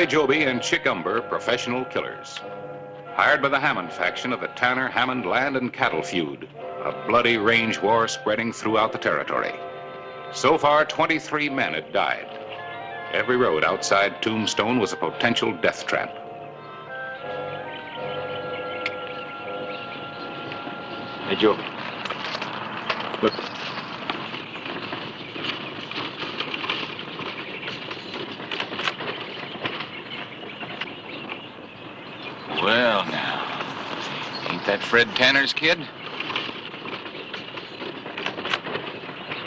Joby and Chick Umber, professional killers. Hired by the Hammond faction of the Tanner-Hammond land and cattle feud, a bloody range war spreading throughout the territory. So far, 23 men had died. Every road outside Tombstone was a potential death trap. Hey, Joby. Look. Well, now, ain't that Fred Tanner's kid?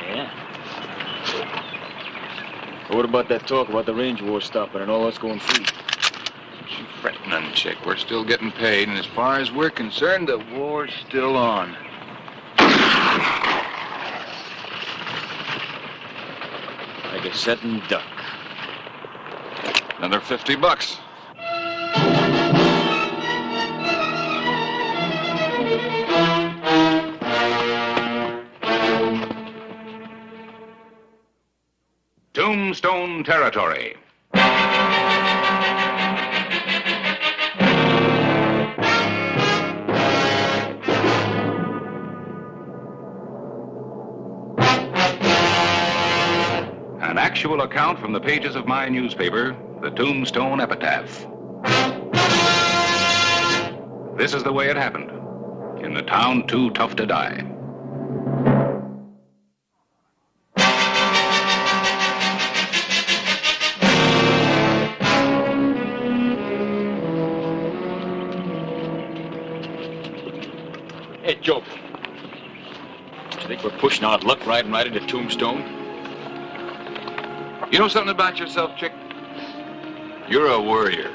Yeah. Well, what about that talk about the range war stopping and all us going free? Don't you fret none, Chick. We're still getting paid, and as far as we're concerned, the war's still on. Like a setting duck. Another $50. Tombstone Territory. An actual account from the pages of my newspaper, the Tombstone Epitaph. This is the way it happened, in the town too tough to die. Hey, Joby. Do you think we're pushing our luck riding right into Tombstone? You know something about yourself, Chick? You're a worrier.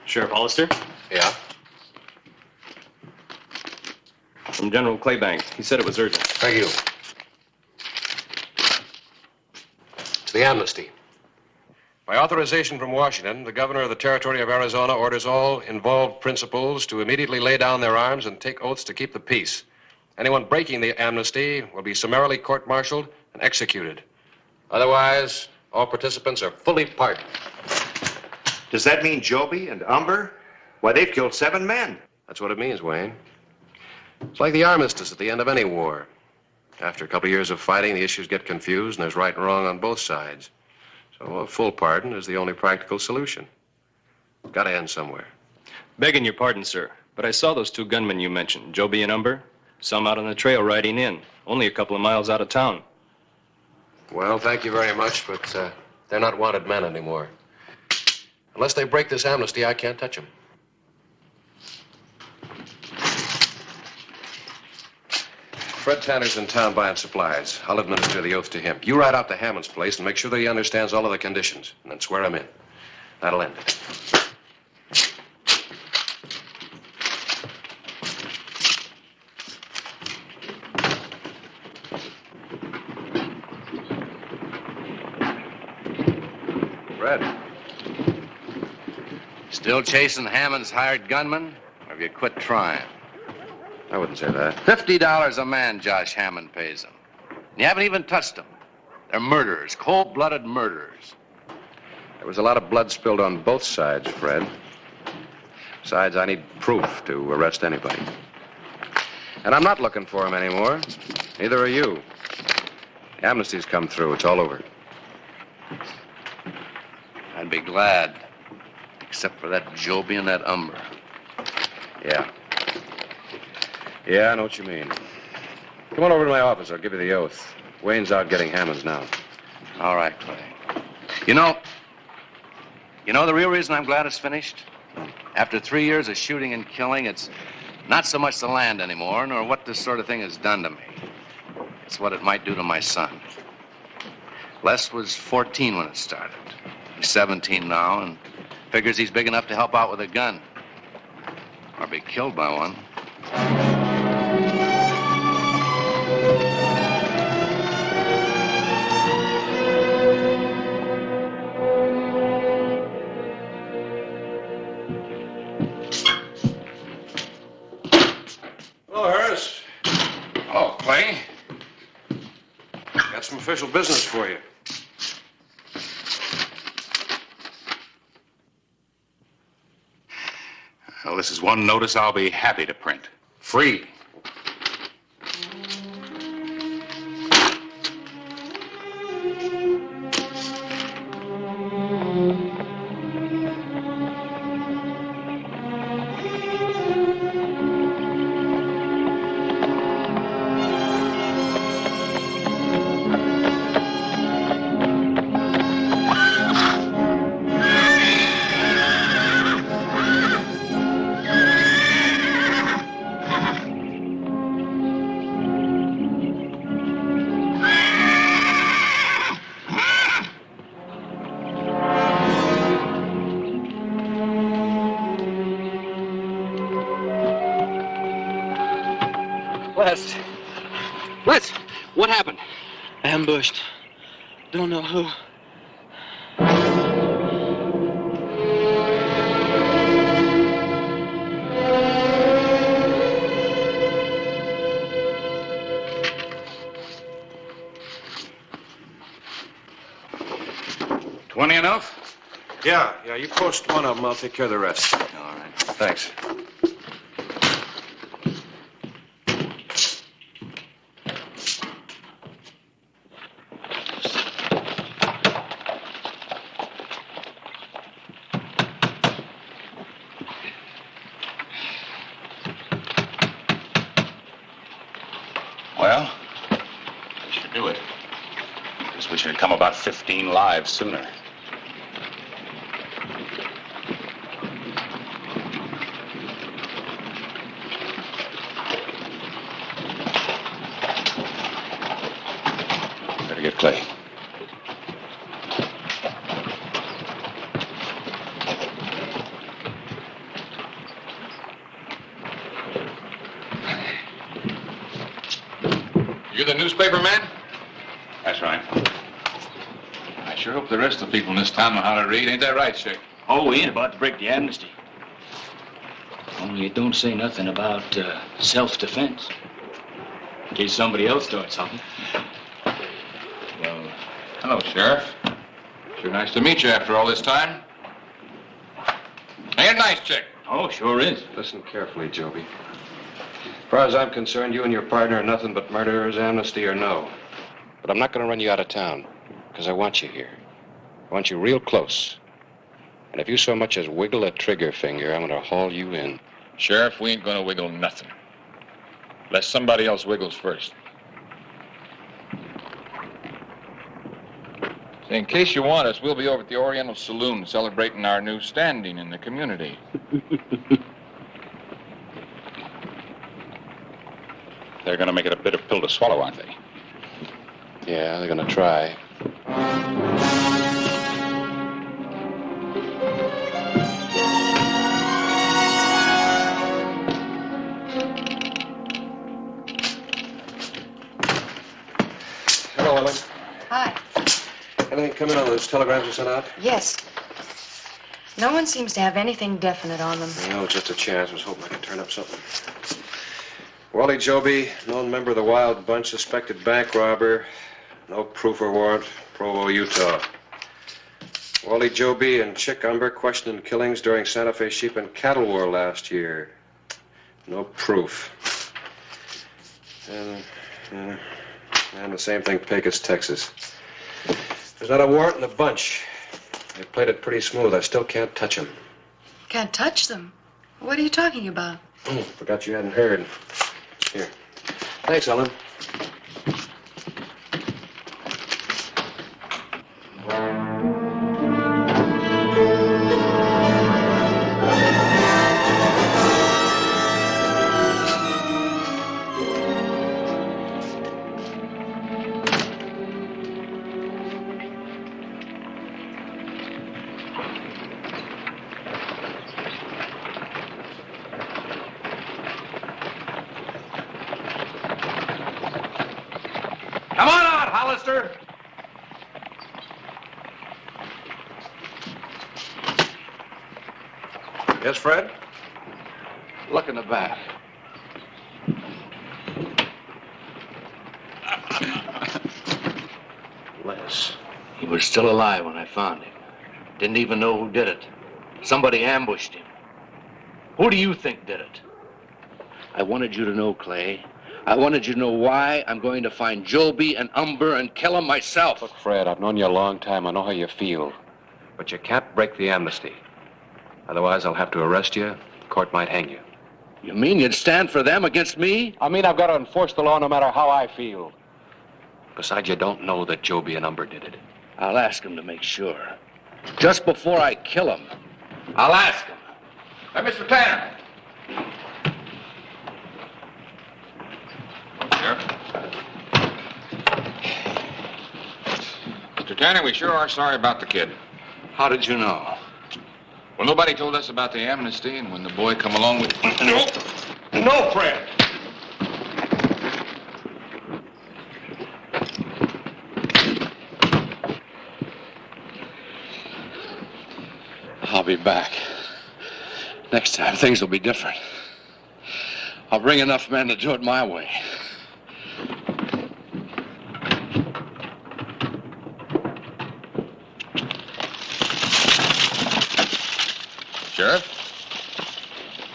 Sheriff Hollister? Yeah? From General Claybank. He said it was urgent. Thank you. To the Amnesty. By authorization from Washington, the governor of the Territory of Arizona orders all involved principals to immediately lay down their arms and take oaths to keep the peace. Anyone breaking the amnesty will be summarily court-martialed and executed. Otherwise, all participants are fully pardoned. Does that mean Joby and Umber? Why, they've killed 7 men. That's what it means, Wayne. It's like the armistice at the end of any war. After a couple of years of fighting, the issues get confused, and there's right and wrong on both sides. So a full pardon is the only practical solution. It's got to end somewhere. Begging your pardon, sir, but I saw those 2 gunmen you mentioned, Joby and Umber. Some out on the trail riding in, only a couple of miles out of town. Well, thank you very much, but they're not wanted men anymore. Unless they break this amnesty, I can't touch them. Fred Tanner's in town buying supplies. I'll administer the oath to him. You ride out to Hammond's place and make sure that he understands all of the conditions, and then swear him in. That'll end it. Fred. Still chasing Hammond's hired gunmen? Or have you quit trying? I wouldn't say that. $50 a man Josh Hammond pays them. And you haven't even touched them. They're murderers, cold-blooded murderers. There was a lot of blood spilled on both sides, Fred. Besides, I need proof to arrest anybody. And I'm not looking for him anymore. Neither are you. The amnesty's come through. It's all over. I'd be glad. Except for that Joby and that Umber. Yeah. Yeah, I know what you mean. Come on over to my office. I'll give you the oath. Wayne's out getting Hammonds now. All right, Clay. You know the real reason I'm glad it's finished? After 3 years of shooting and killing, it's not so much the land anymore, nor what this sort of thing has done to me. It's what it might do to my son. Les was 14 when it started. He's 17 now and figures he's big enough to help out with a gun. Or be killed by one. Hello, Harris. Hello, Clay. Got some official business for you. Well, this is one notice I'll be happy to print. Free. Les, what happened? Ambushed. Don't know who. $20 enough? Yeah, you post one of them. I'll take care of the rest. All right. Thanks. Well, we should do it. Guess we should have come about 15 lives sooner. Better get Clay. You the newspaper man? That's right. I sure hope the rest of the people in this town know how to read. Ain't that right, Chick? Oh, we ain't about to break the amnesty. Only it don't say nothing about self-defense. In case somebody else starts something. Well, hello, Sheriff. Sure nice to meet you after all this time. Ain't it nice, Chick? Oh, sure is. Listen carefully, Joby. As far as I'm concerned, you and your partner are nothing but murderers, amnesty or no. But I'm not going to run you out of town, because I want you here. I want you real close. And if you so much as wiggle a trigger finger, I'm going to haul you in. Sheriff, we ain't gonna wiggle nothing. Unless somebody else wiggles first. Say, in case you want us, we'll be over at the Oriental Saloon celebrating our new standing in the community. They're going to make it a bitter pill to swallow, aren't they? Yeah, they're going to try. Hello, Ellen. Hi. Anything come in on those telegrams you sent out? Yes. No one seems to have anything definite on them. No, just a chance. I was hoping I could turn up something. Wally Joby, known member of the Wild Bunch, suspected bank robber. No proof or warrant. Provo, Utah. Wally Joby and Chick Umber questioned in killings during Santa Fe sheep and cattle war last year. No proof. And the same thing, Pecos, Texas. There's not a warrant in the bunch. They played it pretty smooth. I still can't touch them. Can't touch them? What are you talking about? Oh, forgot you hadn't heard. Here. Thanks, Ellen. Hollister? Yes, Fred? Look in the back. Les. He was still alive when I found him. Didn't even know who did it. Somebody ambushed him. Who do you think did it? I wanted you to know, Clay. I wanted you to know why I'm going to find Joby and Umber and kill them myself. Look, Fred, I've known you a long time. I know how you feel. But you can't break the amnesty. Otherwise, I'll have to arrest you. The court might hang you. You mean you'd stand for them against me? I mean, I've got to enforce the law no matter how I feel. Besides, you don't know that Joby and Umber did it. I'll ask him to make sure. Just before I kill him, I'll ask him. Hey, Mr. Tanner. Sheriff. Mr. Tanner, we sure are sorry about the kid. How did you know? Well, nobody told us about the amnesty, and when the boy come along with... No! No, Fred! I'll be back. Next time, things will be different. I'll bring enough men to do it my way. Sheriff,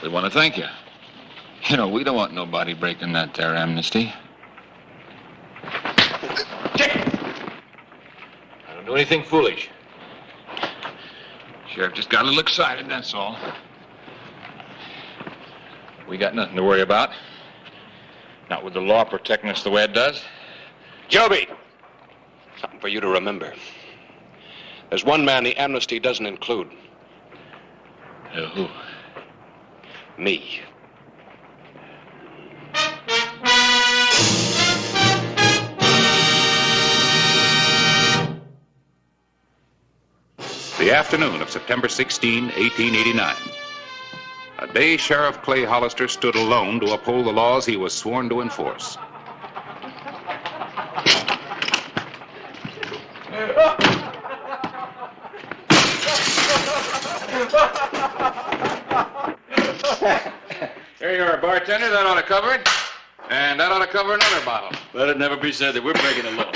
we want to thank you. You know, we don't want nobody breaking that there amnesty. I don't do anything foolish. Sheriff just got a little excited, that's all. We got nothing to worry about. Not with the law protecting us the way it does. Joby! Something for you to remember. There's one man the amnesty doesn't include. Who? Me. The afternoon of September 16, 1889. A day Sheriff Clay Hollister stood alone to uphold the laws he was sworn to enforce. Here you are, bartender. That ought to cover it. And that ought to cover another bottle. Let it never be said that we're breaking the law.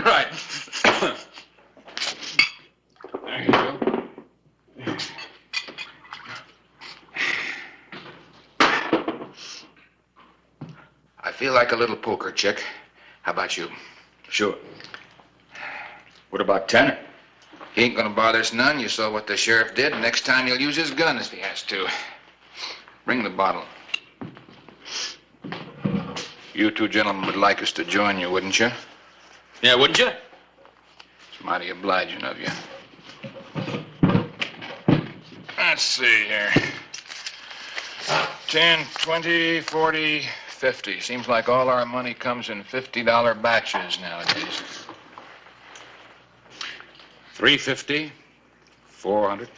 Right. There you go. I feel like a little poker, Chick. How about you? Sure. What about Tanner? He ain't gonna bother us none. You saw what the sheriff did. Next time he'll use his gun if he has to. Bring the bottle. You two gentlemen would like us to join you, wouldn't you? Yeah, wouldn't you? It's mighty obliging of you. Let's see here. 10, 20, 40, 50. Seems like all our money comes in $50 batches nowadays. 350, 400,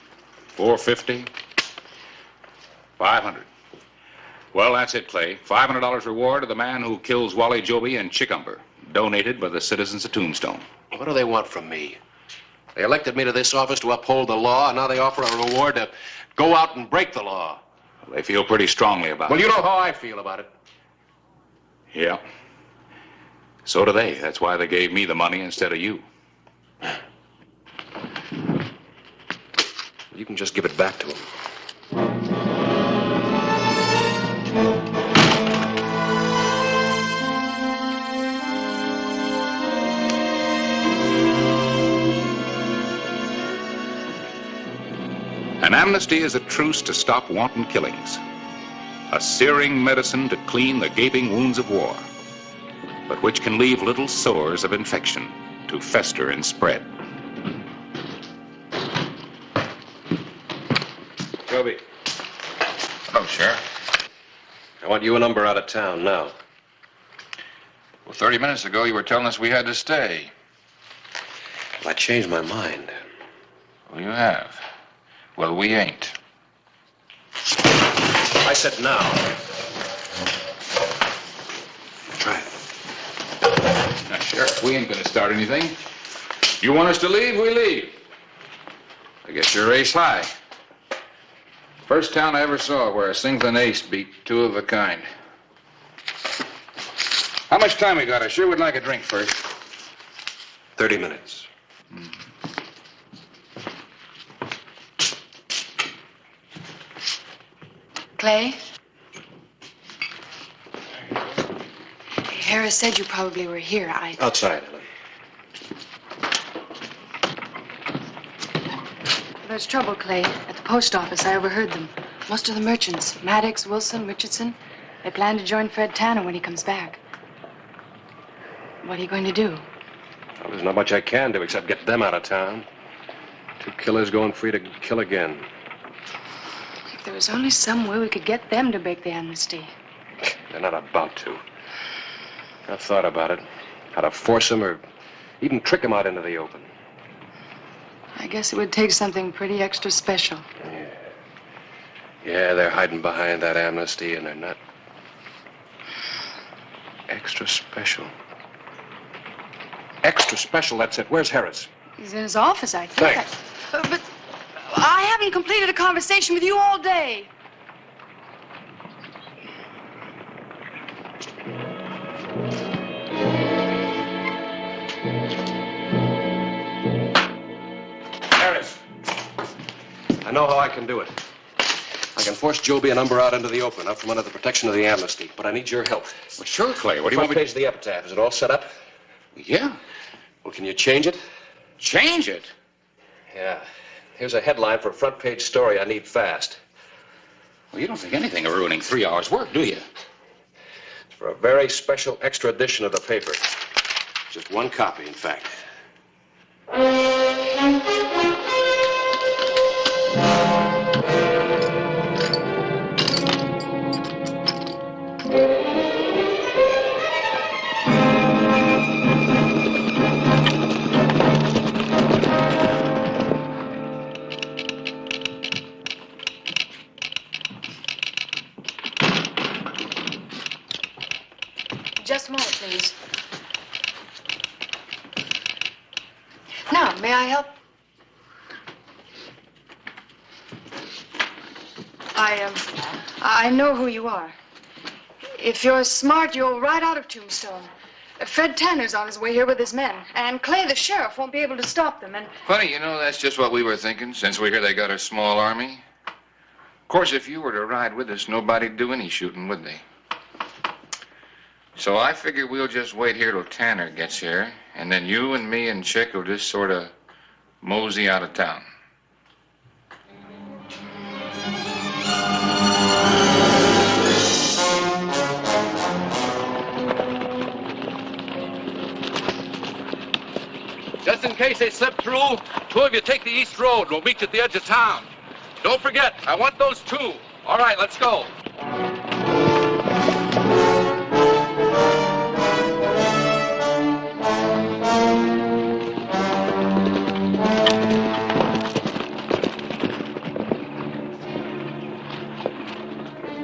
450, 500. Well, that's it, Clay. $500 reward to the man who kills Wally Joby and Chick Umber, donated by the citizens of Tombstone. What do they want from me? They elected me to this office to uphold the law, and now they offer a reward to go out and break the law. They feel pretty strongly about it. Well, you know how I feel about it. Yeah. So do they. That's why they gave me the money instead of you. You can just give it back to them. An amnesty is a truce to stop wanton killings, a searing medicine to clean the gaping wounds of war, but which can leave little sores of infection to fester and spread. Joby, Oh, Sheriff. I want you and Umber out of town now. Well, 30 minutes ago, you were telling us we had to stay. Well, I changed my mind. Well, you have. Well, we ain't. I said now. Try it. Now, Sheriff, we ain't gonna start anything. You want us to leave, we leave. I guess you're ace high. First town I ever saw where a single ace beat two of a kind. How much time we got? I sure would like a drink first. 30 minutes. Clay? Harris said you probably were here. Outside, Ellen. There's trouble, Clay. At the post office, I overheard them. Most of the merchants, Maddox, Wilson, Richardson, they plan to join Fred Tanner when he comes back. What are you going to do? Well, there's not much I can do except get them out of town. Two killers going free to kill again. If there was only some way we could get them to break the amnesty. They're not about to. I've thought about it. How to force them or even trick them out into the open. I guess it would take something pretty extra special. Yeah, they're hiding behind that amnesty, and they're not extra special. Extra special, that's it. Where's Harris? He's in his office, I think. Thanks. But I haven't completed a conversation with you all day. Harris. I know how I can do it. I can force Joby and Umber out into the open, out from under the protection of the amnesty. But I need your help. Well, sure, Clay. What do you want me to... Front page of the epitaph. Is it all set up? Yeah. Well, can you change it? Change it? Yeah. Here's a headline for a front page story I need fast. Well, you don't think anything of ruining 3 hours' work, do you? It's for a very special extra edition of the paper. Just one copy, in fact. Just a moment, please. Now, may I help? I know who you are. If you're smart, you'll ride out of Tombstone. Fred Tanner's on his way here with his men, and Clay, the sheriff, won't be able to stop them, and... Funny, that's just what we were thinking, since we hear they got a small army. Of course, if you were to ride with us, nobody'd do any shooting, would they? So I figure we'll just wait here till Tanner gets here, and then you and me and Chick will just sort of mosey out of town. Just in case they slip through, two of you take the east road. We'll meet you at the edge of town. Don't forget, I want those two. All right, let's go.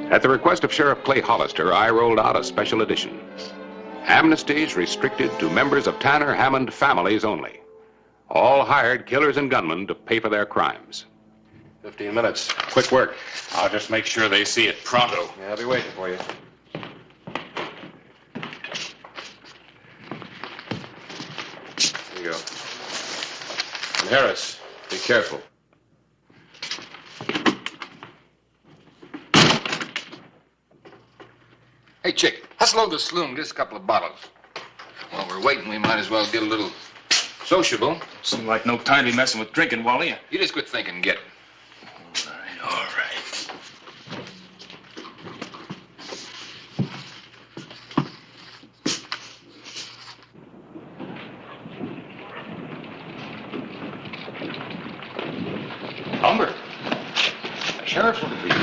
At the request of Sheriff Clay Hollister, I rolled out a special edition. Amnesties restricted to members of Tanner Hammond families only. All hired killers and gunmen to pay for their crimes. 15 minutes. Quick work. I'll just make sure they see it pronto. Yeah, I'll be waiting for you. Here you go. And Harris, be careful. Hey, Chick, let's load the saloon, just a couple of bottles. While we're waiting, we might as well get a little sociable. Seems like no time to be messing with drinking, Wally. You just quit thinking and get it. All right. Umber. The sheriff's looking for you.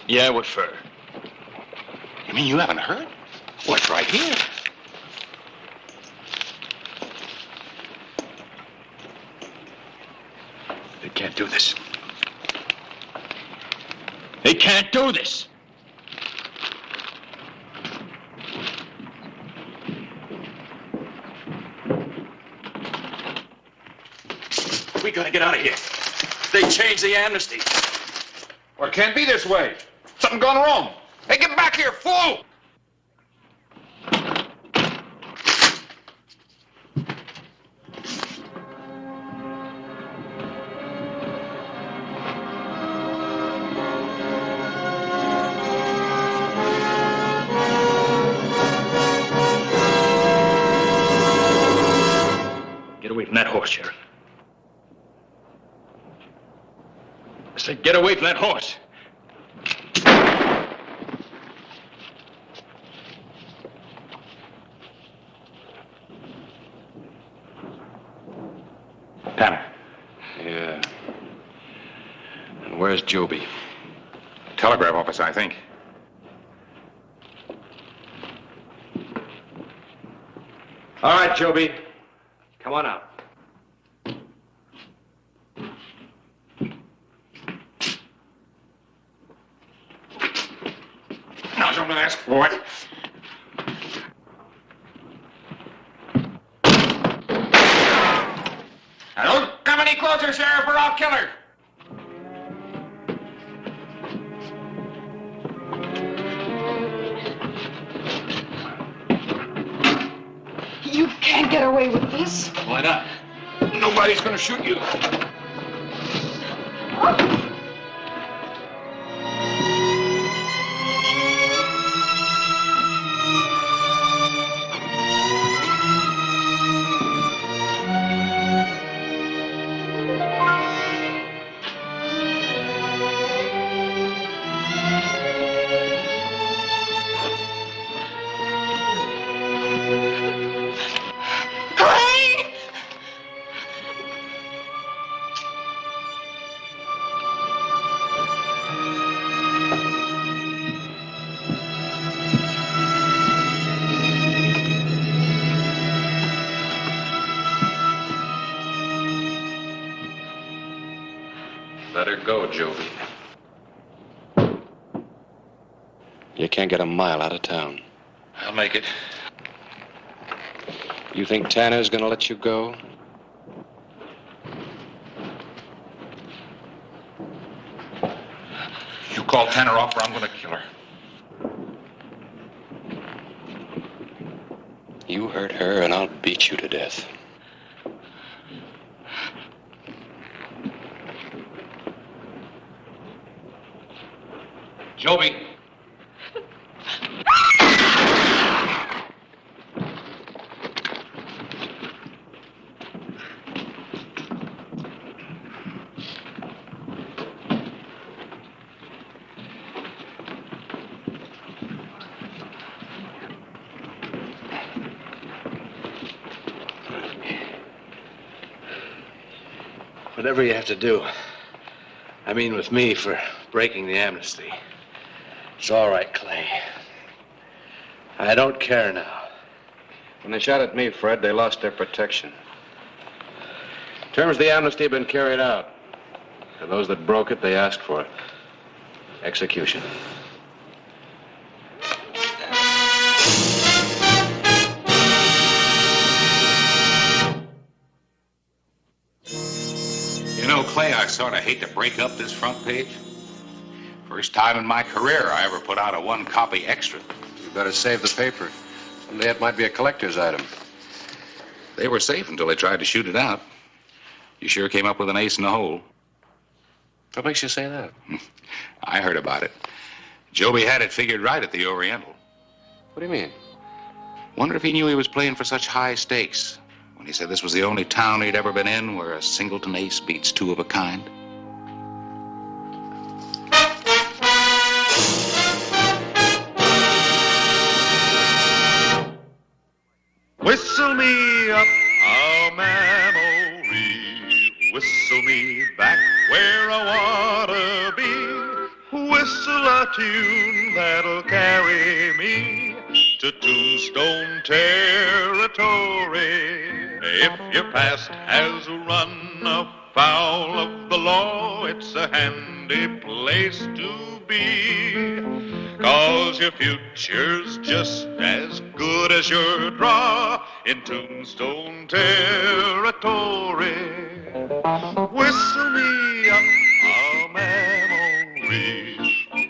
Yeah, what for? You mean you haven't heard? Well, it's right here. They can't do this. They can't do this. We gotta get out of here. They changed the amnesty. Well, it can't be this way. Something gone wrong. Hey, get back here, fool! Get away from that horse, Sheriff. I said, get away from that horse. Tanner. Yeah. And where's Joby? Telegraph office, I think. All right, Joby. Come on out. Now, don't ask for it. Now, don't come any closer, Sheriff, or I'll kill her. You can't get away with this. Why not? Nobody's gonna shoot you. Let her go, Joby. You can't get a mile out of town. I'll make it. You think Tanner's gonna let you go? You call Tanner off or I'm gonna kill her. You hurt her and I'll beat you to death. Joby. Whatever you have to do. I mean with me for breaking the amnesty. It's all right, Clay. I don't care now. When they shot at me, Fred, they lost their protection. Terms of the amnesty have been carried out. And those that broke it, they asked for it. Execution. You know, Clay, I sort of hate to break up this front page. First time in my career I ever put out a one-copy extra. You better save the paper. Someday it might be a collector's item. They were safe until they tried to shoot it out. You sure came up with an ace in the hole. What makes you say that? I heard about it. Joby had it figured right at the Oriental. What do you mean? Wonder if he knew he was playing for such high stakes when he said this was the only town he'd ever been in where a singleton ace beats two of a kind. Whistle me up a memory, whistle me back where I wanna be, whistle a tune that'll carry me to Tombstone Territory. If your past has run afoul of the law, it's a handy place to be. 'Cause your future's just as good as your draw in Tombstone Territory. Whistle me up a memory.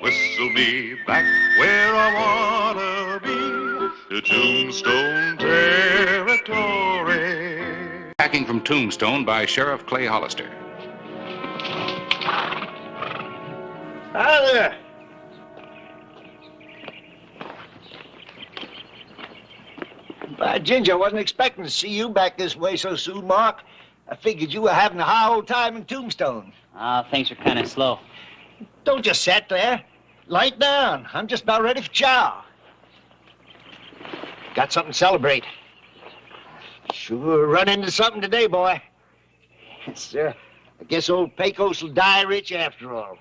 Whistle me back where I wanna be, to Tombstone Territory. Packing from Tombstone by Sheriff Clay Hollister. Hi there. By Ginger, I wasn't expecting to see you back this way so soon, Mark. I figured you were having a high old time in Tombstone. Things are kind of slow. Don't just sit there. Light down. I'm just about ready for chow. Got something to celebrate. Sure run into something today, boy. Yes, I guess old Pecos will die rich after all.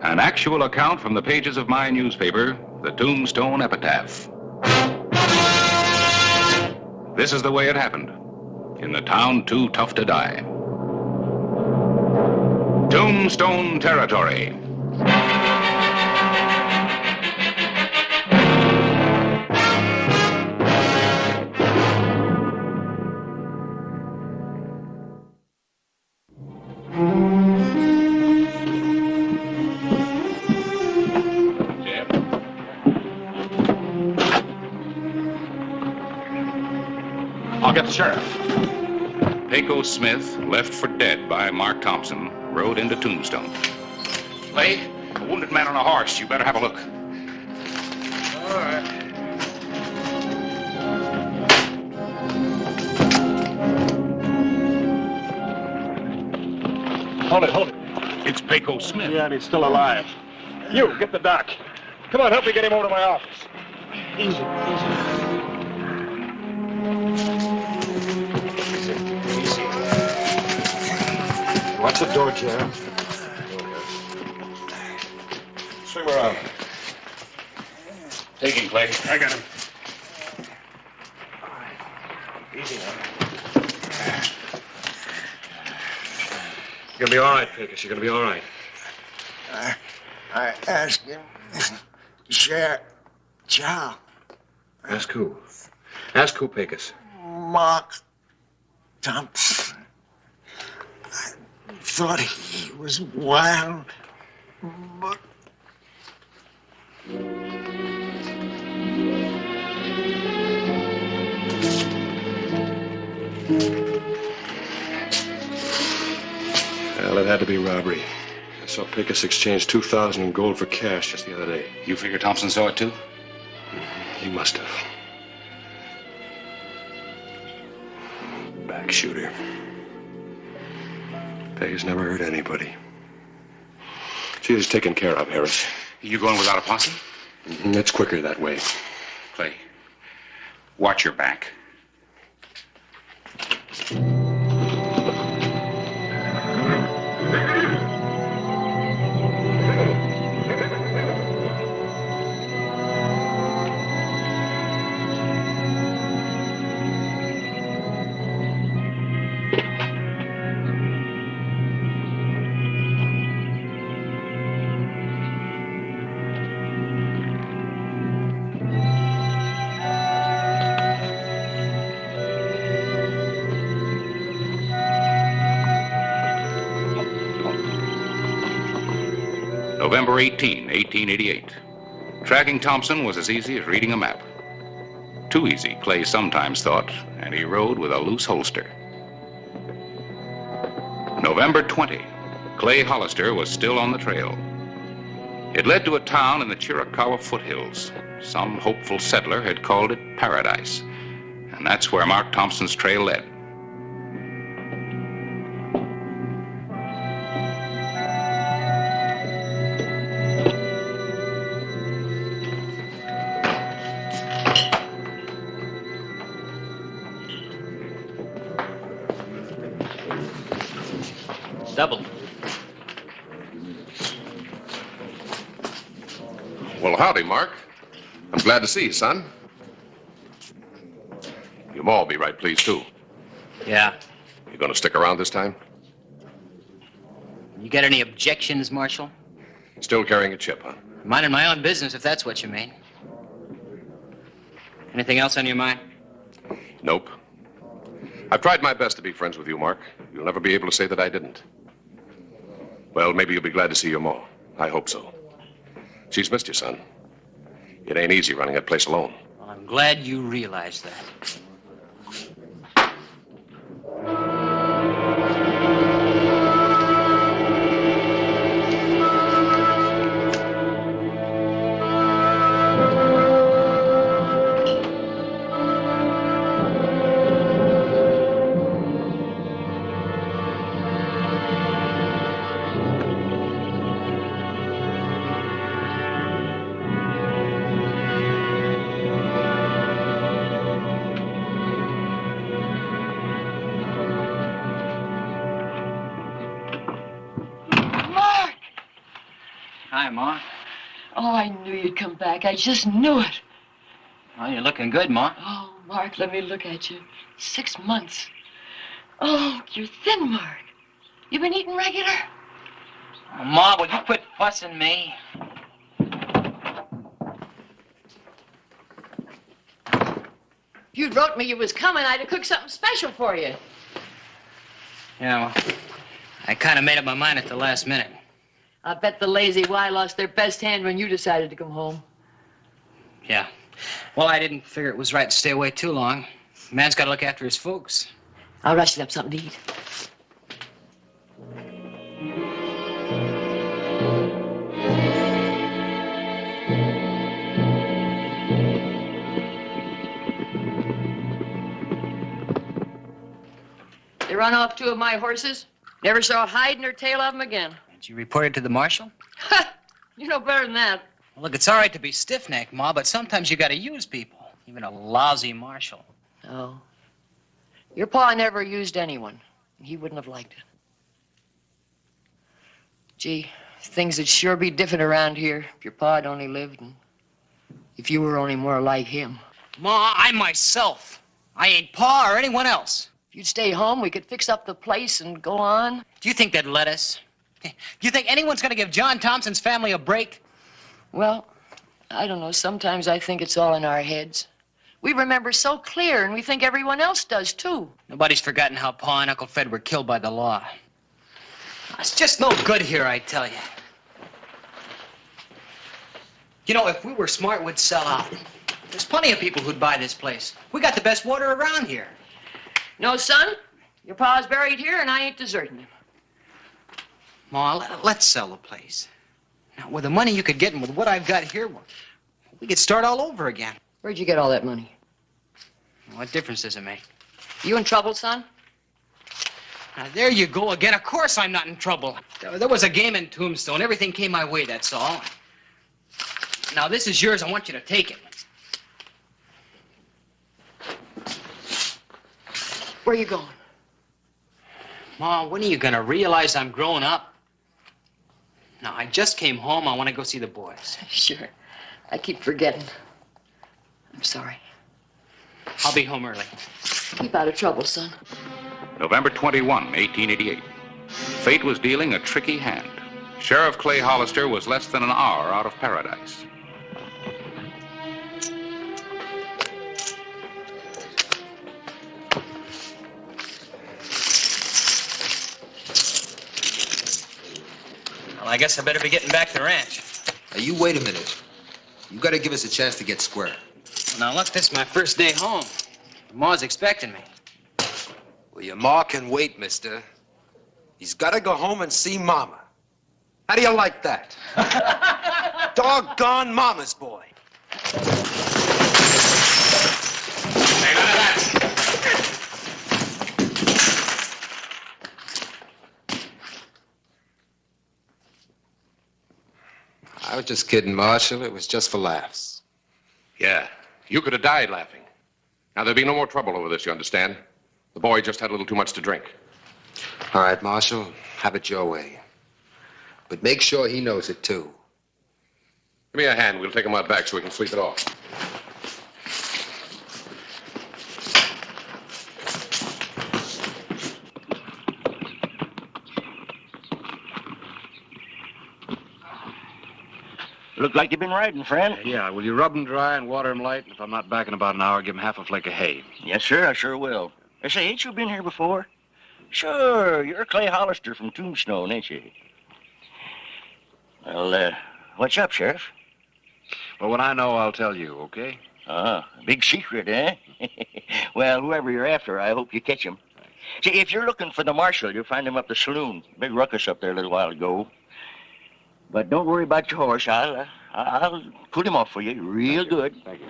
An actual account from the pages of my newspaper, the Tombstone Epitaph. This is the way it happened, in the town too tough to die. Tombstone Territory. I'll get the sheriff. Pecos Smith, left for dead by Mark Thompson, rode into Tombstone. Clay, a wounded man on a horse. You better have a look. All right. Hold it. It's Pecos Smith. Yeah, and he's still alive. You, get the doc. Come on, help me get him over to my office. Easy. Watch the door, Jam. Swing around. Take him, Clay. I got him. Easy now. You're gonna be all right, Pecos. You're gonna be all right. I asked him to share chow. Ask who? Ask who, Pecos? Mark Thompson. I thought he was wild, but... Well, it had to be robbery. I saw Pecos exchange $2,000 in gold for cash just the other day. You figure Thompson saw it too? He must have. Back shooter. Pecos never hurt anybody. She is taken care of, Harris. You going without a posse? It's quicker that way. Clay, watch your back. November 18, 1888. Tracking Thompson was as easy as reading a map. Too easy, Clay sometimes thought, and he rode with a loose holster. November 20, Clay Hollister was still on the trail. It led to a town in the Chiricahua foothills. Some hopeful settler had called it Paradise, and that's where Mark Thompson's trail led. Double. Well, howdy, Mark. I'm glad to see you, son. Your ma will be right pleased, too. Yeah. You gonna stick around this time? You got any objections, Marshal? Still carrying a chip, huh? Minding my own business, if that's what you mean. Anything else on your mind? Nope. I've tried my best to be friends with you, Mark. You'll never be able to say that I didn't. Well, maybe you'll be glad to see your ma. I hope so. She's missed you, son. It ain't easy running that place alone. Well, I'm glad you realize that. Hi, Ma. Oh, I knew you'd come back. I just knew it. Well, you're looking good, Ma. Oh, Mark, let me look at you. 6 months. Oh, you're thin, Mark. You been eating regular? Oh, Ma, will you quit fussing me? If you'd wrote me you was coming, I'd have cooked something special for you. Yeah, well, I kind of made up my mind at the last minute. I bet the lazy Y lost their best hand when you decided to come home. Yeah. Well, I didn't figure it was right to stay away too long. Man's got to look after his folks. I'll rush you up something to eat. They run off 2 of my horses. Never saw a hide nor tail of them again. Did you report it to the marshal? You know better than that. Well, look, it's all right to be stiff-necked, Ma, but sometimes you got to use people. Even a lousy marshal. Oh. Your pa never used anyone. He wouldn't have liked it. Gee, things would sure be different around here if your pa'd only lived and if you were only more like him. Ma, I'm myself. I ain't Pa or anyone else. If you'd stay home, we could fix up the place and go on. Do you think they'd let us? Do you think anyone's going to give John Thompson's family a break? Well, I don't know. Sometimes I think it's all in our heads. We remember so clear, and we think everyone else does, too. Nobody's forgotten how Pa and Uncle Fred were killed by the law. It's just no good here, I tell you. You know, if we were smart, we'd sell out. There's plenty of people who'd buy this place. We got the best water around here. No, son. Your pa's buried here, and I ain't deserting him. Ma, let's sell the place. Now, with the money you could get and with what I've got here, we could start all over again. Where'd you get all that money? What difference does it make? You in trouble, son? Now, there you go again. Of course I'm not in trouble. There was a game in Tombstone. Everything came my way, that's all. Now, this is yours. I want you to take it. Where are you going? Ma, when are you going to realize I'm growing up? Now, I just came home. I want to go see the boys. Sure. I keep forgetting. I'm sorry. I'll be home early. Keep out of trouble, son. November 21, 1888. Fate was dealing a tricky hand. Sheriff Clay Hollister was less than an hour out of Paradise. Well, I guess I better be getting back to the ranch. Now, you wait a minute. You gotta give us a chance to get square. Now, look, this is my first day home. Ma's expecting me. Well, your ma can wait, mister. He's gotta go home and see Mama. How do you like that? Doggone Mama's boy. Hey, none of that. I was just kidding, Marshal. It was just for laughs. Yeah, you could have died laughing. Now, there'll be no more trouble over this, you understand? The boy just had a little too much to drink. All right, Marshal, have it your way. But make sure he knows it, too. Give me a hand. We'll take him out back so we can sleep it off. Look like you've been riding, friend. Yeah, will you rub him dry and water him light? And if I'm not back in about an hour, give him half a flake of hay. Yes, sir, I sure will. I say, ain't you been here before? Sure, you're Clay Hollister from Tombstone, ain't you? Well, what's up, Sheriff? Well, when I know, I'll tell you, okay? Big secret, eh? Well, whoever you're after, I hope you catch him. See, if you're looking for the marshal, you'll find him up the saloon. Big ruckus up there a little while ago. But don't worry about your horse. I'll put him off for you real good. Thank you.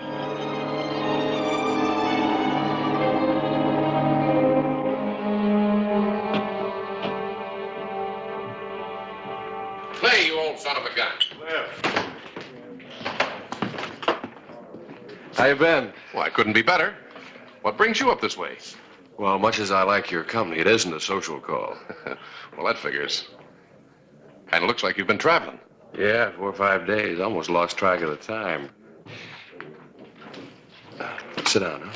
Clay, you old son of a gun. How you been? Well, I couldn't be better. What brings you up this way? Well, much as I like your company, it isn't a social call. Well, that figures. Kind of looks like you've been traveling. Yeah, 4 or 5 days. Almost lost track of the time. Sit down, huh?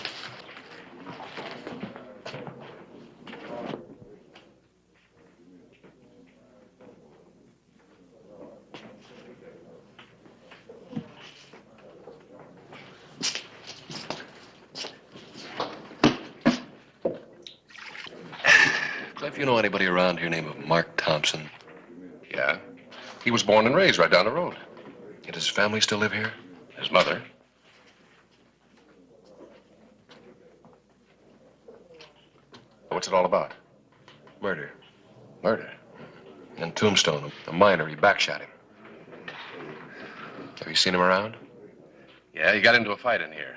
Cliff, you know anybody around here named Mark Thompson? Yeah. He was born and raised right down the road. Does his family still live here? His mother. What's it all about? Murder. Murder? In Tombstone, a miner, he backshot him. Have you seen him around? Yeah, he got into a fight in here.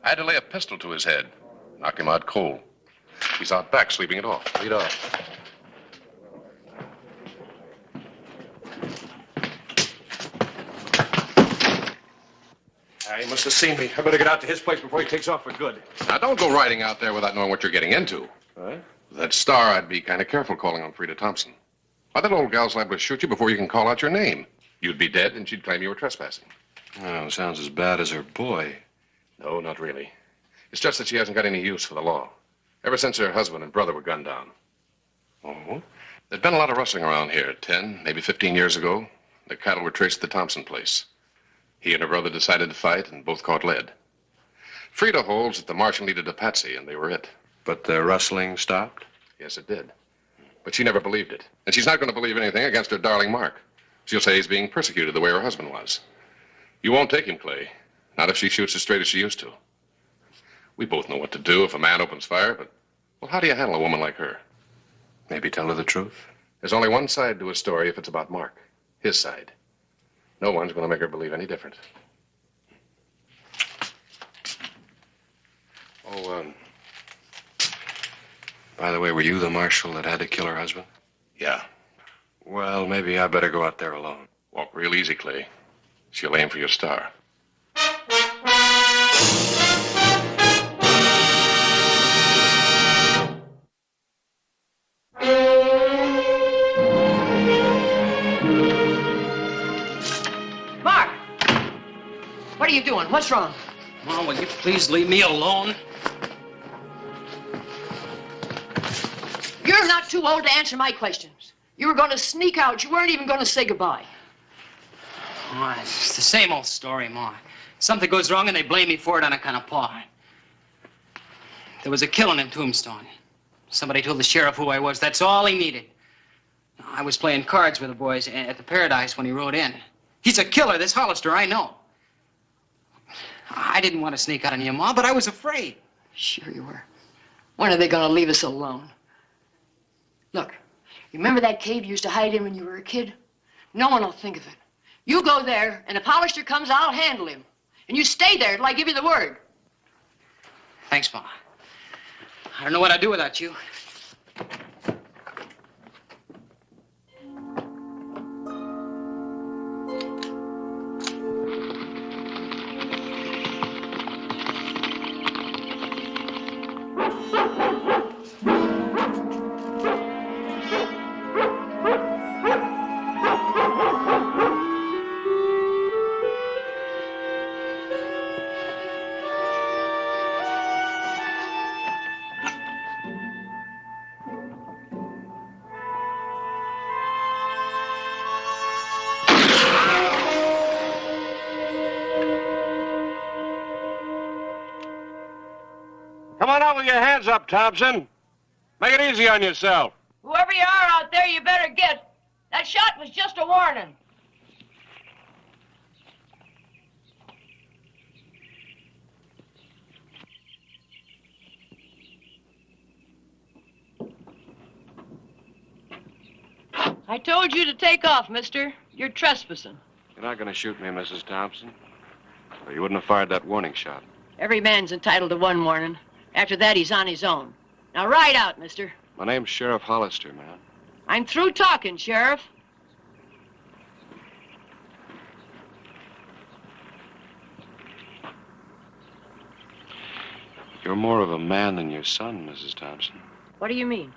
I had to lay a pistol to his head. Knocked him out cold. He's out back sleeping it off. Lead off. He must have seen me. I better get out to his place before he takes off for good. Now, don't go riding out there without knowing what you're getting into. What? That star, I'd be kind of careful calling on Frida Thompson. Why, that old gal's liable to shoot you before you can call out your name. You'd be dead, and she'd claim you were trespassing. Oh, sounds as bad as her boy. No, not really. It's just that she hasn't got any use for the law. Ever since her husband and brother were gunned down. Oh? There'd been a lot of rustling around here 10, maybe 15 years ago. The cattle were traced to the Thompson place. He and her brother decided to fight, and both caught lead. Frida holds that the marshal needed a patsy, and they were it. But the rustling stopped? Yes, it did. But she never believed it. And she's not going to believe anything against her darling Mark. She'll say he's being persecuted the way her husband was. You won't take him, Clay. Not if she shoots as straight as she used to. We both know what to do if a man opens fire, but, well, how do you handle a woman like her? Maybe tell her the truth? There's only one side to a story if it's about Mark. His side. No one's going to make her believe any different. Oh, by the way, were you the marshal that had to kill her husband? Yeah. Well, maybe I better go out there alone. Walk real easy, Clay. She'll aim for your star. Mark! What are you doing? What's wrong? Mom, will you please leave me alone? You're not too old to answer my questions. You were going to sneak out. You weren't even going to say goodbye. Oh, it's the same old story, Ma. Something goes wrong and they blame me for it on account of Pa. There was a killing in Tombstone. Somebody told the sheriff who I was. That's all he needed. I was playing cards with the boys at the Paradise when he rode in. He's a killer, this Hollister, I know. I didn't want to sneak out on you, Ma, but I was afraid. Sure you were. When are they going to leave us alone? Look, remember that cave you used to hide in when you were a kid? No one will think of it. You go there, and if Hollister comes, I'll handle him. And you stay there till I give you the word. Thanks, Ma. I don't know what I'd do without you. Come on out with your hands up, Thompson. Make it easy on yourself. Whoever you are out there, you better get. That shot was just a warning. I told you to take off, mister. You're trespassing. You're not going to shoot me, Mrs. Thompson. Or you wouldn't have fired that warning shot. Every man's entitled to one warning. After that, he's on his own. Now, ride out, mister. My name's Sheriff Hollister, man. I'm through talking, Sheriff. You're more of a man than your son, Mrs. Thompson. What do you mean?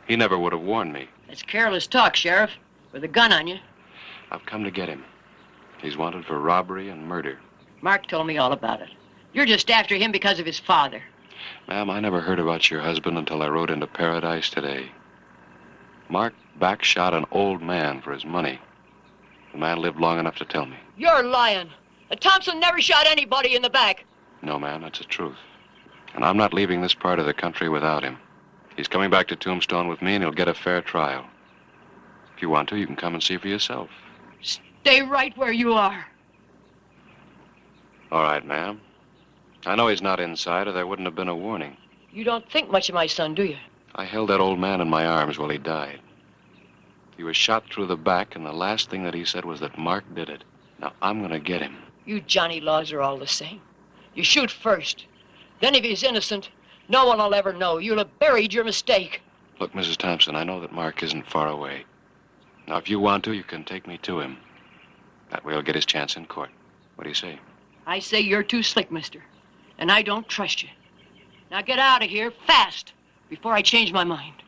He never would have warned me. That's careless talk, Sheriff. With a gun on you. I've come to get him. He's wanted for robbery and murder. Mark told me all about it. You're just after him because of his father. Ma'am, I never heard about your husband until I rode into Paradise today. Mark backshot an old man for his money. The man lived long enough to tell me. You're lying. Thompson never shot anybody in the back. No, ma'am, that's the truth. And I'm not leaving this part of the country without him. He's coming back to Tombstone with me, and he'll get a fair trial. If you want to, you can come and see for yourself. Stay right where you are. All right, ma'am. I know he's not inside, or there wouldn't have been a warning. You don't think much of my son, do you? I held that old man in my arms while he died. He was shot through the back, and the last thing that he said was that Mark did it. Now, I'm going to get him. You Johnny Laws are all the same. You shoot first. Then if he's innocent, no one will ever know. You'll have buried your mistake. Look, Mrs. Thompson, I know that Mark isn't far away. Now, if you want to, you can take me to him. That way he'll get his chance in court. What do you say? I say you're too slick, mister. And I don't trust you. Now get out of here fast before I change my mind.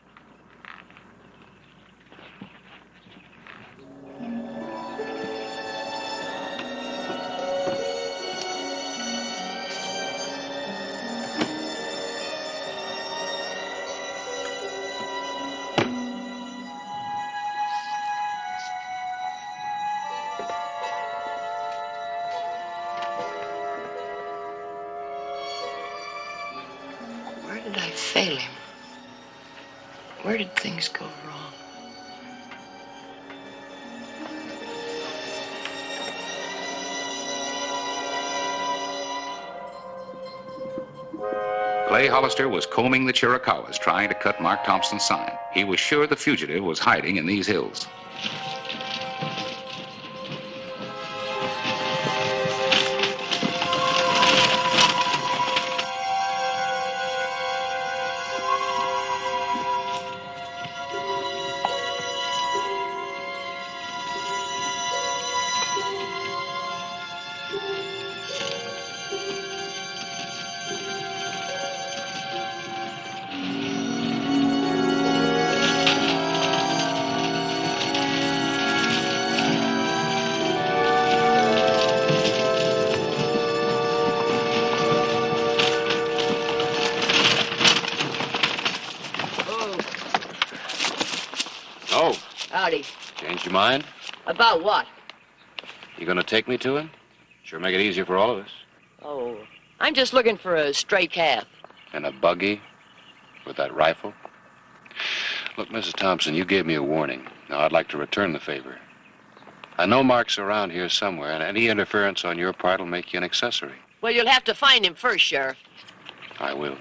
Where did I fail him? Where did things go wrong? Clay Hollister was combing the Chiricahuas, trying to cut Mark Thompson's sign. He was sure the fugitive was hiding in these hills. Oh, Howdy. changed your mind? About what? You gonna take me to him? Sure make it easier for all of us. Oh, I'm just looking for a stray calf. And a buggy with that rifle? Look, Mrs. Thompson, you gave me a warning. Now, I'd like to return the favor. I know Mark's around here somewhere, and any interference on your part will make you an accessory. Well, you'll have to find him first, Sheriff. I will.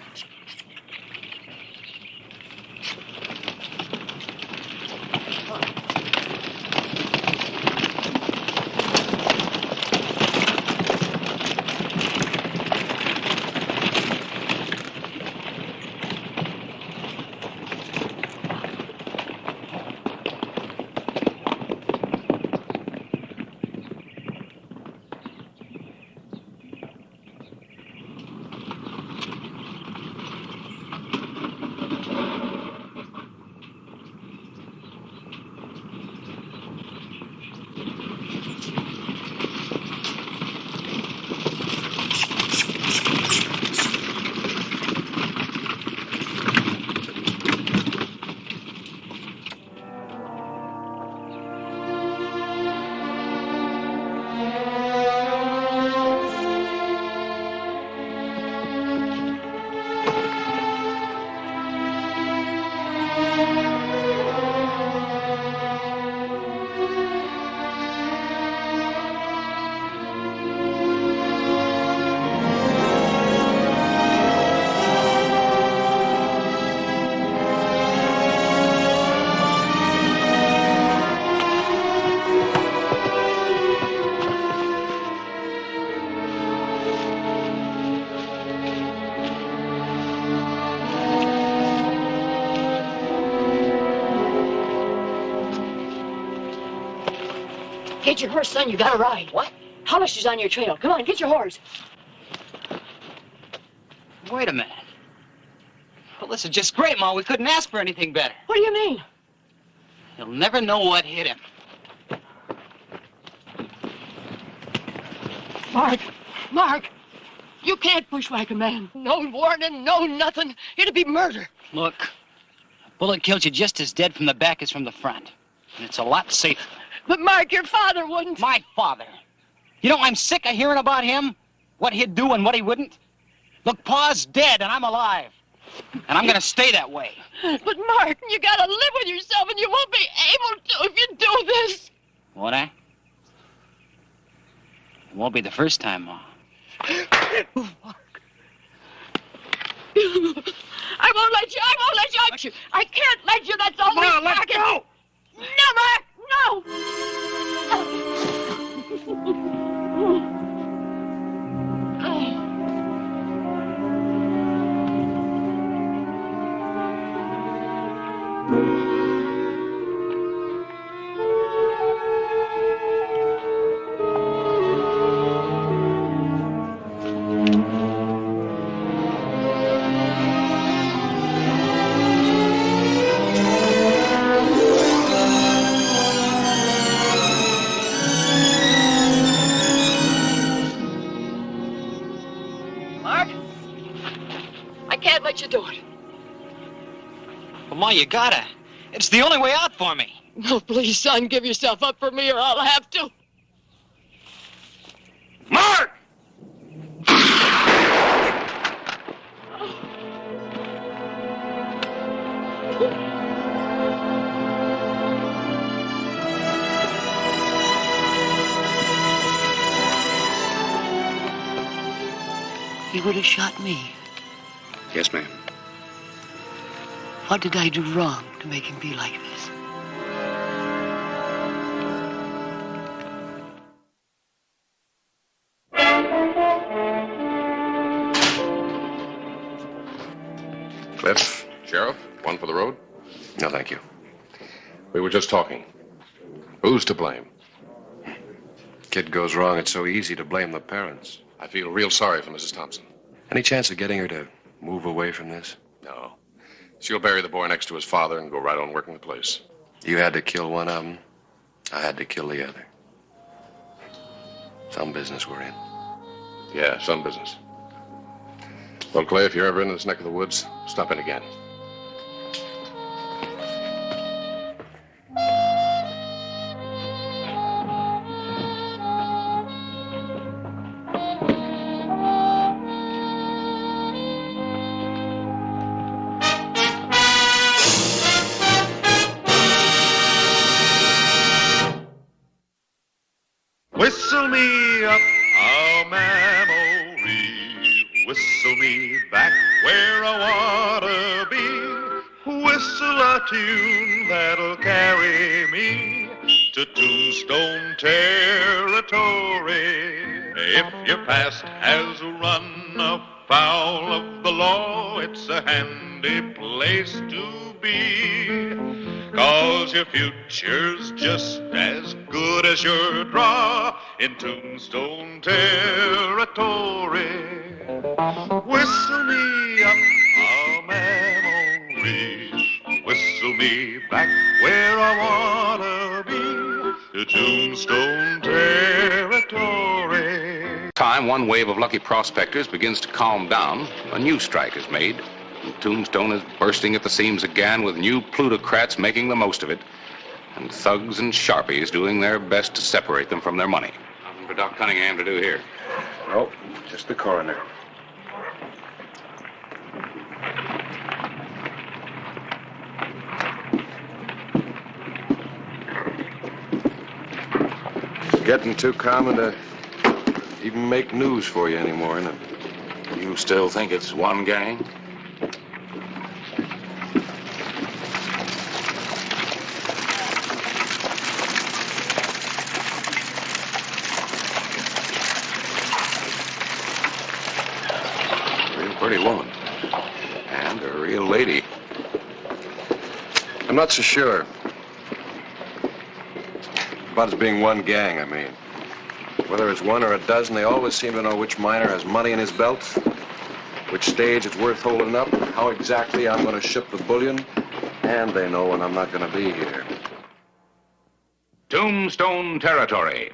Get your horse, son. You gotta ride. What? Hollister's on your trail. Come on, get your horse. Wait a minute. Well, this is just great, Ma. We couldn't ask for anything better. What do you mean? He'll never know what hit him. Mark, you can't bushwhack a man. No warning, no nothing. It'd be murder. Look, a bullet kills you just as dead from the back as from the front. And it's a lot safer. But Mark, your father wouldn't. My father? You know, I'm sick of hearing about him. What he'd do and what he wouldn't. Look, Pa's dead and I'm alive. And I'm gonna stay that way. But Mark, you gotta live with yourself and you won't be able to if you do this. Won't I? It won't be the first time, Ma. I won't let you. I can't let you. That's all. Ma, let go. No, Mark, no. Let you do it. Well, Ma, you gotta. It's the only way out for me. No, please, son, give yourself up for me or I'll have to. Mark! He would have shot me. Yes, ma'am. What did I do wrong to make him be like this? Cliff, Sheriff, one for the road? No, thank you. We were just talking. Who's to blame? Kid goes wrong, it's so easy to blame the parents. I feel real sorry for Mrs. Thompson. Any chance of getting her to move away from this? No. She'll bury the boy next to his father and go right on working the place. You had to kill one of them. I had to kill the other. Some business we're in. Yeah, some business. Well, Clay, if you're ever in this neck of the woods, stop in again. where I wanna be. Whistle a tune that'll carry me to Tombstone Territory. If your past has run afoul of the law, it's a handy place to be. 'Cause your future's just as good as your draw in Tombstone Territory. Whistle me up a memory, whistle me back where I wanna be, to Tombstone Territory. Time one wave of lucky prospectors begins to calm down, a new strike is made. And Tombstone is bursting at the seams again, with new plutocrats making the most of it, and thugs and sharpies doing their best to separate them from their money. Nothing for Doc Cunningham to do here. No, just the coroner. It's getting too common to even make news for you anymore, isn't it? You still think it's one gang? Pretty woman. And a real lady. I'm not so sure. About it being one gang, I mean. Whether it's one or a dozen, they always seem to know which miner has money in his belt, which stage it's worth holding up, how exactly I'm going to ship the bullion, and they know when I'm not going to be here. Tombstone Territory.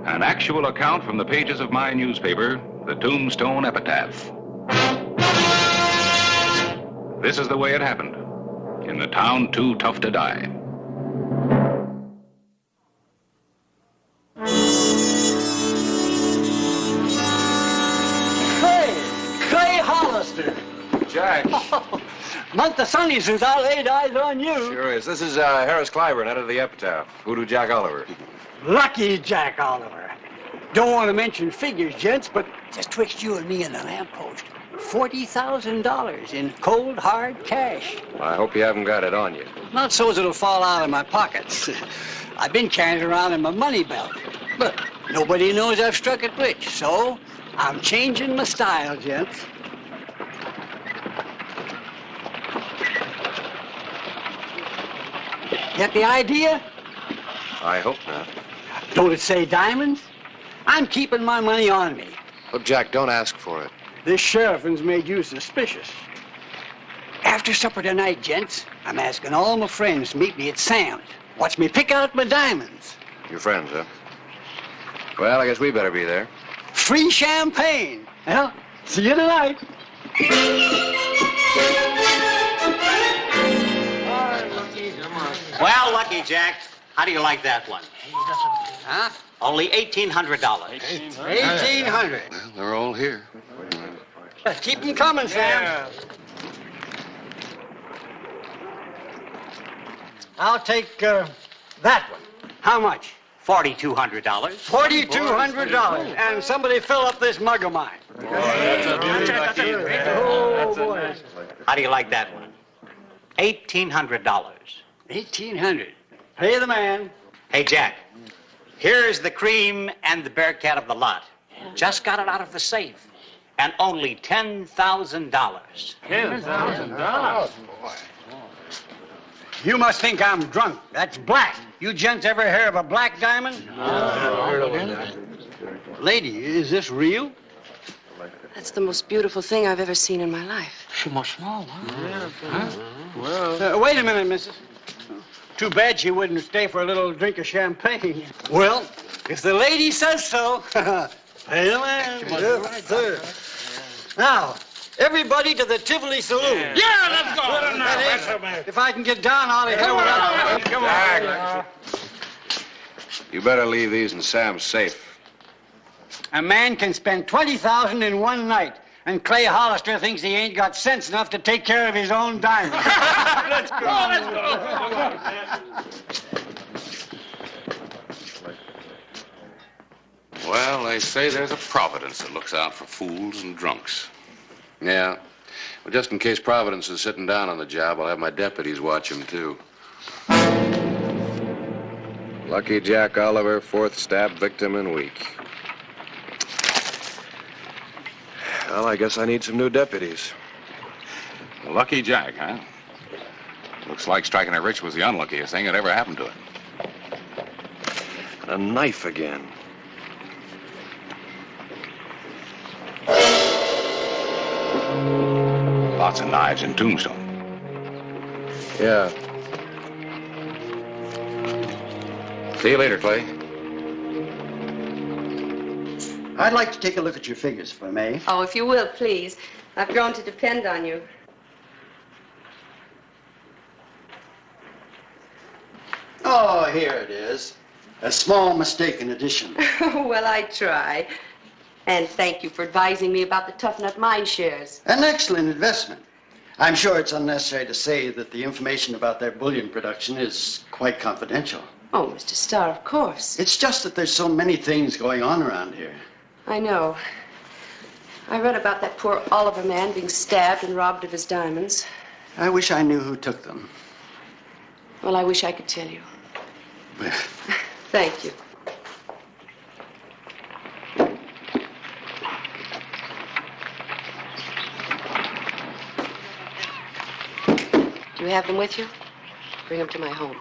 An actual account from the pages of my newspaper, the Tombstone Epitaph. This is the way it happened, in the town too tough to die. Clay Hollister. Jack. Month of sunny since I laid eyes on you. Sure is. This is Harris Clyburn, head of the Epitaph. Voodoo Jack Oliver. Lucky Jack Oliver. Don't want to mention figures, gents, but just twixt you and me and the lamppost. $40,000 in cold, hard cash. Well, I hope you haven't got it on you. Not so as it'll fall out of my pockets. I've been carrying it around in my money belt. But nobody knows I've struck it rich, so I'm changing my style, gents. Get the idea? I hope not. Don't it say diamonds? I'm keeping my money on me. Look, Jack, don't ask for it. This sheriff's made you suspicious. After supper tonight, gents, I'm asking all my friends to meet me at Sam's. Watch me pick out my diamonds. Your friends, huh? Well, I guess we better be there. Free champagne. Well, see you tonight. Well, Lucky Jack, how do you like that one? Huh? Only $1,800. $1,800. Well, they're all here. Keep them coming, Sam. I'll take that one. How much? $4,200. $4,200. And somebody fill up this mug of mine. Oh, boy. How do you like that one? $1,800. $1,800. Pay the man. Hey, Jack, here's the cream and the bearcat of the lot. Just got it out of the safe. And only $10,000. $10,000? You must think I'm drunk. That's black. You gents ever hear of a black diamond? No. Lady, is this real? That's the most beautiful thing I've ever seen in my life. She must small, huh? Well, wait a minute, missus. Too bad she wouldn't stay for a little drink of champagne. Well, if the lady says so, pay the man. Yes, sir. Now, everybody to the Tivoli Saloon. Yeah, let's go. If I can get down out of here without... Come on. You better leave these in Sam's safe. A man can spend $20,000 in one night, and Clay Hollister thinks he ain't got sense enough to take care of his own diamond. Let's go. Let's go. Well, they say there's a Providence that looks out for fools and drunks. Yeah. Well, just in case Providence is sitting down on the job, I'll have my deputies watch him, too. Lucky Jack Oliver, fourth stab victim in week. Well, I guess I need some new deputies. Lucky Jack, huh? Looks like striking it rich was the unluckiest thing that ever happened to it. A knife again. Lots of knives in Tombstone. Yeah. See you later, Clay. I'd like to take a look at your figures, if I may. Oh, if you will, please. I've grown to depend on you. Oh, here it is. A small mistaken addition. Well, I try. And thank you for advising me about the Tough Nut mine shares. An excellent investment. I'm sure it's unnecessary to say that the information about their bullion production is quite confidential. Oh, Mr. Starr, of course. It's just that there's so many things going on around here. I know. I read about that poor Oliver man being stabbed and robbed of his diamonds. I wish I knew who took them. Well, I wish I could tell you. Thank you. Do you have them with you? Bring them to my home.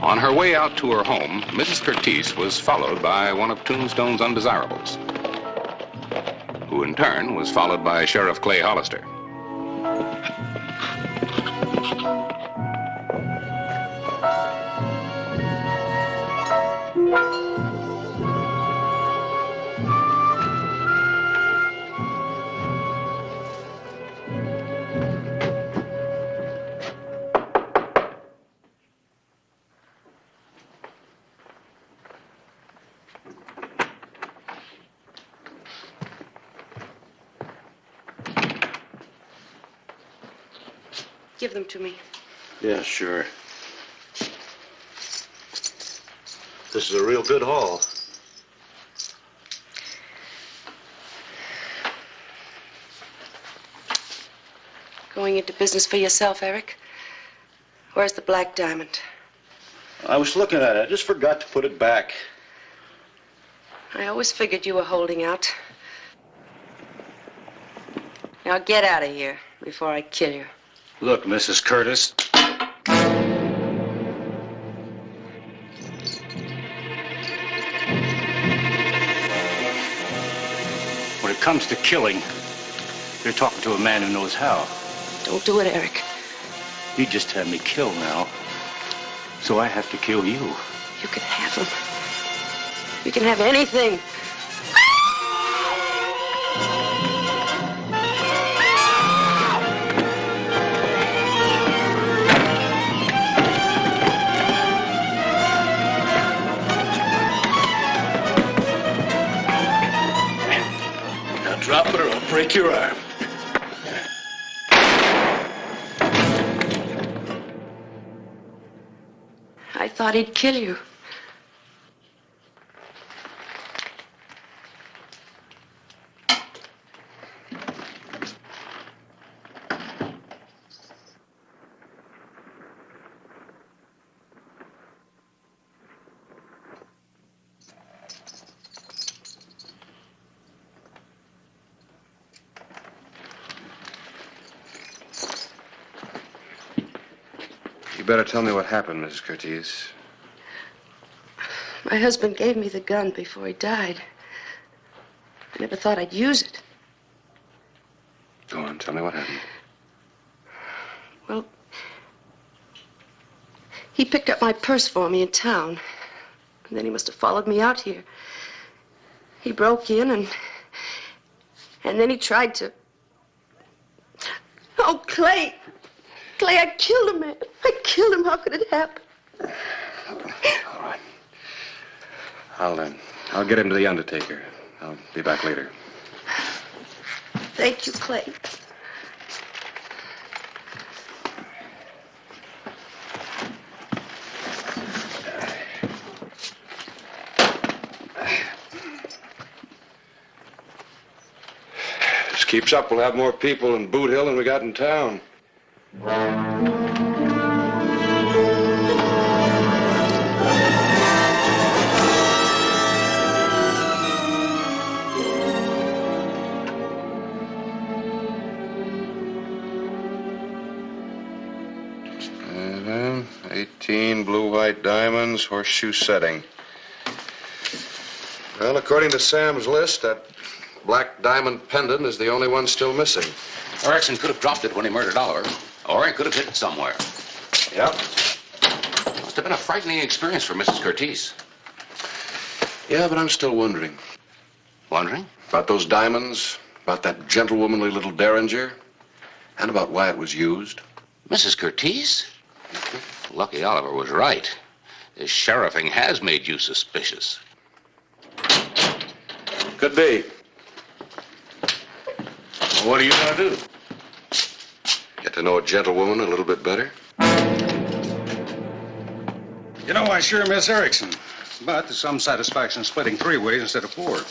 On her way out to her home, Mrs. Curtice was followed by one of Tombstone's undesirables, who in turn was followed by Sheriff Clay Hollister. Give them to me. Yeah, sure. This is a real good haul. Going into business for yourself, Eric? Where's the black diamond? I was looking at it. I just forgot to put it back. I always figured you were holding out. Now get out of here before I kill you. Look, Mrs. Curtis. When it comes to killing, you're talking to a man who knows how. Don't do it, Eric. You just had me killed now, so I have to kill you. You can have him. You can have anything. Now drop it or I'll break your arm. I thought he'd kill you. You better tell me what happened, Mrs. Curtiz. My husband gave me the gun before he died. I never thought I'd use it. Go on, tell me what happened. Well, he picked up my purse for me in town. And then he must have followed me out here. He broke in and then he tried to... Oh, Clay! Clay, I killed a man. I killed him. How could it happen? All right. I'll get him to the undertaker. I'll be back later. Thank you, Clay. This keeps up, we'll have more people in Boot Hill than we got in town. Mm-hmm. 18 blue-white diamonds, horseshoe setting. Well, according to Sam's list, that black diamond pendant is the only one still missing. Erickson could have dropped it when he murdered Oliver, or he could have hid it somewhere. Yep. Must have been a frightening experience for Mrs. Curtiz. Yeah, but I'm still wondering. Wondering? About those diamonds, about that gentlewomanly little derringer, and about why it was used. Mrs. Curtiz? Lucky Oliver was right. This sheriffing has made you suspicious. Could be. What are you going to do? Get to know a gentlewoman a little bit better. You know, I sure miss Erickson. But there's some satisfaction splitting 3 ways instead of 4.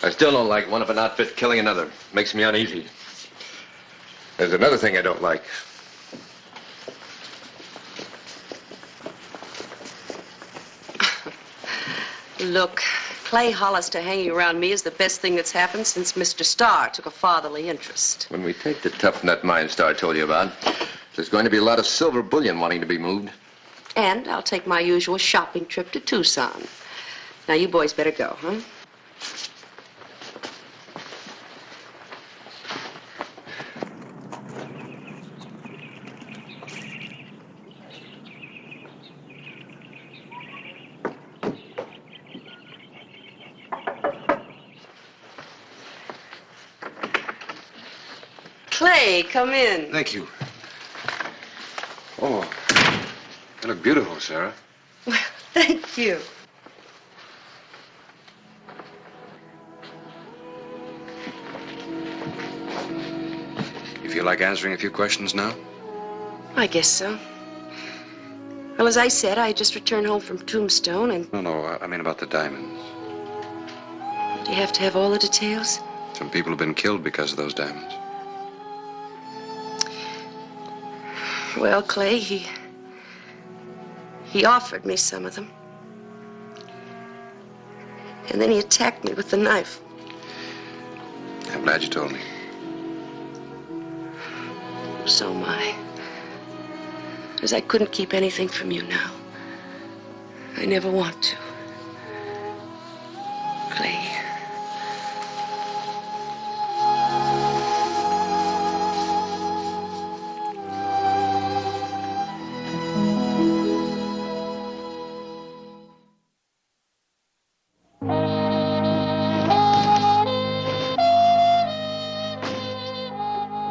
I still don't like one of an outfit killing another. Makes me uneasy. There's another thing I don't like. Look, Clay Hollister hanging around me is the best thing that's happened since Mr. Starr took a fatherly interest. When we take the tough nut mine Star told you about, there's going to be a lot of silver bullion wanting to be moved. And I'll take my usual shopping trip to Tucson. Now, you boys better go, huh? Clay, come in. Thank you. Oh, you look beautiful, Sarah. Well, thank you. You feel like answering a few questions now? I guess so. Well, as I said, I just returned home from Tombstone and... No, I mean about the diamonds. Do you have to have all the details? Some people have been killed because of those diamonds. Well, Clay, he offered me some of them. And then he attacked me with the knife. I'm glad you told me. So am I. Because I couldn't keep anything from you now. I never want to. Clay.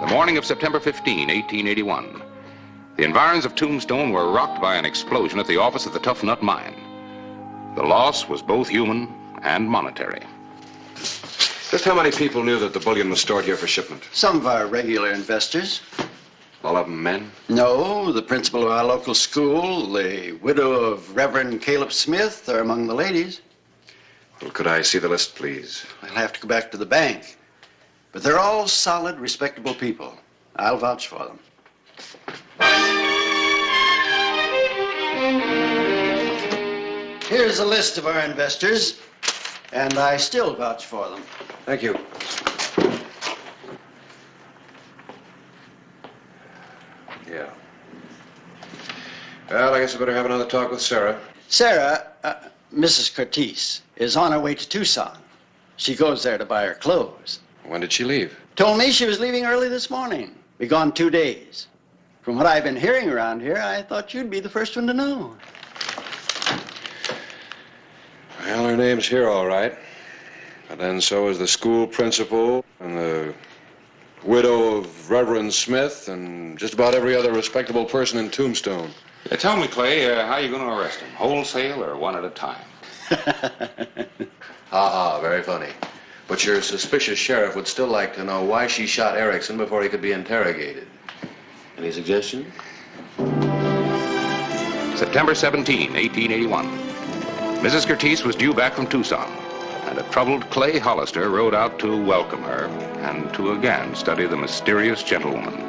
The morning of September 15, 1881. The environs of Tombstone were rocked by an explosion at the office of the Tough Nut Mine. The loss was both human and monetary. Just how many people knew that the bullion was stored here for shipment? Some of our regular investors. All of them men? No, the principal of our local school, the widow of Reverend Caleb Smith are among the ladies. Well, could I see the list, please? I'll have to go back to the bank. But they're all solid, respectable people. I'll vouch for them. Here's a list of our investors, and I still vouch for them. Thank you. Yeah. Well, I guess I better have another talk with Sarah. Sarah, Mrs. Curtis, is on her way to Tucson. She goes there to buy her clothes. When did she leave? Told me she was leaving early this morning. Be gone 2 days. From what I've been hearing around here, I thought you'd be the first one to know. Well, her name's here, all right. But then so is the school principal and the widow of Reverend Smith and just about every other respectable person in Tombstone. Tell me, Clay, how are you going to arrest him? Wholesale or one at a time? Very funny. But your suspicious sheriff would still like to know why she shot Erickson before he could be interrogated. Any suggestion? September 17, 1881. Mrs. Curtis was due back from Tucson, and a troubled Clay Hollister rode out to welcome her and to again study the mysterious gentlewoman.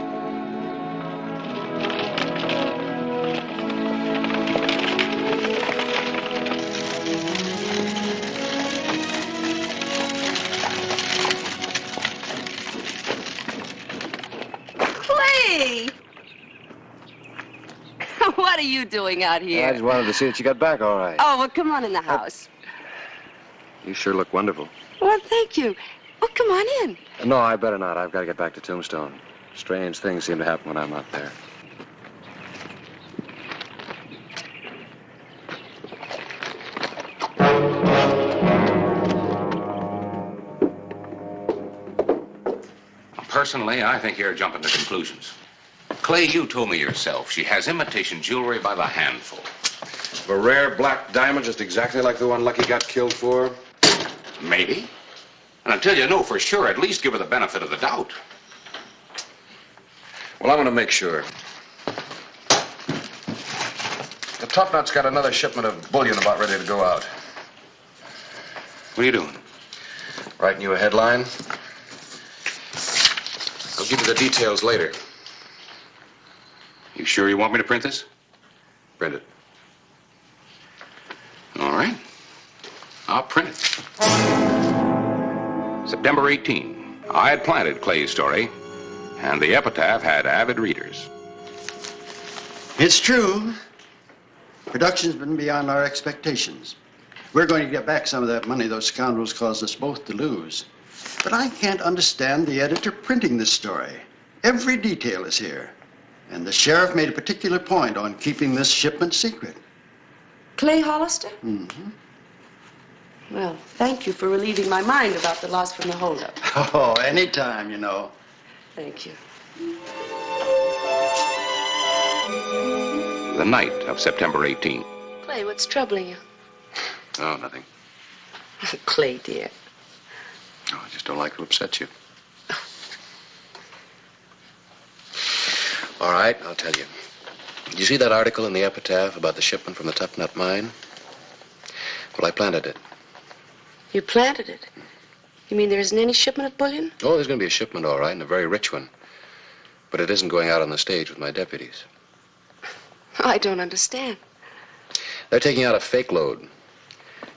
Clay! What are you doing out here? I just wanted to see that you got back all right. Oh, well, come on in the house. You sure look wonderful. Well, thank you. Oh, come on in. No, I better not. I've got to get back to Tombstone. Strange things seem to happen when I'm out there. Personally, I think you're jumping to conclusions. Clay, you told me yourself she has imitation jewelry by the handful. A rare black diamond just exactly like the one Lucky got killed for? Maybe. And until you know for sure, at least give her the benefit of the doubt. Well, I'm going to make sure. The top knot's got another shipment of bullion about ready to go out. What are you doing? Writing you a headline. I'll give you the details later. You sure you want me to print this? Print it. All right. I'll print it. September 18. I had planted Clay's story, and the epitaph had avid readers. It's true. Production's been beyond our expectations. We're going to get back some of that money those scoundrels caused us both to lose. But I can't understand the editor printing this story. Every detail is here. And the sheriff made a particular point on keeping this shipment secret. Clay Hollister? Mm-hmm. Well, thank you for relieving my mind about the loss from the holdup. Oh, anytime, you know. Thank you. The night of September 18. Clay, what's troubling you? Oh, nothing. Clay, dear. Oh, I just don't like to upset you. All right, I'll tell you. Did you see that article in the epitaph about the shipment from the Tough Nut Mine? Well, I planted it. You planted it? You mean there isn't any shipment of bullion? Oh, there's going to be a shipment, all right, and a very rich one. But it isn't going out on the stage with my deputies. I don't understand. They're taking out a fake load.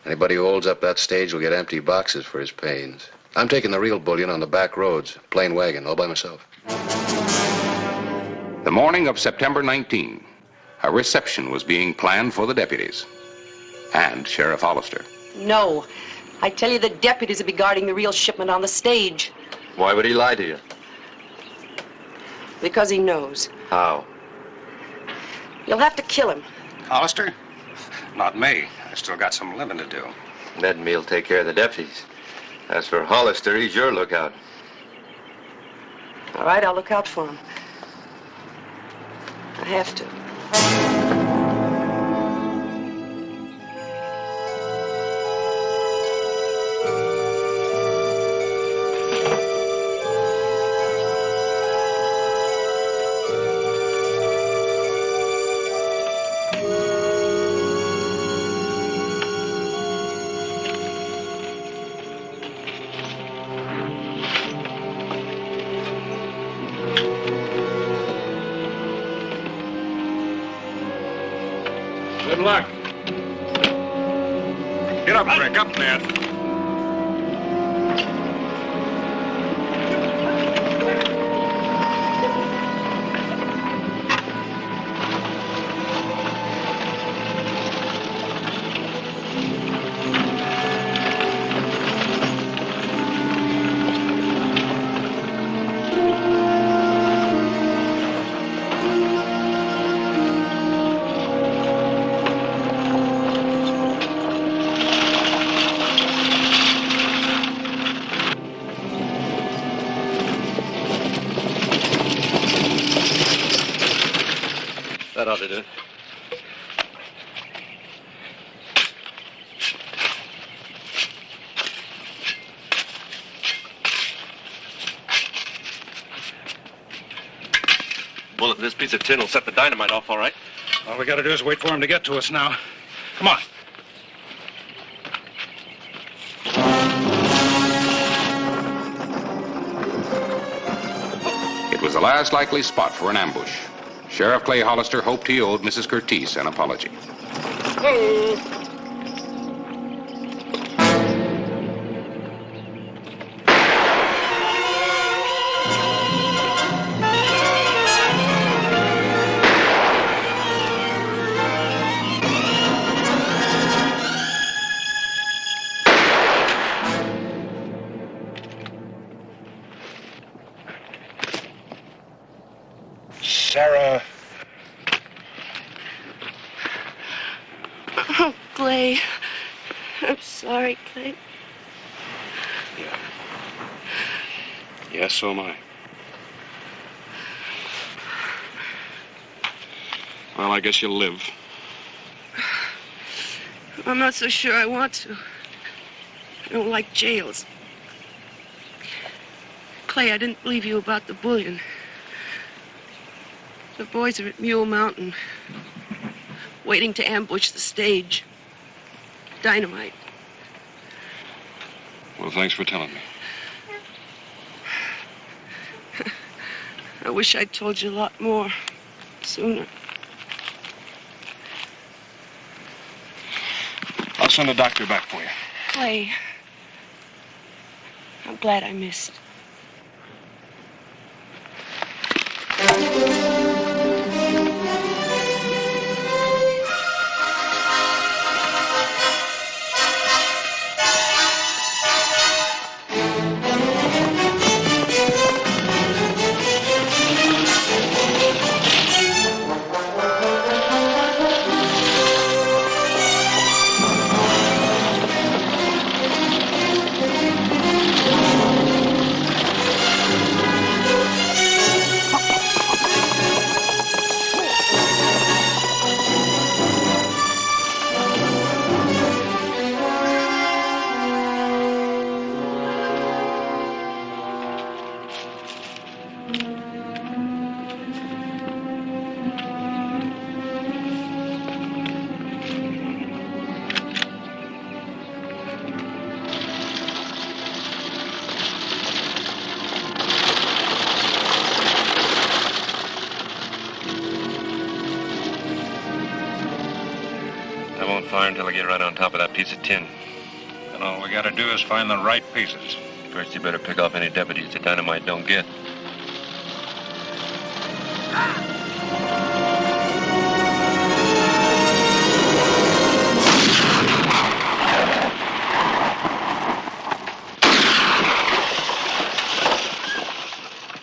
Anybody who holds up that stage will get empty boxes for his pains. I'm taking the real bullion on the back roads, plain wagon, all by myself. The morning of September 19, a reception was being planned for the deputies and Sheriff Hollister. No. I tell you, the deputies will be guarding the real shipment on the stage. Why would he lie to you? Because he knows. How? You'll have to kill him. Hollister? Not me. I still got some living to do. Ned and me'll take care of the deputies. As for Hollister, he's your lookout. All right, I'll look out for him. I have to. Good luck. Get up, Rick. Up, Ned. That ought to do it. Bullet in this piece of tin will set the dynamite off, all right. All we gotta do is wait for him to get to us now. Come on. It was the last likely spot for an ambush. Sheriff Clay Hollister hoped he owed Mrs. Curtice an apology. Sarah. Oh, Clay. I'm sorry, Clay. Yes, so am I. Well, I guess you'll live. I'm not so sure I want to. I don't like jails. Clay, I didn't believe you about the bullion. The boys are at Mule Mountain, waiting to ambush the stage. Dynamite. Well, thanks for telling me. I wish I'd told you a lot more sooner. I'll send a doctor back for you. Clay, I'm glad I missed. I won't fire until I get right on top of that piece of tin. And all we gotta do is find the right pieces. First, you better pick off any deputies the dynamite don't get.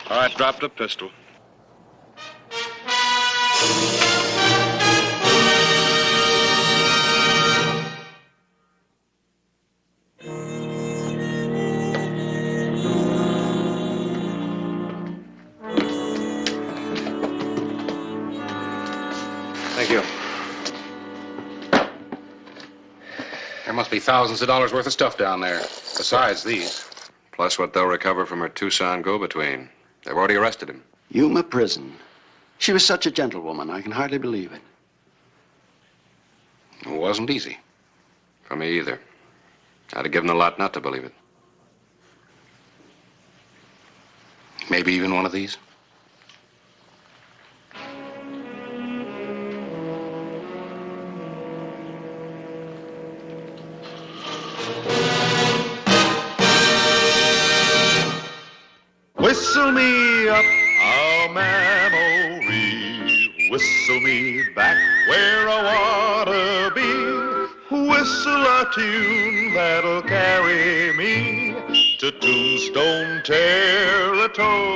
All right, drop the pistol. Thank you. There must be thousands of dollars worth of stuff down there, besides these. Plus what they'll recover from her Tucson go-between. They've already arrested him. Yuma Prison. She was such a gentlewoman, I can hardly believe it. It wasn't easy. For me either. I'd have given a lot not to believe it. Maybe even one of these. Whistle me up a memory, whistle me back where I wanna be, whistle a tune that'll carry me to Tombstone Territory.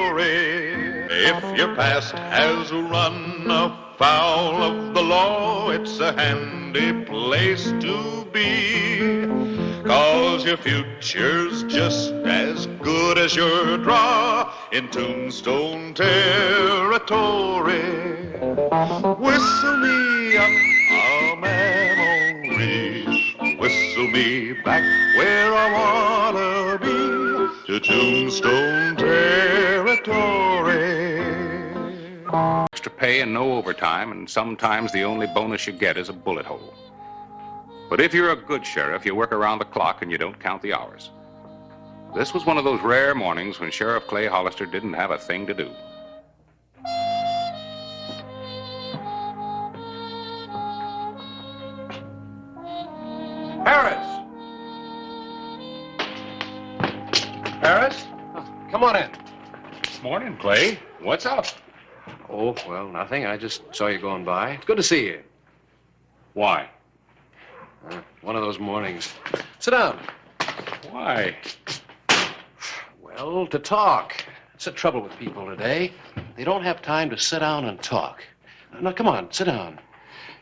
If your past has run afoul of the law, it's a handy place to be, 'cause your future's just as good as your draw in Tombstone Territory. Whistle me up a memory, whistle me back where I wanna be, to Tombstone Territory. Extra pay and no overtime, and sometimes the only bonus you get is a bullet hole. But if you're a good sheriff, you work around the clock and you don't count the hours. This was one of those rare mornings when Sheriff Clay Hollister didn't have a thing to do. Harris! Harris? Oh, come on in. Morning, Clay. What's up? Oh, well, nothing. I just saw you going by. It's good to see you. Why? One of those mornings. Sit down. Why? Well, to talk. That's the trouble with people today. They don't have time to sit down and talk. Now, come on, sit down.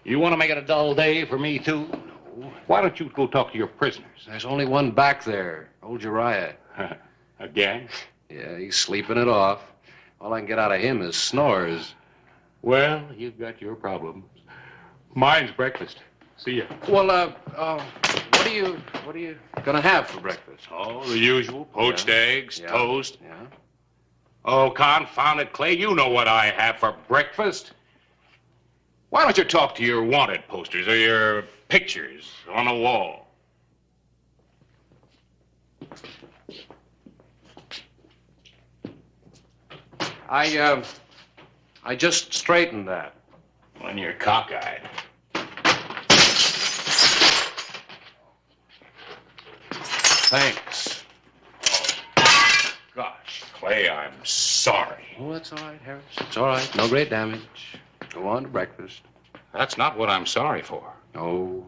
You want to make it a dull day for me, too? No. Why don't you go talk to your prisoners? There's only one back there, old Uriah. Again? Yeah, he's sleeping it off. All I can get out of him is snores. Well, you've got your problems. Mine's breakfast. See ya. Well, what are you gonna have for breakfast? Oh, the usual. Poached eggs, Yeah. toast. Yeah. Oh, confound it, Clay. You know what I have for breakfast. Why don't you talk to your wanted posters or your pictures on the wall? I just straightened that. When you're cockeyed. Thanks. Oh, gosh, Clay, I'm sorry. Oh, that's all right, Harris. It's all right. No great damage. Go on to breakfast. That's not what I'm sorry for. Oh.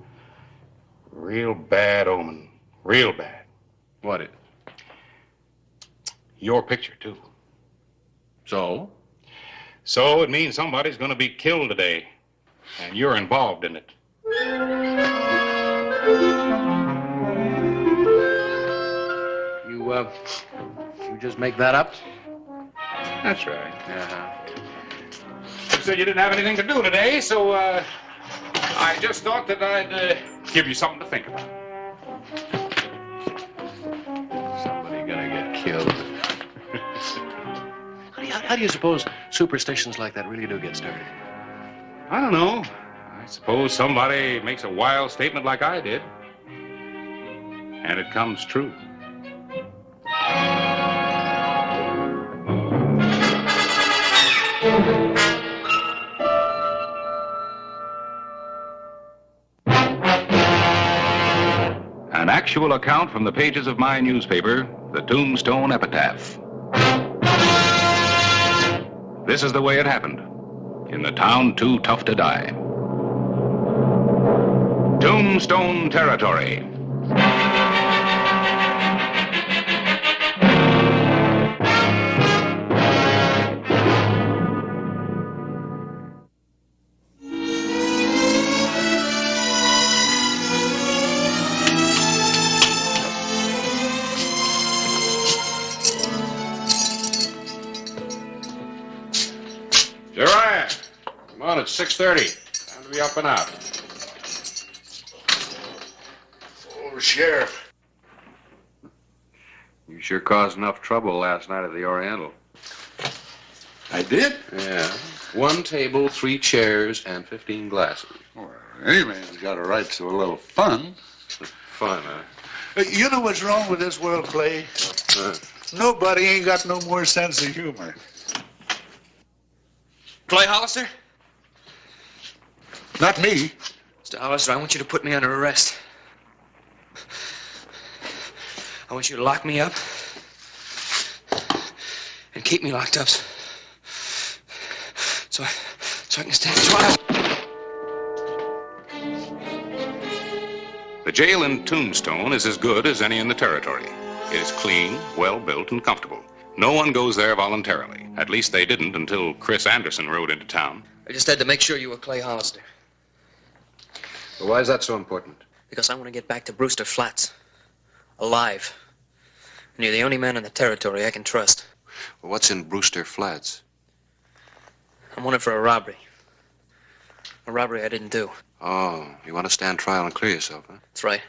Real bad omen. Real bad. What it? Your picture, too. So? So it means somebody's going to be killed today. And you're involved in it. You just make that up? That's right. Uh-huh. You said you didn't have anything to do today, so I just thought that I'd give you something to think about. Somebody gonna get killed. How do you suppose superstitions like that really do get started? I don't know. I suppose somebody makes a wild statement like I did. And it comes true. An actual account from the pages of my newspaper, the Tombstone Epitaph. This is the way it happened, in the town too tough to die. Tombstone Territory. Uriah, come on, it's 6:30. Time to be up and out. Oh, Sheriff. You sure caused enough trouble last night at the Oriental. I did? Yeah. 1 table, 3 chairs, and 15 glasses. Well, any man's got a right to a little fun. Fun, huh? You know what's wrong with this world, Clay? Nobody ain't got no more sense of humor. Clay Hollister? Not me. Mr. Hollister, I want you to put me under arrest. I want you to lock me up and keep me locked up so I can stand trial. The jail in Tombstone is as good as any in the territory. It is clean, well-built, and comfortable. No one goes there voluntarily. At least they didn't until Chris Anderson rode into town. I just had to make sure you were Clay Hollister. Well, why is that so important? Because I want to get back to Brewster Flats. Alive. And you're the only man in the territory I can trust. Well, what's in Brewster Flats? I'm wanted for a robbery. A robbery I didn't do. Oh, you want to stand trial and clear yourself, huh? That's right.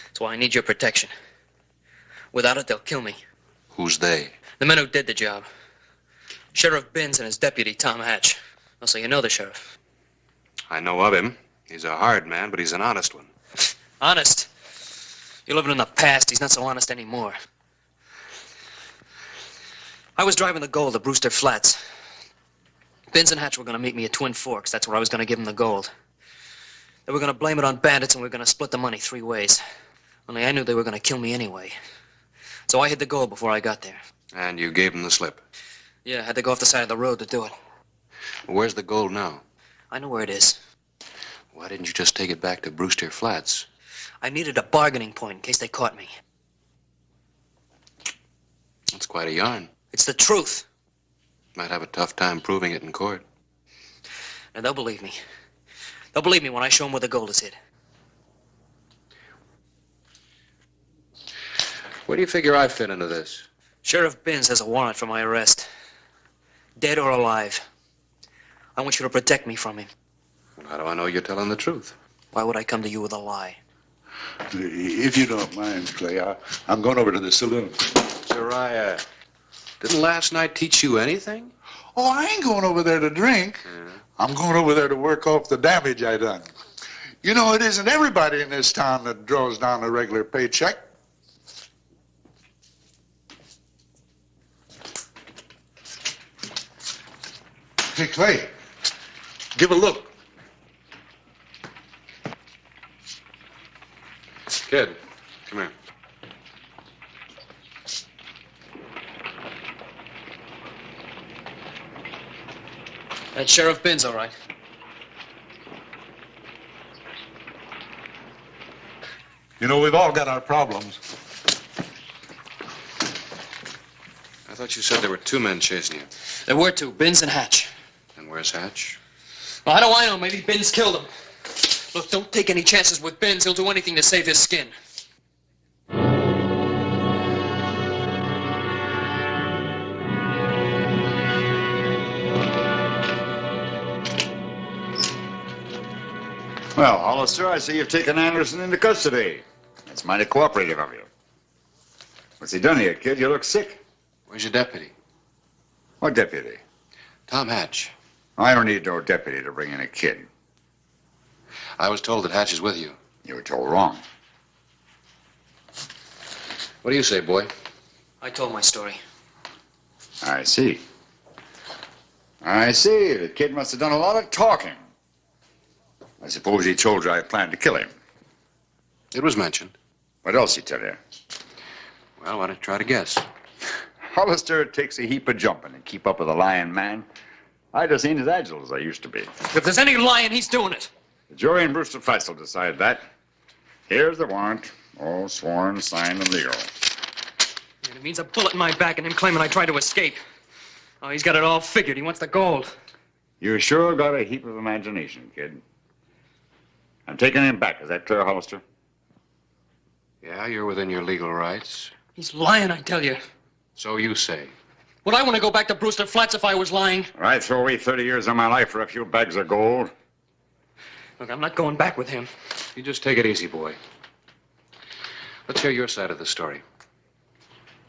That's why I need your protection. Without it, they'll kill me. Who's they? The men who did the job. Sheriff Binns and his deputy, Tom Hatch. Also, you know the sheriff. I know of him. He's a hard man, but he's an honest one. Honest? You're living in the past. He's not so honest anymore. I was driving the gold to Brewster Flats. Binns and Hatch were going to meet me at Twin Forks. That's where I was going to give them the gold. They were going to blame it on bandits, and we were going to split the money 3 ways. Only I knew they were going to kill me anyway. So I hid the gold before I got there. And you gave him the slip? Yeah, I had to go off the side of the road to do it. Well, where's the gold now? I know where it is. Why didn't you just take it back to Brewster Flats? I needed a bargaining point in case they caught me. That's quite a yarn. It's the truth. Might have a tough time proving it in court. And they'll believe me. They'll believe me when I show them where the gold is hid. Where do you figure I fit into this? Sheriff Binns has a warrant for my arrest. Dead or alive. I want you to protect me from him. Well, how do I know you're telling the truth? Why would I come to you with a lie? If you don't mind, Clay, I'm going over to the saloon. Uriah, didn't last night teach you anything? Oh, I ain't going over there to drink. Yeah. I'm going over there to work off the damage I done. You know, it isn't everybody in this town that draws down a regular paycheck. Hey, Clay, give a look. Kid, come here. That's Sheriff Binns, all right. You know, we've all got our problems. I thought you said there were 2 men chasing you. There were 2, Binns and Hatch. And where's Hatch? Well, how do I know? Maybe Binns killed him. Look, don't take any chances with Binns. He'll do anything to save his skin. Well, Hollister, I see you've taken Anderson into custody. That's mighty cooperative of you. What's he done here, kid? You look sick. Where's your deputy? What deputy? Tom Hatch. I don't need no deputy to bring in a kid. I was told that Hatch is with you. You were told wrong. What do you say, boy? I told my story. I see. I see. The kid must have done a lot of talking. I suppose he told you I planned to kill him. It was mentioned. What else he tell you? Well, why don't you try to guess? Hollister takes a heap of jumping to keep up with a lying man. I just ain't as agile as I used to be. If there's any lying, he's doing it. The jury in Brewster Flats will decide that. Here's the warrant. All sworn, signed, and legal. And it means a bullet in my back and him claiming I tried to escape. Oh, he's got it all figured. He wants the gold. You sure got a heap of imagination, kid. I'm taking him back. Is that clear, Hollister? Yeah, you're within your legal rights. He's lying, I tell you. So you say. Would I want to go back to Brewster Flats if I was lying? I'd throw away 30 years of my life for a few bags of gold. Look, I'm not going back with him. You just take it easy, boy. Let's hear your side of the story.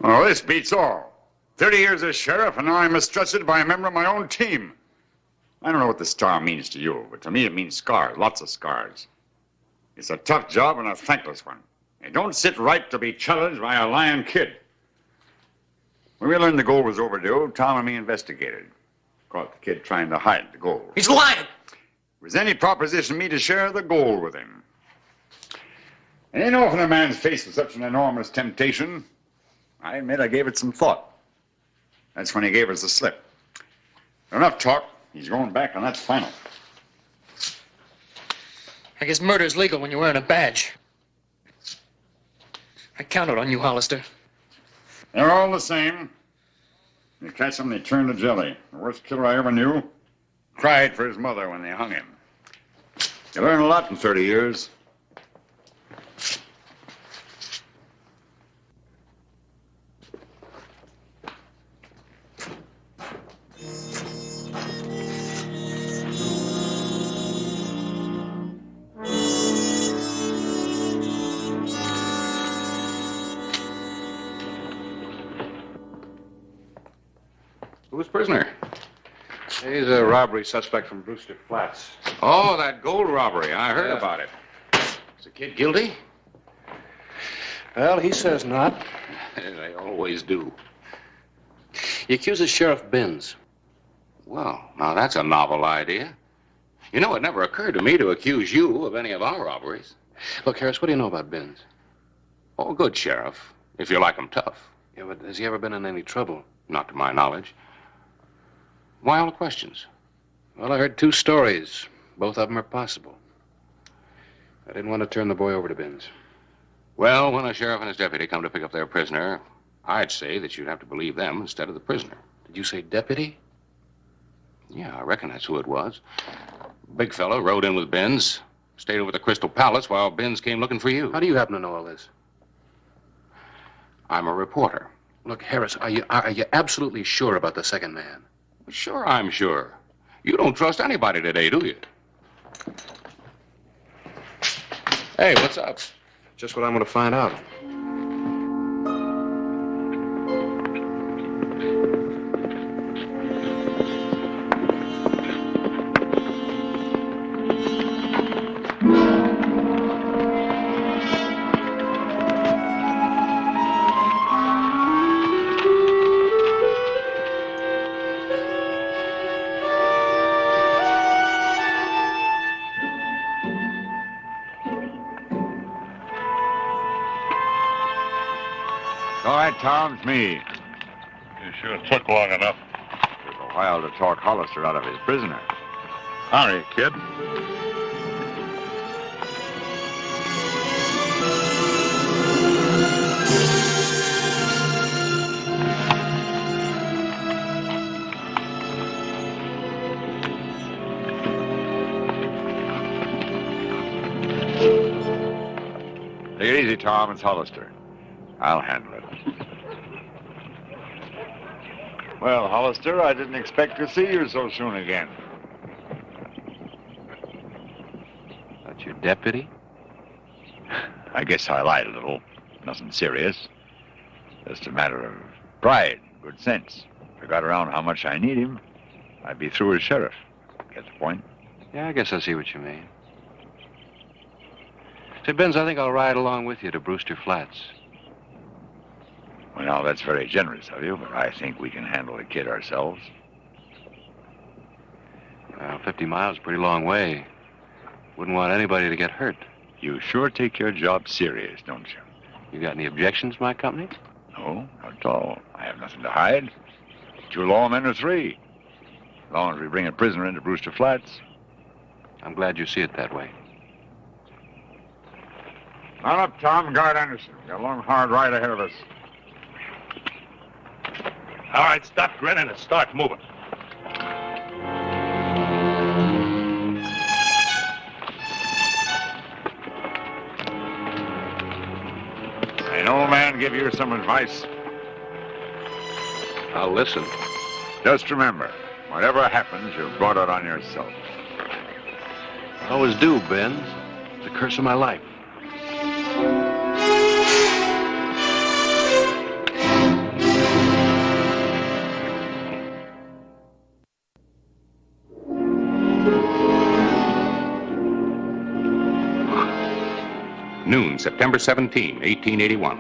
Oh, this beats all. 30 years as sheriff, and now I'm mistrusted by a member of my own team. I don't know what the star means to you, but to me it means scars, lots of scars. It's a tough job and a thankless one. It don't sit right to be challenged by a lying kid. When we learned the gold was overdue, Tom and me investigated. Caught the kid trying to hide the gold. He's lying! It was any proposition me to share the gold with him. And ain't often a man's faced with such an enormous temptation. I admit I gave it some thought. That's when he gave us the slip. Enough talk. He's going back, and that's final. I guess murder's legal when you're wearing a badge. I counted on you, Hollister. They're all the same. You catch them, they turn to jelly. The worst killer I ever knew cried for his mother when they hung him. You learn a lot in 30 years. Who's prisoner? He's a robbery suspect from Brewster Flats. Oh, that gold robbery. I heard Yeah. about it. Is the kid guilty? Well, he says not. They always do. He accuses Sheriff Binns. Well, now that's a novel idea. You know, it never occurred to me to accuse you of any of our robberies. Look, Harris, what do you know about Binns? Oh, good, Sheriff, if you like him tough. Yeah, but has he ever been in any trouble? Not to my knowledge. Why all the questions? Well, I heard 2 stories. Both of them are possible. I didn't want to turn the boy over to Binns. Well, when a sheriff and his deputy come to pick up their prisoner, I'd say that you'd have to believe them instead of the prisoner. Did you say deputy? Yeah, I reckon that's who it was. Big fellow rode in with Binns, stayed over at the Crystal Palace while Binns came looking for you. How do you happen to know all this? I'm a reporter. Look, Harris, are you absolutely sure about the second man? Sure, I'm sure. You don't trust anybody today, do you? Hey, what's up? Just what I'm going to find out. All right, Tom, it's me. You sure took long enough. Took a while to talk Hollister out of his prisoner. Howdy, kid. Take it easy, Tom. It's Hollister. I'll handle it. Well, Hollister, I didn't expect to see you so soon again. That's your deputy? I guess I lied a little. Nothing serious. Just a matter of pride, good sense. If I got around how much I need him, I'd be through as sheriff. Get the point? Yeah, I guess I see what you mean. Say, Binns, I think I'll ride along with you to Brewster Flats. Well, now, that's very generous of you, but I think we can handle the kid ourselves. Well, 50 miles is a pretty long way. Wouldn't want anybody to get hurt. You sure take your job serious, don't you? You got any objections to my company? No, not at all. I have nothing to hide. 2 lawmen or 3. As long as we bring a prisoner into Brewster Flats. I'm glad you see it that way. Mount up, Tom, and guard Anderson. We've got a long, hard ride ahead of us. All right, stop grinning and start moving. An old man give you some advice? I'll listen. Just remember, whatever happens, you've brought it on yourself. I always do, Binns. It's the curse of my life. Noon, September 17, 1881.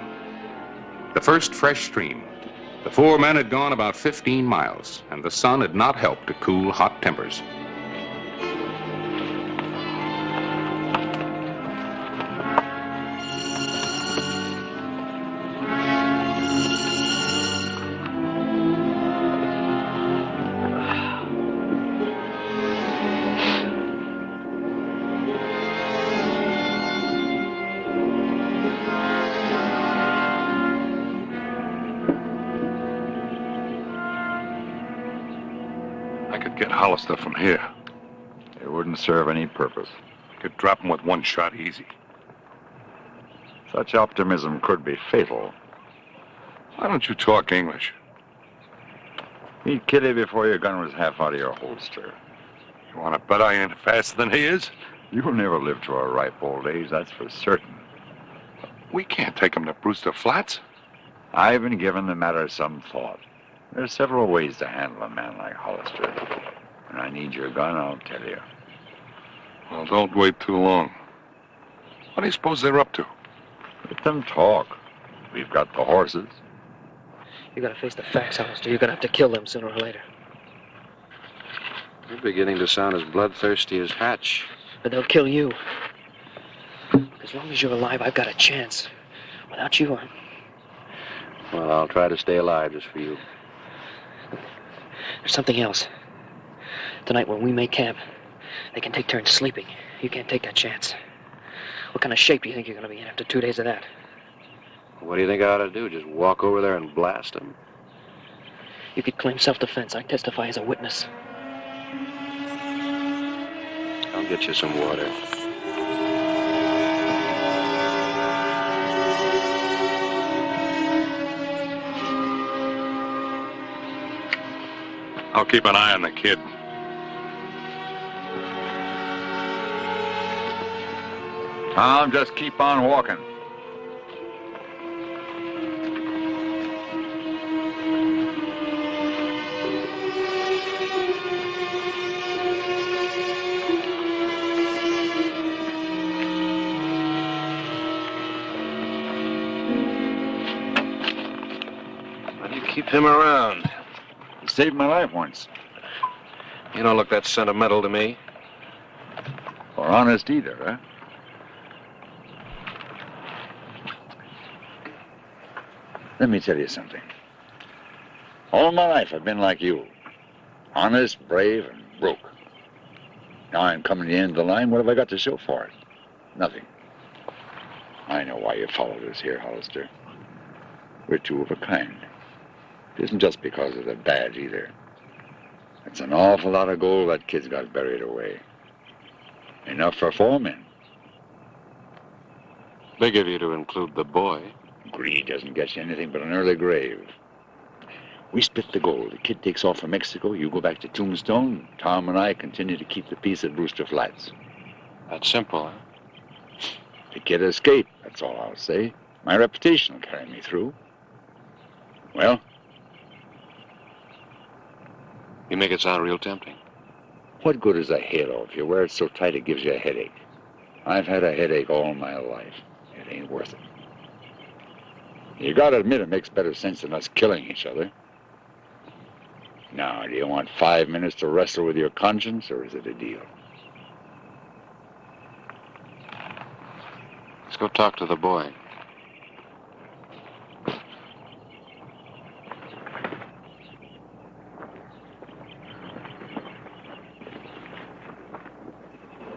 The first fresh stream. The 4 men had gone about 15 miles, and the sun had not helped to cool hot tempers. could get Hollister from here. It wouldn't serve any purpose. Could drop him with one shot easy. Such optimism could be fatal. Why don't you talk English? He'd kill you before your gun was half out of your holster. You want to bet I ain't faster than he is? You'll never live to a ripe old age, that's for certain. We can't take him to Brewster Flats. I've been giving the matter some thought. There's several ways to handle a man like Hollister. When I need your gun, I'll tell you. Well, don't wait too long. What do you suppose they're up to? Let them talk. We've got the horses. You gotta face the facts, Hollister. You're gonna have to kill them sooner or later. You're beginning to sound as bloodthirsty as Hatch. But they'll kill you. As long as you're alive, I've got a chance. Without you, Well, I'll try to stay alive just for you. There's something else. Tonight when we make camp, they can take turns sleeping. You can't take that chance. What kind of shape do you think you're going to be in after 2 days of that? What do you think I ought to do? Just walk over there and blast them? You could claim self-defense. I testify as a witness. I'll get you some water. I'll keep an eye on the kid. Tom, just keep on walking. Why do you keep him around? He saved my life once. You don't look that sentimental to me. Or honest either, huh? Let me tell you something. All my life I've been like you. Honest, brave, and broke. Now I'm coming to the end of the line. What have I got to show for it? Nothing. I know why you followed us here, Hollister. We're two of a kind. It isn't just because of the badge, either. It's an awful lot of gold that kid's got buried away. Enough for 4 men. Big of you to include the boy. Greed doesn't get you anything but an early grave. We split the gold. The kid takes off for Mexico. You go back to Tombstone. Tom and I continue to keep the peace at Brewster Flats. That's simple, huh? The kid escaped, that's all I'll say. My reputation will carry me through. Well? You make it sound real tempting. What good is a halo if you wear it so tight it gives you a headache? I've had a headache all my life. It ain't worth it. You gotta admit it makes better sense than us killing each other. Now, do you want 5 minutes to wrestle with your conscience, or is it a deal? Let's go talk to the boy.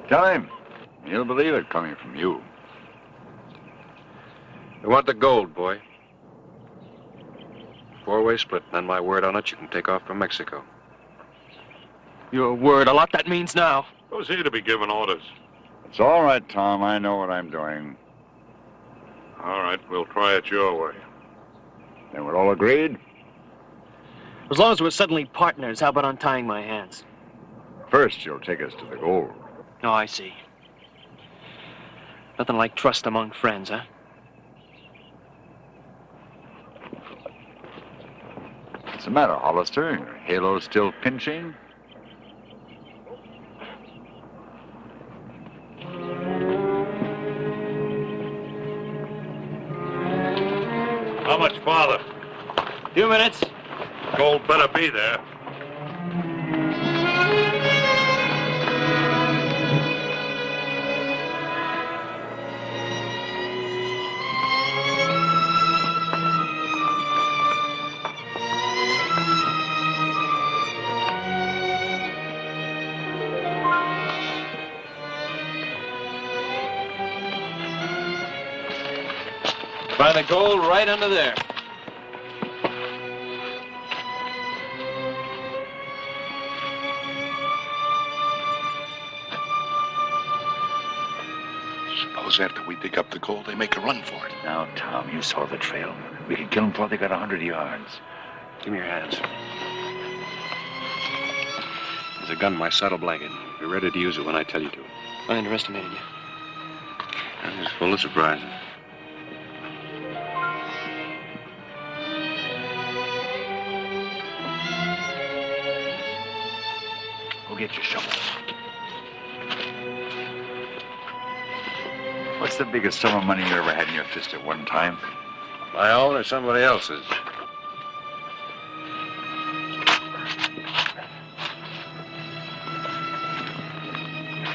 Tell him. He'll believe it coming from you. We want the gold, boy. 4-way split, and then my word on it, you can take off for Mexico. Your word, a lot that means now. Who's here to be giving orders? It's all right, Tom. I know what I'm doing. All right, we'll try it your way. Then we're all agreed? As long as we're suddenly partners, how about untying my hands? First, you'll take us to the gold. Oh, I see. Nothing like trust among friends, huh? What's the matter, Hollister? Your halo's still pinching? How much farther? 2 minutes. Gold better be there. Find the gold right under there. Suppose after we dig up the gold, they make a run for it. Now, Tom, you saw the trail. We can kill them before they got 100 yards. Give me your hands. There's a gun in my saddle blanket. Be ready to use it when I tell you to. I underestimated you. I'm just full of surprises. Go get your shovels. What's the biggest sum of money you ever had in your fist at one time? My own or somebody else's?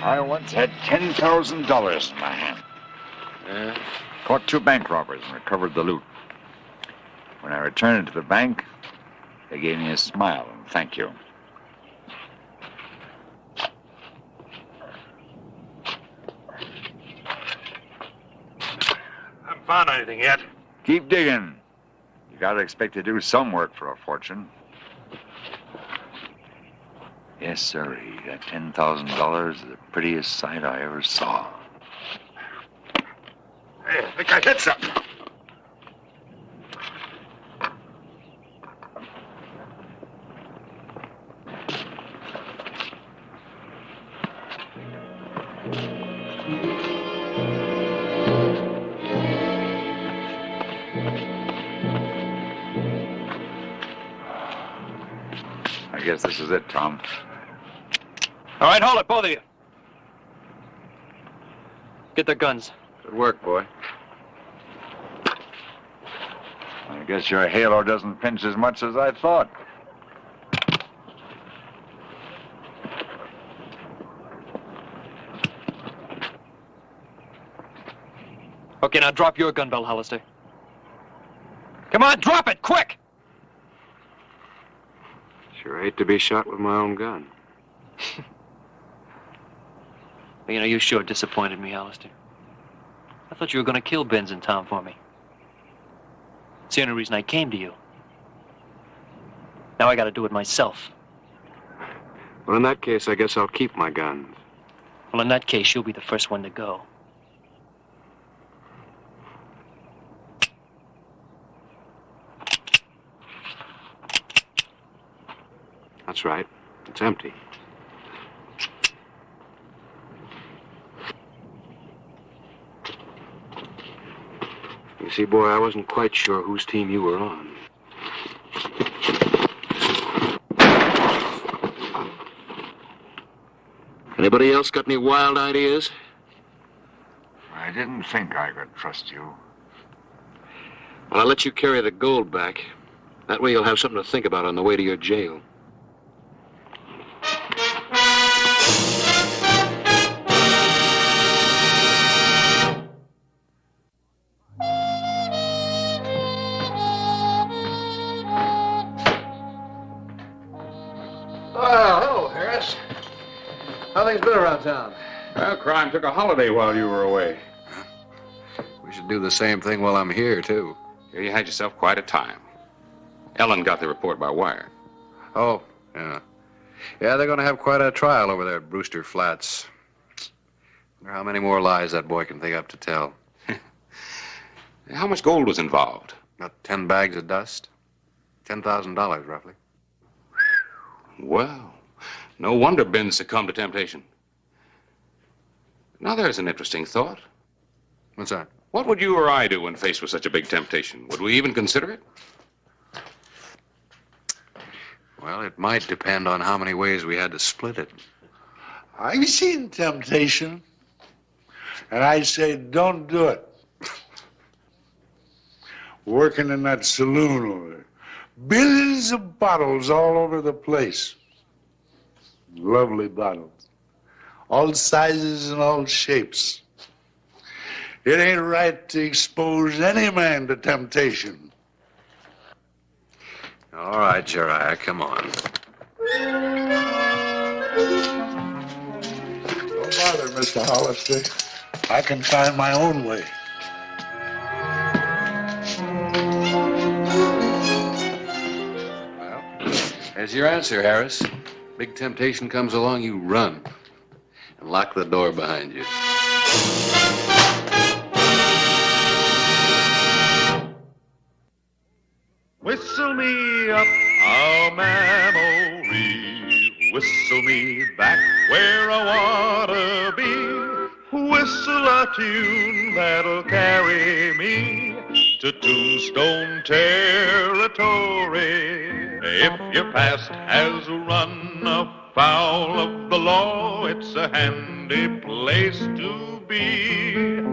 I once had $10,000 in my hand. Yeah? Caught 2 bank robbers and recovered the loot. When I returned it to the bank, they gave me a smile and thank you. Haven't found anything yet. Keep digging. You gotta expect to do some work for a fortune. Yes, sir. That $10,000 is the prettiest sight I ever saw. Hey, I think I hit something. I guess this is it, Tom. All right, hold it, both of you. Get their guns. Good work, boy. I guess your halo doesn't pinch as much as I thought. Okay, now drop your gun bell, Hollister. Come on, drop it, quick! Sure hate to be shot with my own gun. You know, you sure disappointed me, Hollister. I thought you were going to kill Benz and Tom for me. It's the only reason I came to you. Now I got to do it myself. Well, in that case, I guess I'll keep my guns. Well, in that case, you'll be the first one to go. That's right. It's empty. You see, boy, I wasn't quite sure whose team you were on. Anybody else got any wild ideas? I didn't think I could trust you. Well, I'll let you carry the gold back. That way you'll have something to think about on the way to your jail. Hello, Harris. How things been around town? Well, crime took a holiday while you were away. We should do the same thing while I'm here, too. Here you had yourself quite a time. Ellen got the report by wire. Oh, yeah. Yeah, they're going to have quite a trial over there at Brewster Flats. Wonder how many more lies that boy can think up to tell. How much gold was involved? About 10 bags of dust. $10,000, roughly. Well, no wonder Ben succumbed to temptation. Now, there's an interesting thought. What's that? What would you or I do when faced with such a big temptation? Would we even consider it? Well, it might depend on how many ways we had to split it. I've seen temptation, and I say don't do it. Working in that saloon over there. Billions of bottles all over the place. Lovely bottles. All sizes and all shapes. It ain't right to expose any man to temptation. All right, Jeriah, come on. Don't bother, Mr. Hollister. I can find my own way. There's your answer, Harris. Big temptation comes along, you run. And lock the door behind you. Whistle me up a memory. Whistle me back where I wanna be. Whistle a tune that'll carry me to Tombstone Territory. If your past has run afoul of the law, it's a handy place to be.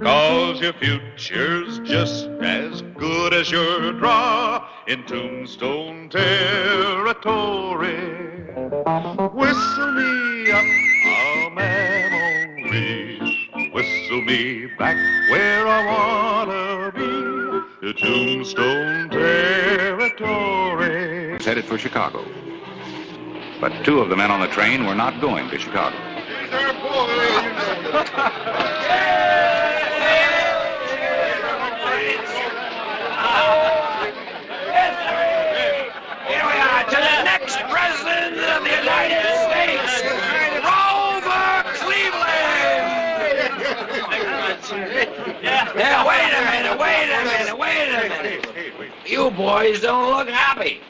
'Cause your future's just as good as your draw in Tombstone Territory. Whistle me up a memory. Whistle me back where I wanna be, to Tombstone Territory. Was headed for Chicago. But two of the men on the train were not going to Chicago. Here we are, to the next president of the United States, Grover Cleveland! Now, wait a minute. You boys don't look happy.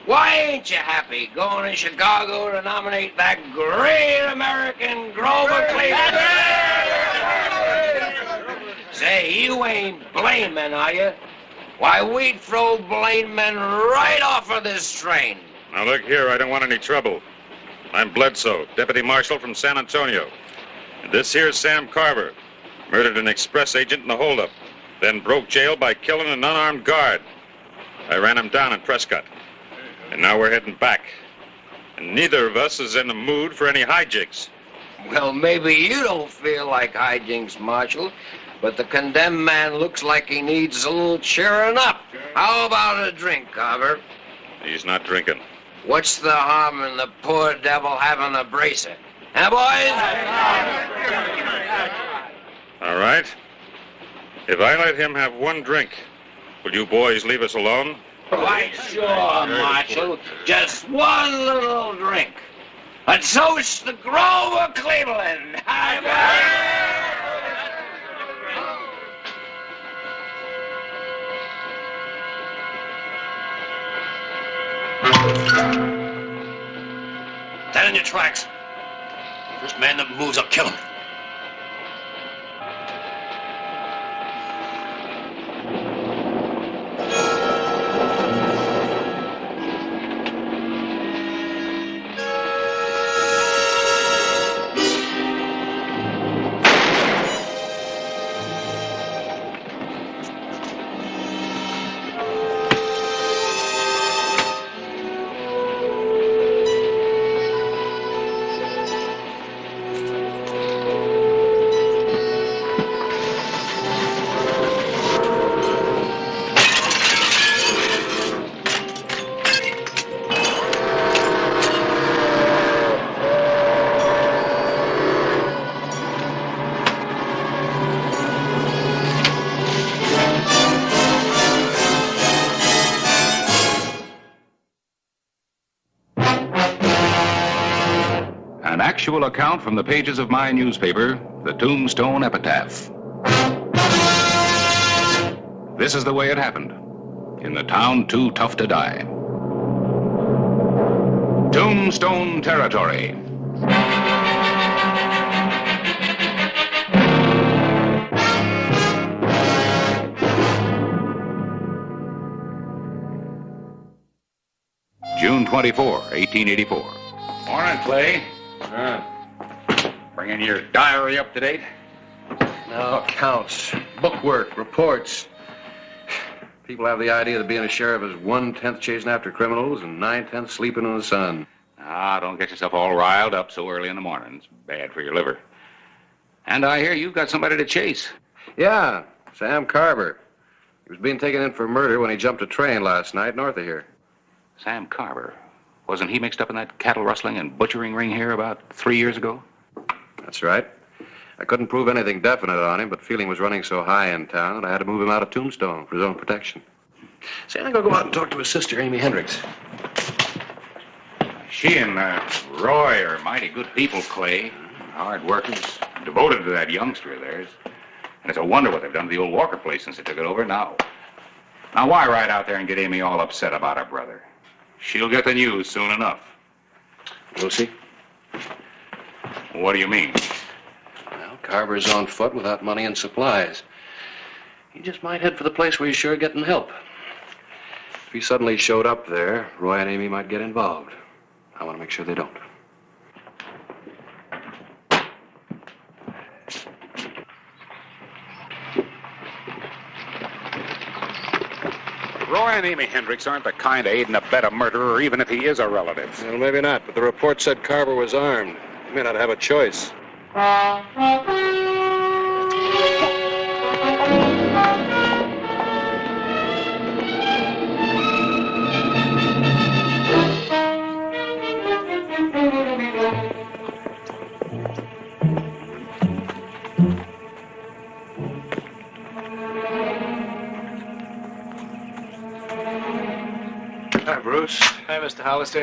Why ain't you happy going to Chicago to nominate that great American Grover Cleveland? Say, you ain't blaming, are you? Why, we'd throw Blaine-men right off of this train. Now, look here, I don't want any trouble. I'm Bledsoe, deputy marshal from San Antonio. And this here's Sam Carver. Murdered an express agent in the holdup. Then broke jail by killing an unarmed guard. I ran him down in Prescott. And now we're heading back. And neither of us is in the mood for any hijinks. Well, maybe you don't feel like hijinks, Marshal, but the condemned man looks like he needs a little cheering up. How about a drink, Carver? He's not drinking. What's the harm in the poor devil having a bracer? Huh, boys? All right. If I let him have one drink, will you boys leave us alone? Quite sure, Marshal. Just one little drink. A toast to Grover Cleveland. Stand in your tracks. First man that moves, I'll kill him. An actual account from the pages of my newspaper, the Tombstone Epitaph. This is the way it happened. In the town too tough to die. Tombstone Territory. June 24, 1884. Morning, Clay. Bringing your diary up to date? No, accounts, bookwork, reports. People have the idea that being a sheriff is 1/10 chasing after criminals and 9/10 sleeping in the sun. Ah, don't get yourself all riled up so early in the morning. It's bad for your liver. And I hear you've got somebody to chase. Yeah, Sam Carver. He was being taken in for murder when he jumped a train last night north of here. Sam Carver. Wasn't he mixed up in that cattle rustling and butchering ring here about 3 years ago? That's right. I couldn't prove anything definite on him, but feeling was running so high in town that I had to move him out of Tombstone for his own protection. Say, I think I'll go out and talk to his sister, Amy Hendricks. She and Roy are mighty good people, Clay. Hard workers, devoted to that youngster of theirs. And it's a wonder what they've done to the old Walker place since they took it over. Now, Now, why ride out there and get Amy all upset about her brother? She'll get the news soon enough. We'll see. What do you mean? Well, Carver's on foot without money and supplies. He just might head for the place where he's sure getting help. If he suddenly showed up there, Roy and Amy might get involved. I want to make sure they don't. Roy and Amy Hendricks aren't the kind to aid and abet a murderer, even if he is a relative. Well, maybe not, but the report said Carver was armed. He may not have a choice. Hi, Bruce. Hi, Mr. Hollister.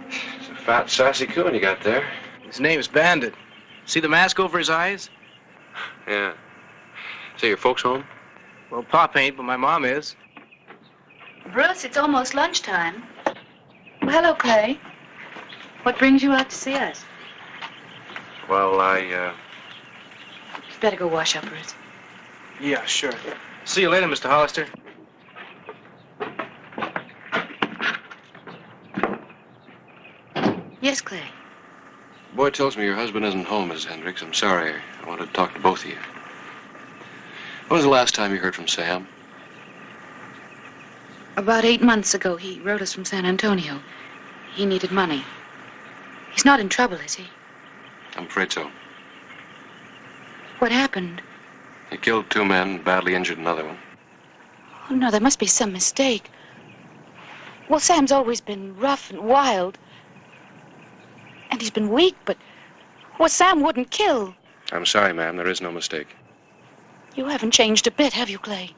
It's a fat, sassy coon you got there. His name's Bandit. See the mask over his eyes? Yeah. So your folks home? Well, Pop ain't, but my mom is. Bruce, it's almost lunchtime. Well, hello, Clay. What brings you out to see us? Well, You better go wash up, Bruce. Yeah, sure. See you later, Mr. Hollister. Yes, Clay. Boy tells me your husband isn't home, Mrs. Hendricks. I'm sorry. I wanted to talk to both of you. When was the last time you heard from Sam? About 8 months ago, he wrote us from San Antonio. He needed money. He's not in trouble, is he? I'm afraid so. What happened? He killed 2 men and badly injured another one. Oh, no, there must be some mistake. Well, Sam's always been rough and wild. And he's been weak, but... Well, Sam wouldn't kill. I'm sorry, ma'am. There is no mistake. You haven't changed a bit, have you, Clay?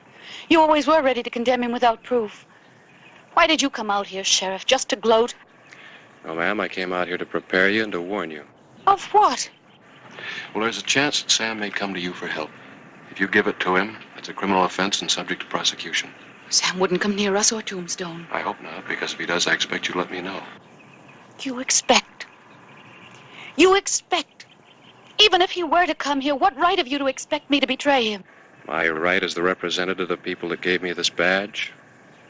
You always were ready to condemn him without proof. Why did you come out here, Sheriff, just to gloat? No, ma'am. I came out here to prepare you and to warn you. Of what? Well, there's a chance that Sam may come to you for help. If you give it to him, it's a criminal offense and subject to prosecution. Sam wouldn't come near us or Tombstone. I hope not, because if he does, I expect you to let me know. You expect. You expect. Even if he were to come here, what right have you to expect me to betray him? My right as the representative of the people that gave me this badge,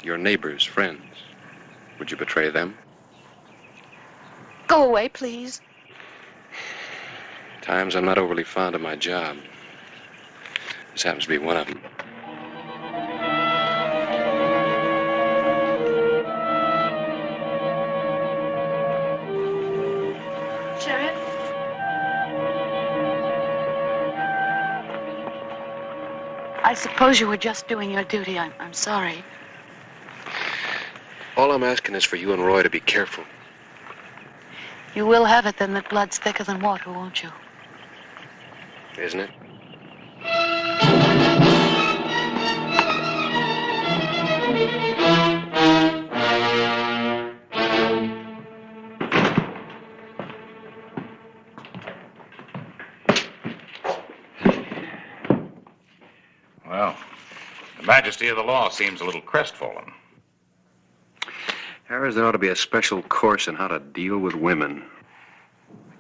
your neighbors, friends. Would you betray them? Go away, please. Times I'm not overly fond of my job. This happens to be one of them. Sheriff? I suppose you were just doing your duty. I'm sorry. All I'm asking is for you and Roy to be careful. You will have it then that blood's thicker than water, won't you? Isn't it? Well, the majesty of the law seems a little crestfallen. Harris, there ought to be a special course in how to deal with women.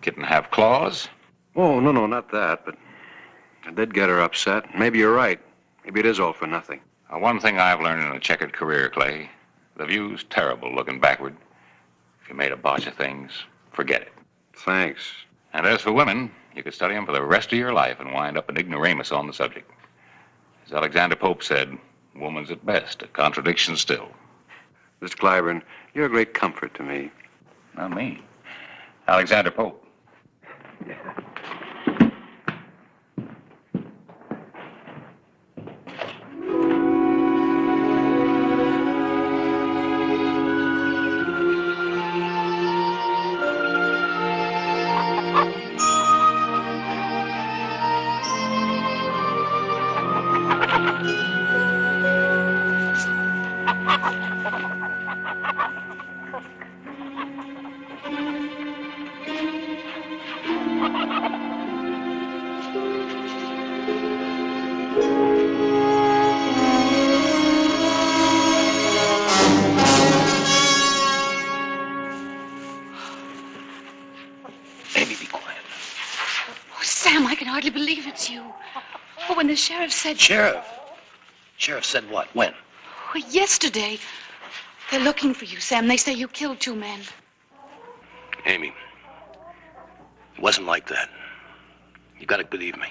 Kitten have claws? Oh, no, not that, but I did get her upset. Maybe you're right. Maybe it is all for nothing. One thing I've learned in a checkered career, Clay, the view's terrible looking backward. If you made a botch of things, forget it. Thanks. And as for women, you could study them for the rest of your life and wind up an ignoramus on the subject. As Alexander Pope said, woman's at best, a contradiction still. Mr. Clyburn, you're a great comfort to me. Not me. Alexander Pope. you. Oh, when the sheriff said... Sheriff? Sheriff said what? When? Oh, yesterday. They're looking for you, Sam. They say you killed 2 men. Amy, it wasn't like that. You gotta believe me.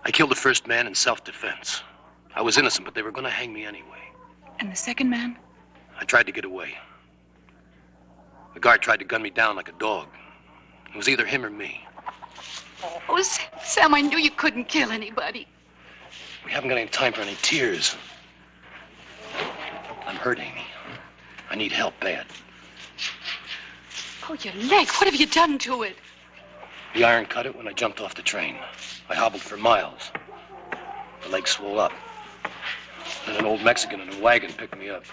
I killed the first man in self-defense. I was innocent, but they were gonna hang me anyway. And the second man? I tried to get away. The guard tried to gun me down like a dog. It was either him or me. Oh, Sam, I knew you couldn't kill anybody. We haven't got any time for any tears. I'm hurt, Amy. I need help bad. Oh, your leg. What have you done to it? The iron cut it when I jumped off the train. I hobbled for miles. The leg swole up. And an old Mexican in a wagon picked me up.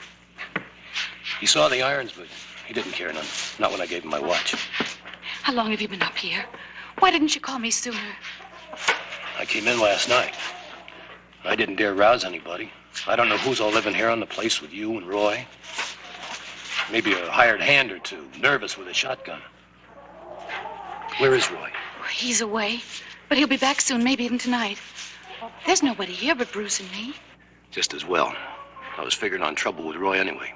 He saw the irons, but he didn't care none. Not when I gave him my watch. How long have you been up here? Why didn't you call me sooner? I came in last night. I didn't dare rouse anybody. I don't know who's all living here on the place with you and Roy. Maybe a hired hand or two, nervous with a shotgun. Where is Roy? He's away, but he'll be back soon, maybe even tonight. There's nobody here but Bruce and me. Just as well. I was figuring on trouble with Roy anyway.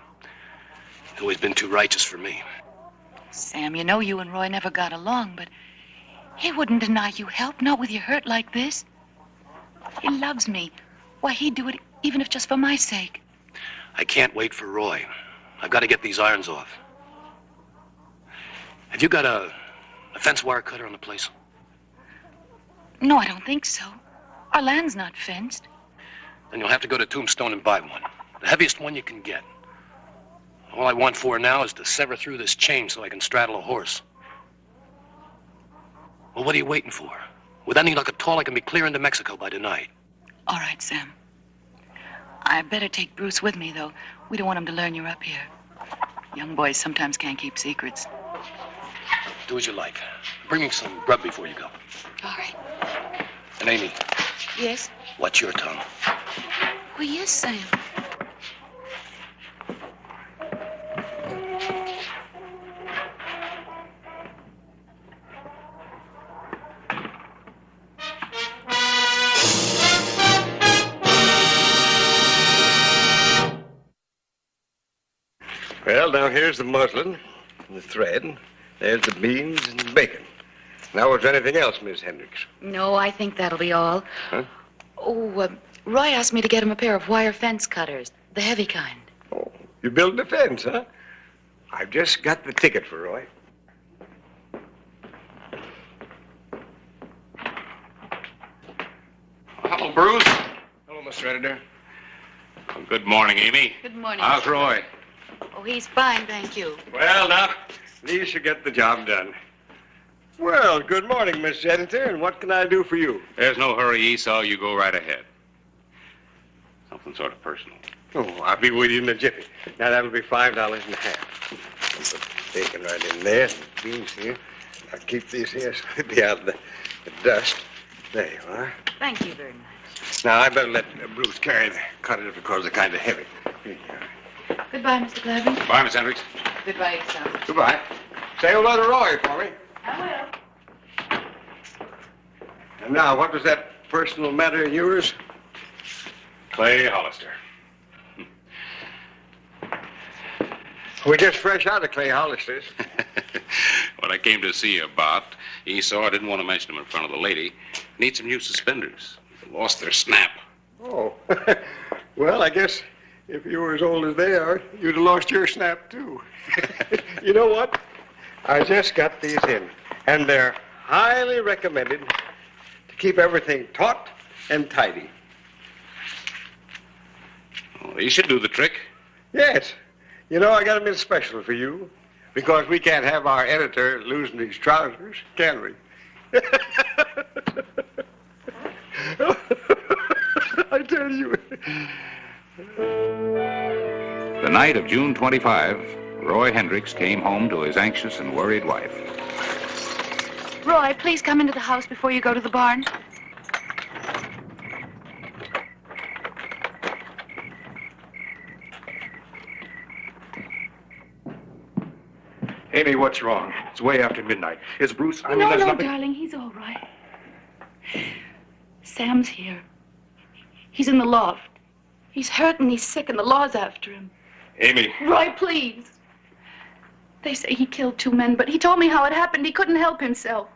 He's always been too righteous for me. Sam, you know you and Roy never got along, but he wouldn't deny you help, not with your hurt like this. He loves me. Why, he'd do it even if just for my sake. I can't wait for Roy. I've got to get these irons off. Have you got a fence wire cutter on the place? No, I don't think so. Our land's not fenced. Then you'll have to go to Tombstone and buy one. The heaviest one you can get. All I want for now is to sever through this chain so I can straddle a horse. Well, what are you waiting for? With any luck at all, I can be clear into Mexico by tonight. All right, Sam. I better take Bruce with me, though. We don't want him to learn you're up here. Young boys sometimes can't keep secrets. Do as you like. Bring me some grub before you go. All right. And Amy, Yes? watch your tongue. Well, yes, Sam. Well, now here's the muslin and the thread. And there's the beans and the bacon. Now, was there anything else, Miss Hendricks? No, I think that'll be all. Huh? Oh, Roy asked me to get him a pair of wire fence cutters, the heavy kind. You built a fence, huh? I've just got the ticket for Roy. Hello, Bruce. Hello, Mr. Editor. Well, good morning, Amy. Good morning. How's Mr. Roy? Oh, he's fine, thank you. Well, now, at least you get the job done. Well, good morning, Miss Editor, and what can I do for you? There's no hurry, Esau. You go right ahead. Something sort of personal. Oh, I'll be with you in a jiffy. Now, that'll be $5.50. Put bacon right in there, and beans here. I'll keep these here so they'll be out of the dust. There you are. Thank you very much. Now, I better let Bruce carry the cutters because they're kind of heavy. Here you are. Goodbye, Mr. Glavin. Bye, Miss Hendricks. Goodbye, Sam. Goodbye. Say hello to Roy for me. I will. And now, what was that personal matter of yours? Clay Hollister. We're just fresh out of Clay Hollister's. What I came to see you about, Esau, I didn't want to mention him in front of the lady. Need some new suspenders. They lost their snap. Oh. Well, I guess if you were as old as they are, you'd have lost your snap, too. You know what? I just got these in, and they're highly recommended to keep everything taut and tidy. Well, you should do the trick. Yes. You know, I got them in special for you, because we can't have our editor losing his trousers, can we? I tell you. The night of June 25, Roy Hendricks came home to his anxious and worried wife. Roy, please come into the house before you go to the barn. Amy, what's wrong? It's way after midnight. Is Bruce... No, darling, he's all right. Sam's here. He's in the loft. He's hurt and he's sick and the law's after him. Amy. Roy, please. They say he killed 2 men, but he told me how it happened. He couldn't help himself.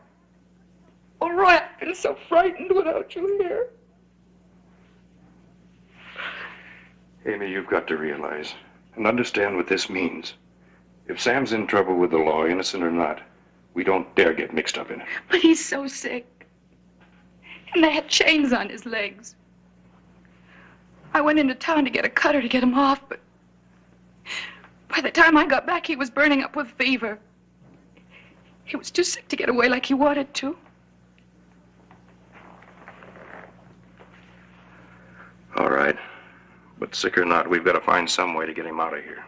Oh, Roy, I've been so frightened without you here. Amy, you've got to realize and understand what this means. If Sam's in trouble with the law, innocent or not, we don't dare get mixed up in it. But he's so sick. And they had chains on his legs. I went into town to get a cutter to get him off, but by the time I got back, he was burning up with fever. He was too sick to get away like he wanted to. All right. But sick or not, we've got to find some way to get him out of here.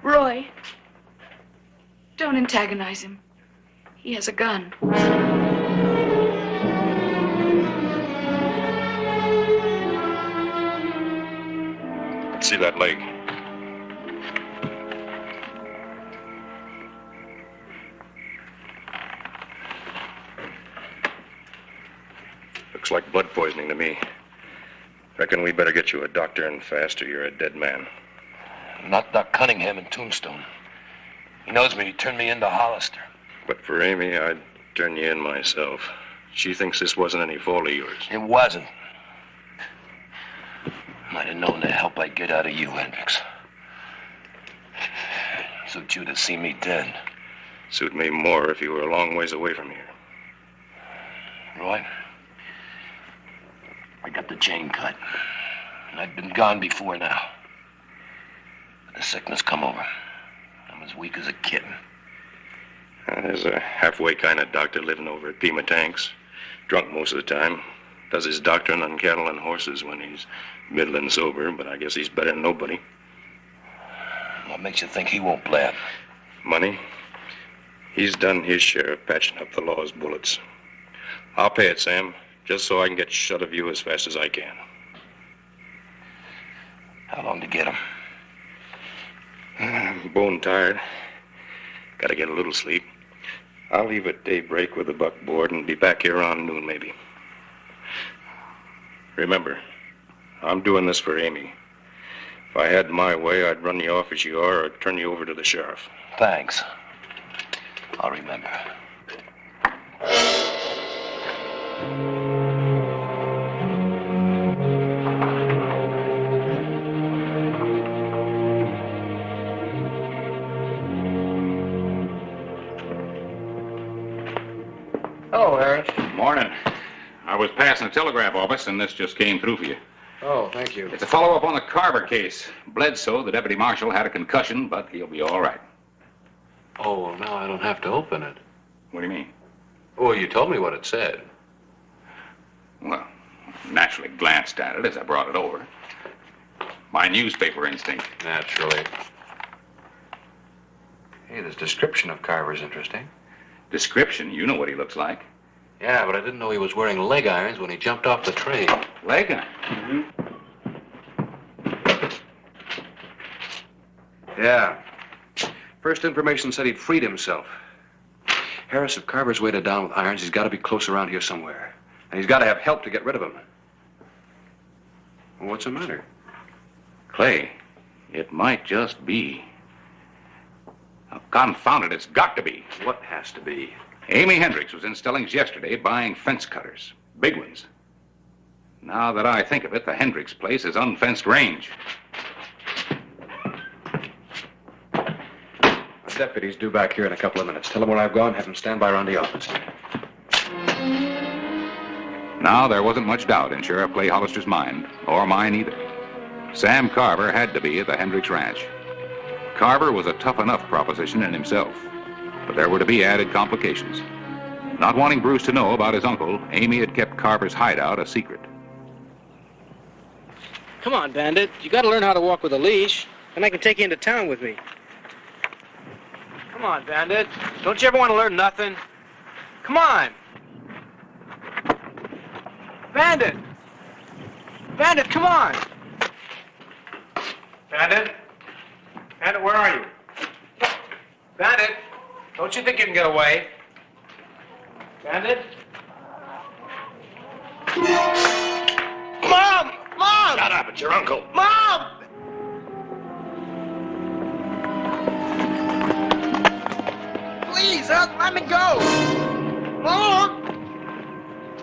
Roy, don't antagonize him. He has a gun. Let's see that leg. Looks like blood poisoning to me. Reckon we better get you a doctor and fast or you're a dead man. Not Doc Cunningham in Tombstone. He knows me. He turned me into Hollister. But for Amy, I'd turn you in myself. She thinks this wasn't any fault of yours. It wasn't. Might have known the help I'd get out of you, Hendricks. Suit you to see me dead. Suit me more if you were a long ways away from here. Roy, I got the chain cut. And I'd been gone before now. But the sickness come over. I'm as weak as a kitten. There's a halfway kind of doctor living over at Pima Tanks. Drunk most of the time. Does his doctoring on cattle and horses when he's middling sober, but I guess he's better than nobody. What makes you think he won't blab? Money. He's done his share of patching up the law's bullets. I'll pay it, Sam, just so I can get shut of you as fast as I can. How long to get him? I'm bone tired. Gotta get a little sleep. I'll leave at daybreak with the buckboard and be back here around noon, maybe. Remember, I'm doing this for Amy. If I had my way, I'd run you off as you are or turn you over to the sheriff. Thanks. I'll remember. Hello, Harris. Morning. I was passing the telegraph office, and this just came through for you. Oh, thank you. It's a follow-up on the Carver case. Bledsoe, the deputy marshal, had a concussion, but he'll be all right. Oh, well, now I don't have to open it. What do you mean? Well, you told me what it said. Well, naturally glanced at it as I brought it over. My newspaper instinct. Naturally. Hey, this description of Carver's interesting. Description? You know what he looks like. Yeah, but I didn't know he was wearing leg irons when he jumped off the train. Leg irons? Yeah. First information said he'd freed himself. Harris, if Carver's weighted down with irons, he's got to be close around here somewhere. And he's got to have help to get rid of him. Well, what's the matter? Clay, it might just be. Oh, confound it, it's got to be. What has to be? Amy Hendricks was in Stelling's yesterday buying fence cutters. Big ones. Now that I think of it, the Hendricks place is unfenced range. The deputy's due back here in a couple of minutes. Tell him where I've gone, have him stand by around the office. Now, there wasn't much doubt in Sheriff Clay Hollister's mind, or mine either. Sam Carver had to be at the Hendricks Ranch. Carver was a tough enough proposition in himself, but there were to be added complications. Not wanting Bruce to know about his uncle, Amy had kept Carver's hideout a secret. Come on, Bandit. You got to learn how to walk with a leash, and I can take you into town with me. Come on, Bandit. Don't you ever want to learn nothing? Come on. Bandit! Bandit, come on! Bandit? Bandit, where are you? Bandit? Don't you think you can get away? Bandit? Mom! Mom! Shut up, it's your uncle. Mom! Please, let me go! Mom!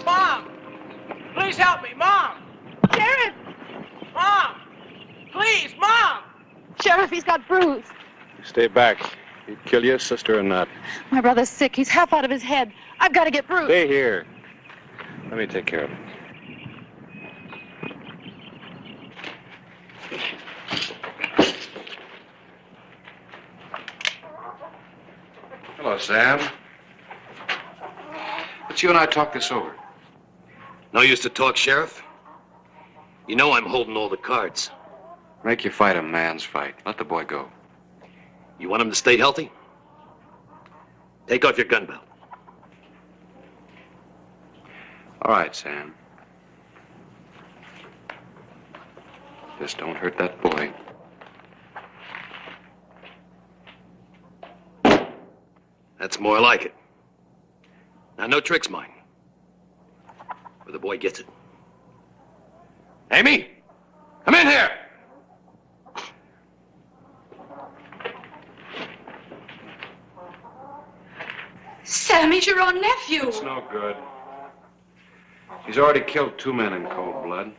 Mom! Please help me, Mom! Sheriff! Mom! Please, Mom! Sheriff, he's got bruised. Stay back. He'd kill you, sister or not. My brother's sick. He's half out of his head. I've got to get Bruce. Stay here. Let me take care of him. Hello, Sam. Let's you and I talk this over. No use to talk, Sheriff. You know I'm holding all the cards. Make you fight a man's fight. Let the boy go. You want him to stay healthy? Take off your gun belt. All right, Sam. Just don't hurt that boy. That's more like it. Now, no tricks, mine. Or the boy gets it. Amy! Come in here! Sammy's your own nephew. It's no good. He's already killed 2 men in cold blood.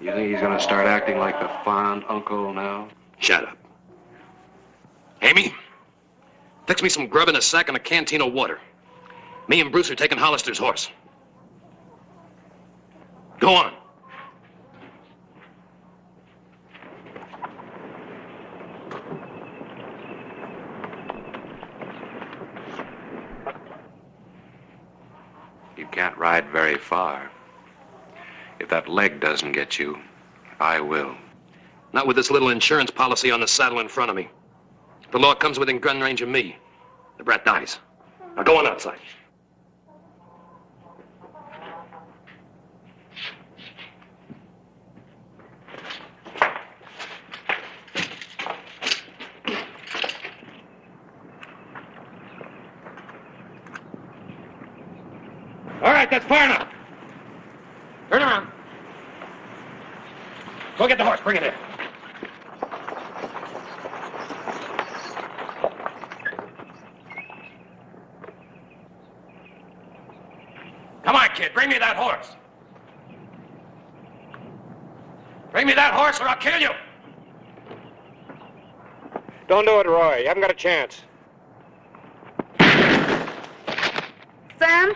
You think he's gonna start acting like the fond uncle now? Shut up. Amy, fix me some grub in a sack and a canteen of water. Me and Bruce are taking Hollister's horse. Go on. You can't ride very far. If that leg doesn't get you, I will. Not with this little insurance policy on the saddle in front of me. If the law comes within gun range of me, the brat dies. Now go on outside. All right, that's far enough. Turn around. Go get the horse. Bring it in. Come on, kid. Bring me that horse. Bring me that horse or I'll kill you. Don't do it, Roy. You haven't got a chance. Sam?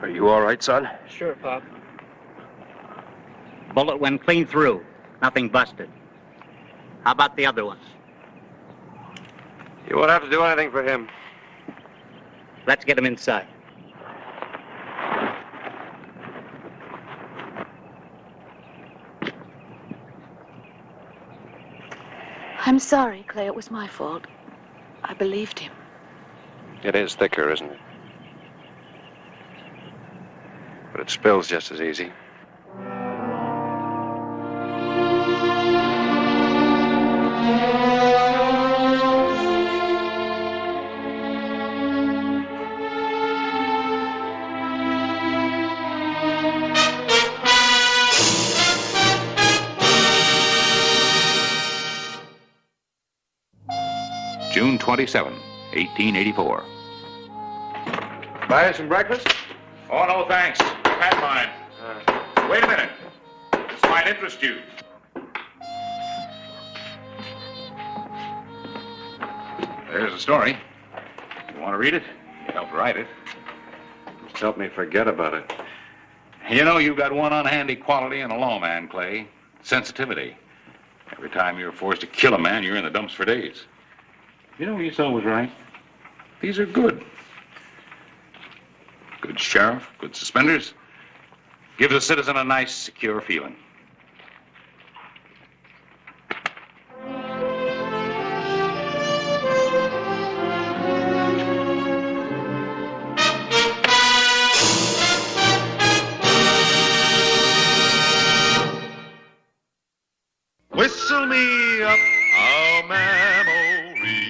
Are you all right, son? Sure, Pop. Bullet went clean through. Nothing busted. How about the other ones? You won't have to do anything for him. Let's get him inside. I'm sorry, Clay. It was my fault. I believed him. It is thicker, isn't it? But it spills just as easy. June 27, 1884. Buy us some breakfast? Oh, no, thanks. I've had mine. Wait a minute. This might interest you. There's the story. You want to read it? You helped write it. Just help me forget about it. You know, you've got one unhandy quality in a lawman, Clay. Sensitivity. Every time you're forced to kill a man, you're in the dumps for days. You know, Esau was right. These are good. Good sheriff, good suspenders. Gives a citizen a nice, secure feeling. Whistle me up a memory,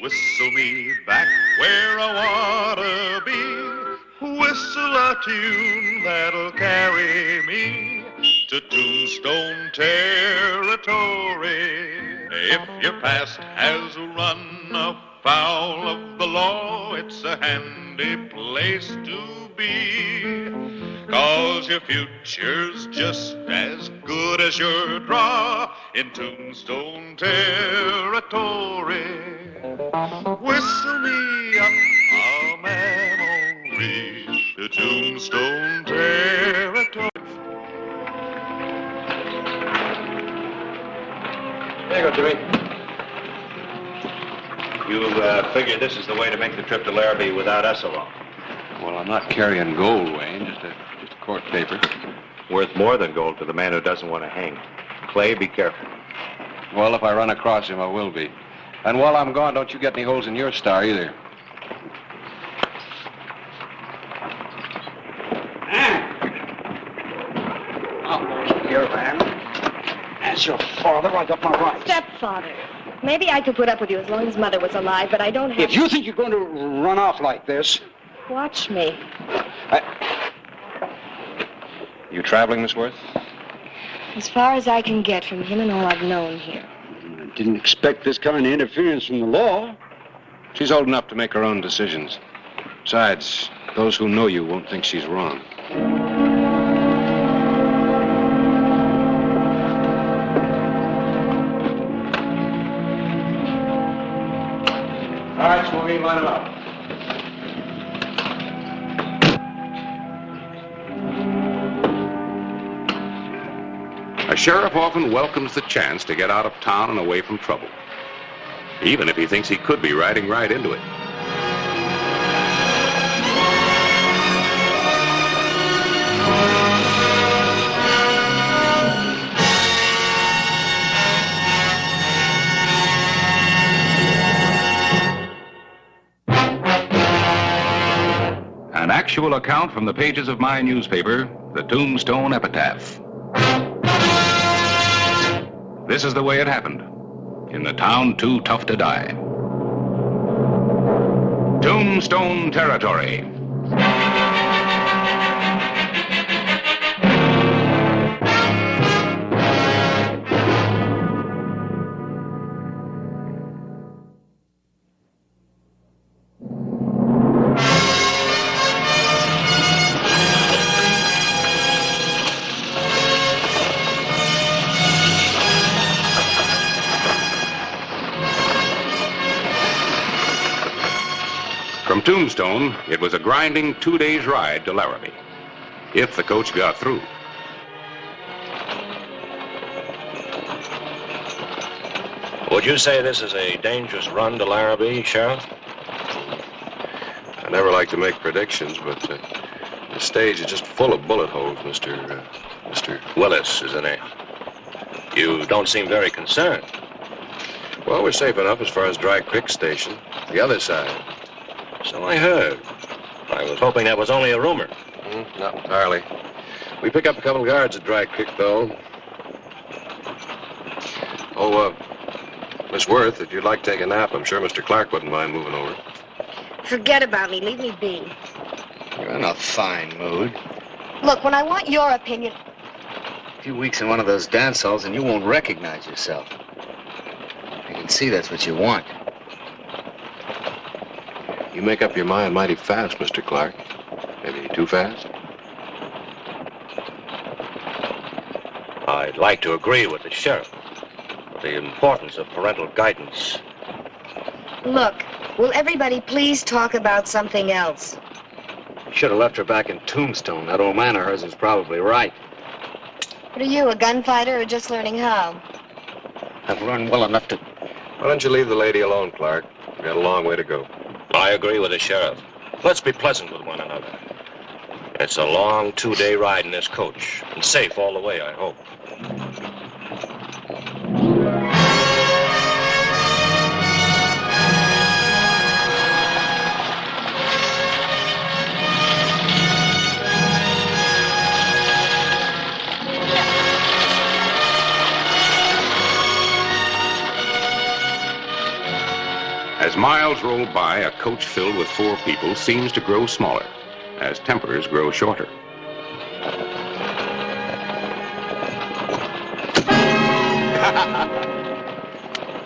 whistle me back where I wanna be, whistle a tune that'll carry me to Tombstone Territory. If your past has run afoul of the law, it's a handy place to be. 'Cause your future's just as good as your draw in Tombstone Territory. Whistle me up a memory to Tombstone Territory. There you go, Jimmy. You figure this is the way to make the trip to Larrabee without us along? Well, I'm not carrying gold, Wayne, just a court paper. Worth more than gold to the man who doesn't want to hang. Clay, be careful. Well, if I run across him, I will be. And while I'm gone, don't you get any holes in your star either. Here, man. As your father, I got my rights. Stepfather. Maybe I could put up with you as long as Mother was alive, but I don't have... If you think you're going to run off like this... Watch me. You traveling, Miss Worth? As far as I can get from him and all I've known here. I didn't expect this kind of interference from the law. She's old enough to make her own decisions. Besides, those who know you won't think she's wrong. All right, Smokey, line them up. A sheriff often welcomes the chance to get out of town and away from trouble, even if he thinks he could be riding right into it. An actual account from the pages of my newspaper, the Tombstone Epitaph. This is the way it happened, in the town too tough to die. Tombstone Territory. From Tombstone, it was a grinding 2 days' ride to Larrabee, if the coach got through. Would you say this is a dangerous run to Larrabee, Sheriff? I never like to make predictions, but the stage is just full of bullet holes, Mr. Willis, isn't it? You don't seem very concerned. Well, we're safe enough as far as Dry Creek Station, the other side. So I heard. I was hoping that was only a rumor. Not entirely. We pick up a couple of guards at Dry Creek, though. Oh, Miss Worth, if you'd like to take a nap, I'm sure Mr. Clark wouldn't mind moving over. Forget about me. Leave me be. You're in a fine mood. Look, when I want your opinion... A few weeks in one of those dance halls and you won't recognize yourself. I can see that's what you want. You make up your mind mighty fast, Mr. Clark. Maybe too fast? I'd like to agree with the sheriff. The importance of parental guidance. Look, will everybody please talk about something else? Should have left her back in Tombstone. That old man of hers is probably right. What are you, a gunfighter or just learning how? I've learned well enough to... Why don't you leave the lady alone, Clark? We've got a long way to go. I agree with the sheriff. Let's be pleasant with one another. It's a long 2-day ride in this coach, and safe all the way, I hope. As miles roll by, a coach filled with 4 people seems to grow smaller, as tempers grow shorter.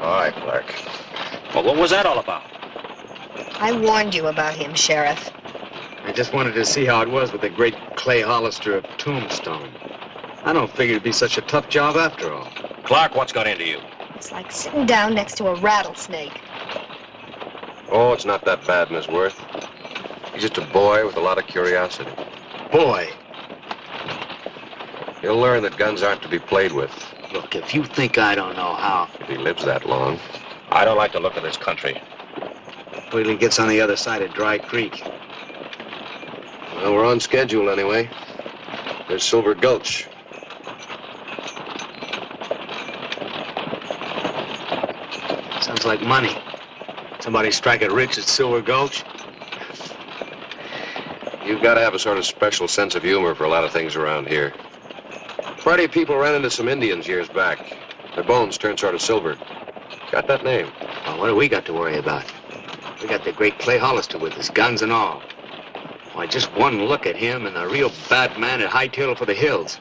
All right, Clark. Well, what was that all about? I warned you about him, Sheriff. I just wanted to see how it was with the great Clay Hollister of Tombstone. I don't figure it'd be such a tough job after all. Clark, what's got into you? It's like sitting down next to a rattlesnake. Oh, it's not that bad, Miss Worth. He's just a boy with a lot of curiosity. Boy. He'll learn that guns aren't to be played with. Look, if you think I don't know how... If he lives that long. I don't like the look of this country. Wait till he gets on the other side of Dry Creek. Well, we're on schedule anyway. There's Silver Gulch. Sounds like money. Somebody strike it rich at Silver Gulch. You've got to have a sort of special sense of humor for a lot of things around here. A party of people ran into some Indians years back. Their bones turned sort of silver. Got that name. Well, what do we got to worry about? We got the great Clay Hollister with us, guns and all. Why, just one look at him and a real bad man at hightail for the hills.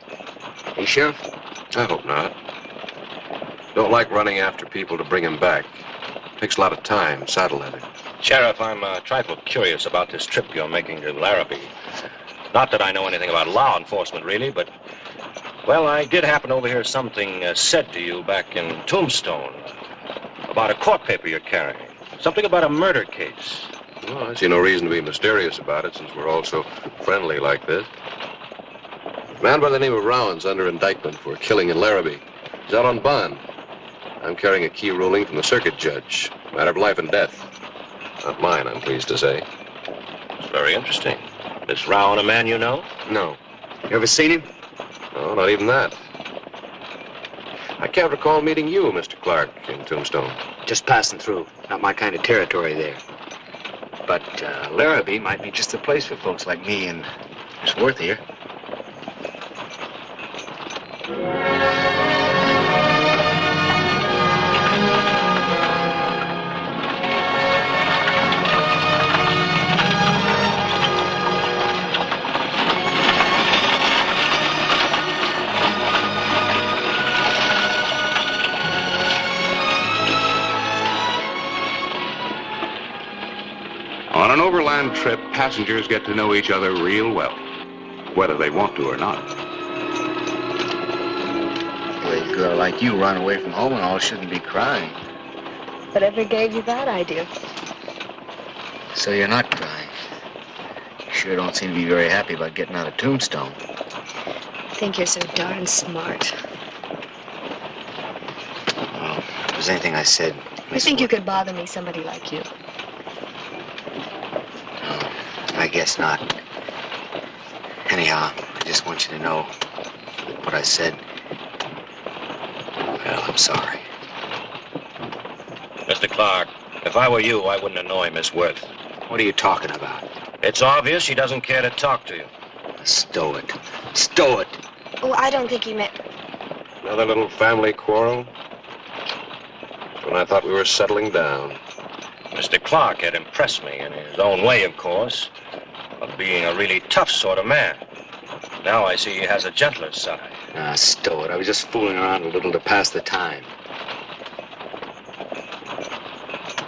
Hey, Sheriff? I hope not. Don't like running after people to bring him back. Takes a lot of time, saddle leather. Sheriff, I'm a trifle curious about this trip you're making to Larrabee. Not that I know anything about law enforcement, really, but... Well, I did happen to overhear something said to you back in Tombstone. About a court paper you're carrying. Something about a murder case. Well, I see no reason to be mysterious about it, since we're all so friendly like this. A man by the name of Rowan's under indictment for killing in Larrabee. He's out on bond. I'm carrying a key ruling from the circuit judge. Matter of life and death. Not mine, I'm pleased to say. It's very interesting. This Rowan a man you know? No. You ever seen him? No, not even that. I can't recall meeting you, Mr. Clark, in Tombstone. Just passing through. Not my kind of territory there. But Larrabee might be just the place for folks like me and Miss Worth here. On an overland trip, passengers get to know each other real well, whether they want to or not. Well, a girl like you run away from home and all shouldn't be crying. Whatever gave you that idea? So you're not crying. You sure don't seem to be very happy about getting out of Tombstone. I think you're so darn smart. Well, if there's anything I said... You think you could bother me, somebody like you? I guess not. Anyhow, I just want you to know what I said. Well, I'm sorry. Mr. Clark, if I were you, I wouldn't annoy Miss Worth. What are you talking about? It's obvious she doesn't care to talk to you. Stow it. Stow it. Oh, I don't think he meant... Another little family quarrel? When I thought we were settling down. Mr. Clark had impressed me in his own way, of course, of being a really tough sort of man. Now I see he has a gentler side. Ah, stow it. I was just fooling around a little to pass the time.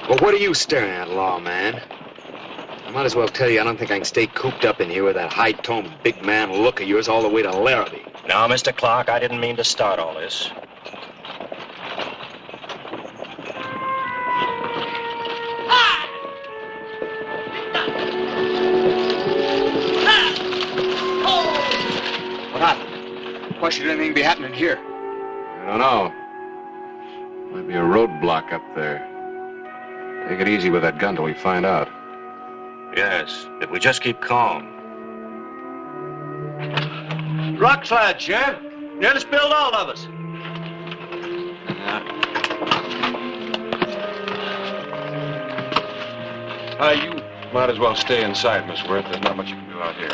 Well, what are you staring at, lawman? I might as well tell you I don't think I can stay cooped up in here with that high-toned big man look of yours all the way to Larrabee. Now, Mr. Clark, I didn't mean to start all this. Why should anything be happening here? I don't know. Might be a roadblock up there. Take it easy with that gun till we find out. Yes, if we just keep calm. rock slide, Sheriff. Nearly spilled all of us. You might as well stay inside, Miss Worth. There's not much you can do out here.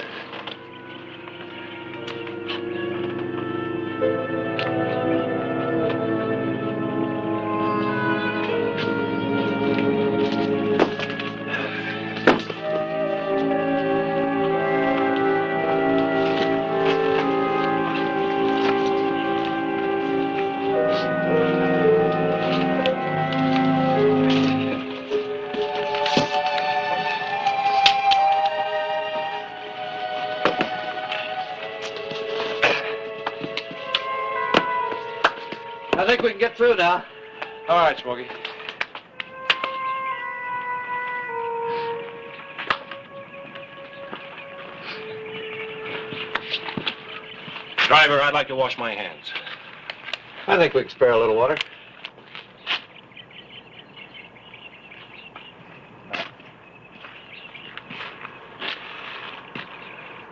I think we can get through now. All right, Smokey. Driver, I'd like to wash my hands. I think we can spare a little water.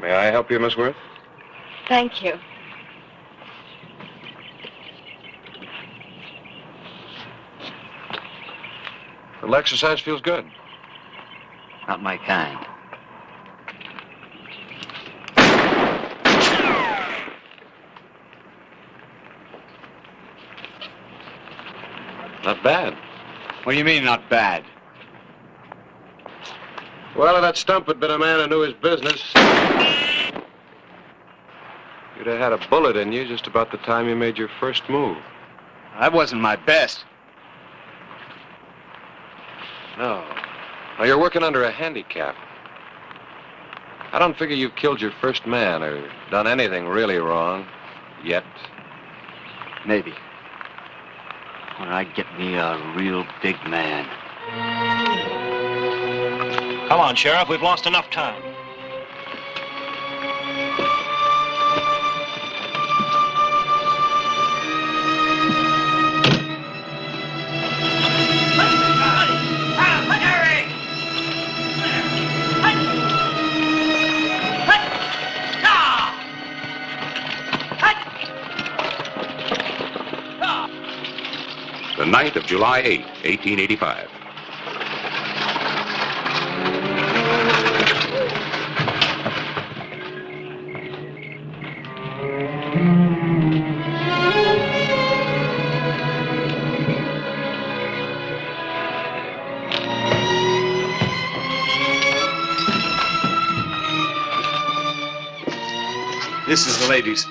May I help you, Miss Worth? Thank you. Little exercise feels good. Not my kind. Not bad. What do you mean, not bad? Well, if that stump had been a man who knew his business, you'd have had a bullet in you just about the time you made your first move. That wasn't my best. No. Now, you're working under a handicap. I don't figure you've killed your first man or done anything really wrong yet. Maybe. When I get me a real big man. Come on, Sheriff. We've lost enough time. The night of July 8, 1885. This is the ladies.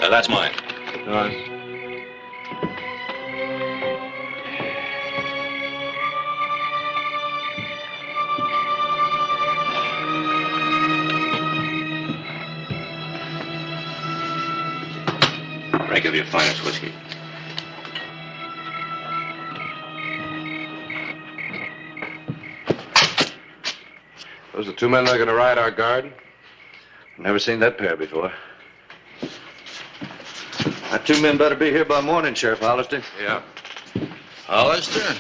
That's mine. All right. Drink of your finest whiskey. Those are the two men that are going to ride our guard? Never seen that pair before. Our two men better be here by morning, Sheriff Hollister. Yeah. Hollister?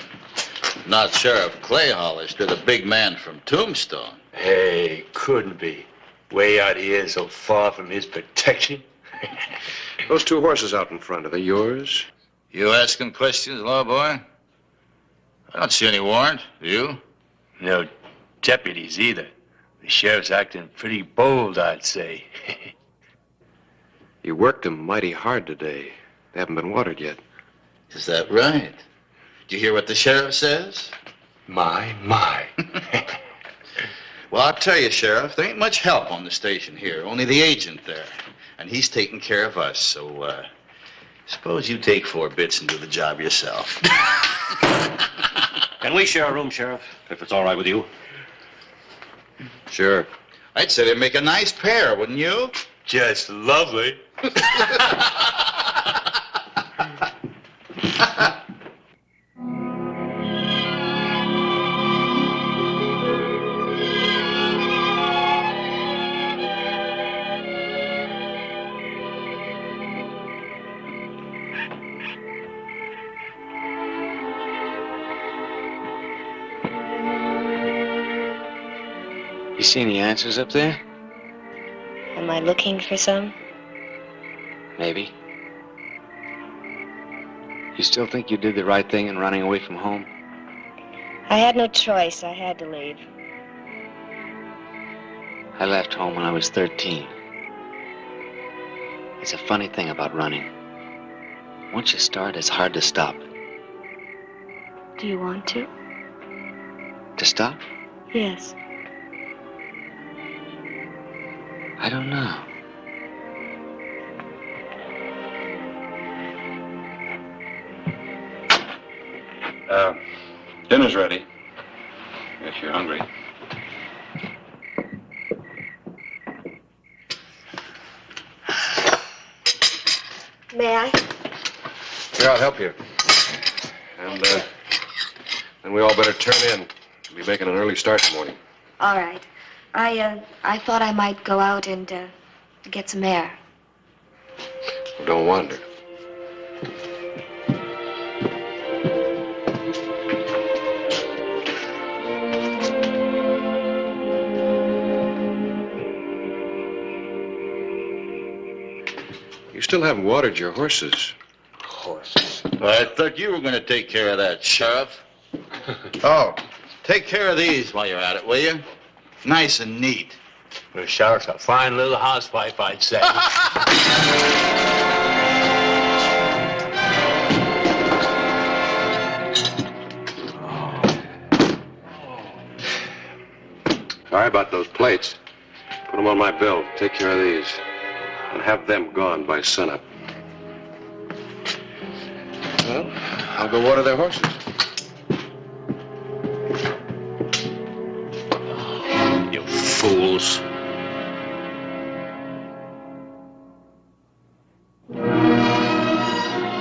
Not Sheriff Clay Hollister, the big man from Tombstone. Hey, couldn't be. Way out here, so far from his protection. Those two horses out in front, are they yours? You asking questions, law boy? I don't see any warrant. Do you? No deputies either. The sheriff's acting pretty bold, I'd say. You worked them mighty hard today. They haven't been watered yet. Is that right? Did you hear what the sheriff says? My. Well, I'll tell you, Sheriff, there ain't much help on the station here. Only the agent there. And he's taking care of us, so, suppose you take 4 bits and do the job yourself. Can we share a room, Sheriff, if it's all right with you? Sure. I'd say they'd make a nice pair, wouldn't you? Just lovely. You see any answers up there? Am I looking for some? Maybe. You still think you did the right thing in running away from home? I had no choice. I had to leave. I left home when I was 13. It's a funny thing about running. Once you start, it's hard to stop. Do you want to? To stop? Yes. I don't know. Dinner's ready. Guess you're hungry. May I? Here, I'll help you. And, then we all better turn in. We'll be making an early start this morning. All right. I thought I might go out and get some air. Well, don't wander. You still haven't watered your horses. Horses? I thought you were going to take care of that, Sheriff. Oh, take care of these while you're at it, will you? Nice and neat. The Sheriff's a fine little housewife, I'd say. Sorry about those plates. Put them on my bill. Take care of these. And have them gone by sunup. Well, I'll go water their horses. You fools.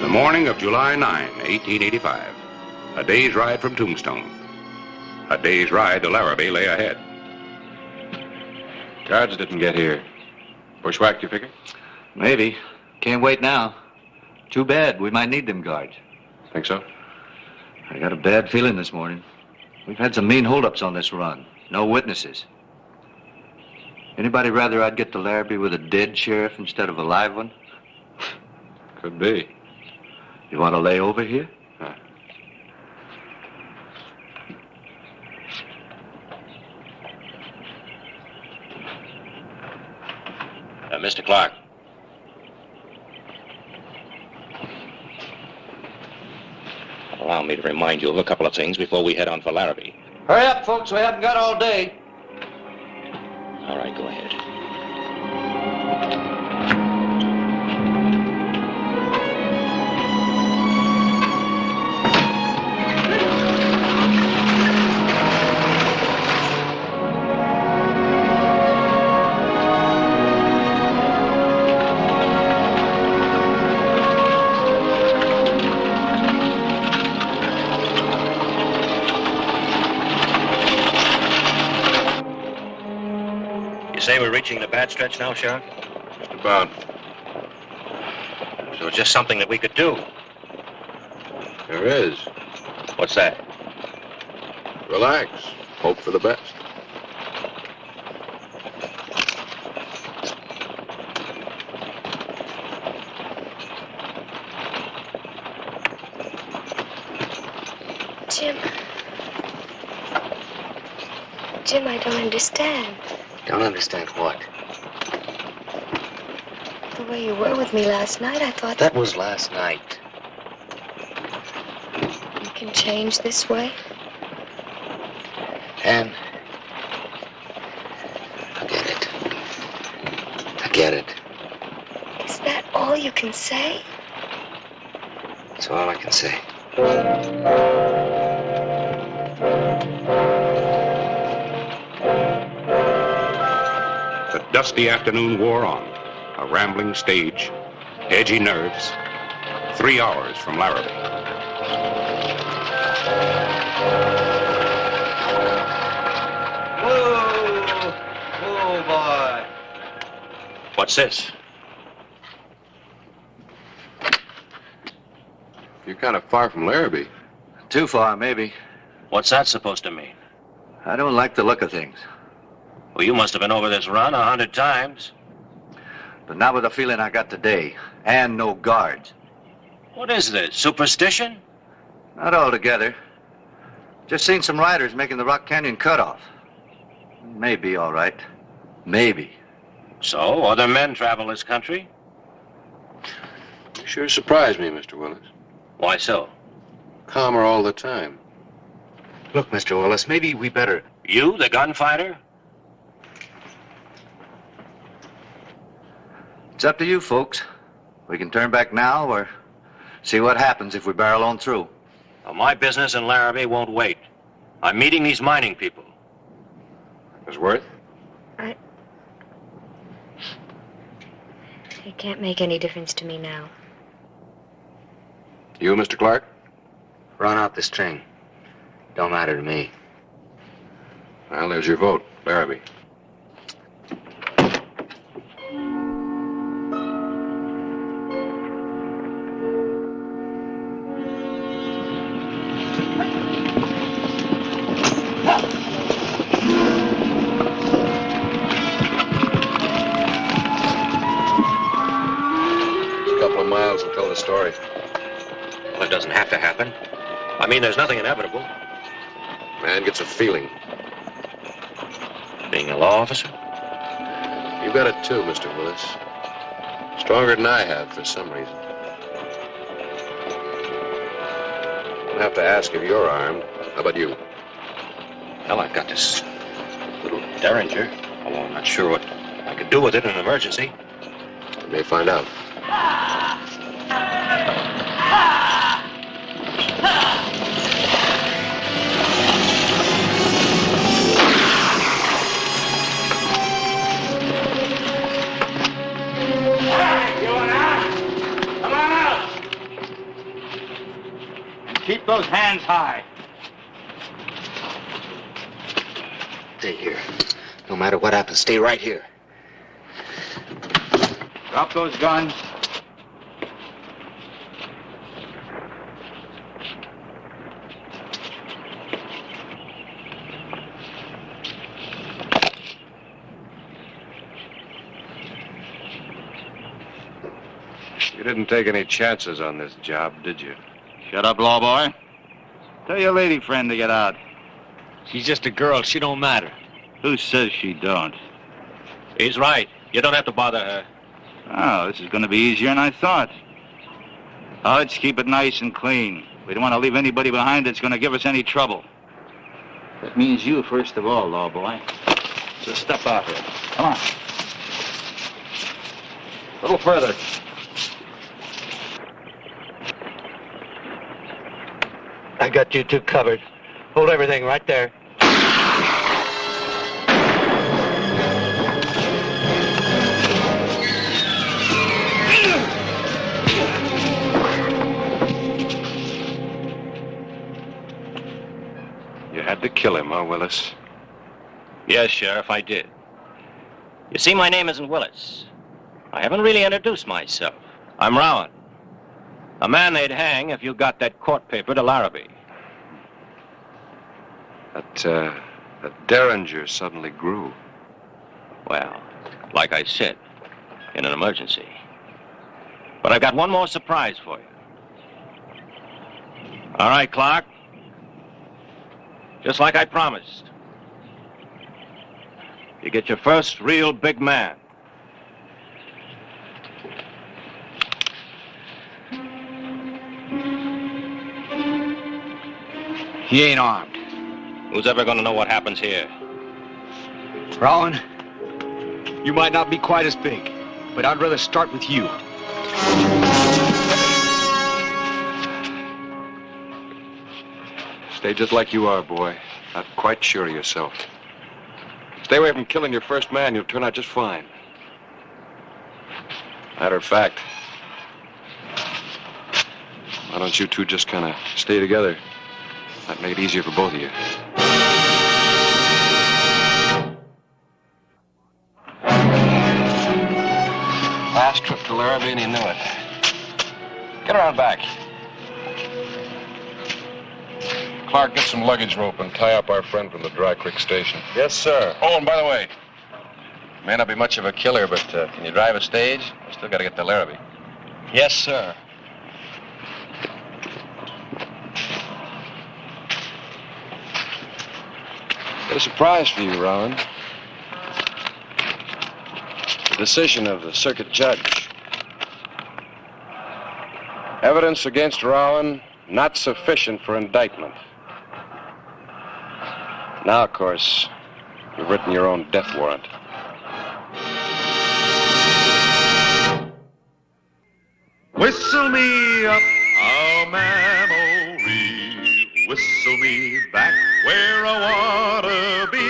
The morning of July 9, 1885. A day's ride from Tombstone. A day's ride to Larrabee lay ahead. Guards didn't get here. Bushwhacked, you figure? Maybe. Can't wait now. Too bad. We might need them guards. Think so? I got a bad feeling this morning. We've had some mean holdups on this run. No witnesses. Anybody rather I'd get to Larrabee with a dead sheriff instead of a live one? Could be. You want to lay over here? Mr. Clark. Allow me to remind you of a couple of things before we head on for Larrabee. Hurry up, folks. We haven't got all day. All right, go ahead. You say we're reaching the bad stretch now, Sheriff? Just about. So it's just something that we could do. There is. What's that? Relax. Hope for the best. Jim, I don't understand. Don't understand what? The way you were with me last night, I thought... That was last night. You can change this way? Anne, I get it. I get it. Is that all you can say? That's all I can say. The dusty afternoon wore on. A rambling stage, edgy nerves. 3 hours from Larrabee. Whoa! Whoa, boy. What's this? You're kind of far from Larrabee. Too far, maybe. What's that supposed to mean? I don't like the look of things. Well, you must have been over this run 100 times. But not with the feeling I got today. And no guards. What is this, superstition? Not altogether. Just seen some riders making the Rock Canyon cutoff. Maybe all right. Maybe. So, other men travel this country? You sure surprised me, Mr. Willis. Why so? Calmer all the time. Look, Mr. Willis, maybe we better... You, the gunfighter? It's up to you, folks. We can turn back now or see what happens if we barrel on through. Well, my business in Larrabee won't wait. I'm meeting these mining people. Miss Worth? It can't make any difference to me now. You, Mr. Clark? Run out the string. Don't matter to me. Well, there's your vote, Larrabee. Miles will tell the story. Well, it doesn't have to happen. I mean, there's nothing inevitable. Man gets a feeling. Being a law officer? You got it too, Mr. Willis. Stronger than I have for some reason. I'll have to ask if you're armed. How about you? Well, I've got this little Derringer, although I'm not sure what I could do with it in an emergency. You may find out. Keep those hands high. Stay here. No matter what happens, stay right here. Drop those guns. You didn't take any chances on this job, did you? Shut up, law boy. Tell your lady friend to get out. She's just a girl. She don't matter. Who says she don't? He's right. You don't have to bother her. Oh, this is going to be easier than I thought. Oh, let's keep it nice and clean. We don't want to leave anybody behind that's going to give us any trouble. That means you first of all, law boy. So step out here. Come on. A little further. I got you two covered. Hold everything right there. You had to kill him, huh, Willis? Yes, Sheriff, I did. You see, my name isn't Willis. I haven't really introduced myself. I'm Rowan. A man they'd hang if you got that court paper to Larrabee. That Derringer suddenly grew. Well, like I said, in an emergency. But I've got one more surprise for you. All right, Clark. Just like I promised. You get your first real big man. He ain't armed. Who's ever gonna know what happens here? Rowan, you might not be quite as big, but I'd rather start with you. Stay just like you are, boy. Not quite sure of yourself. Stay away from killing your first man. You'll turn out just fine. Matter of fact, why don't you two just kind of stay together? That'd make it easier for both of you. Last trip to Larrabee and he knew it. Get around back. Clark, get some luggage rope and tie up our friend from the Dry Creek station. Yes, sir. Oh, and by the way, May not be much of a killer, but can you drive a stage? I still got to get to Larrabee. Yes, sir. Got a surprise for you, Rowan. The decision of the circuit judge. Evidence against Rowan not sufficient for indictment. Now, of course, you've written your own death warrant. Whistle me up a memory, whistle me back where I wanna be,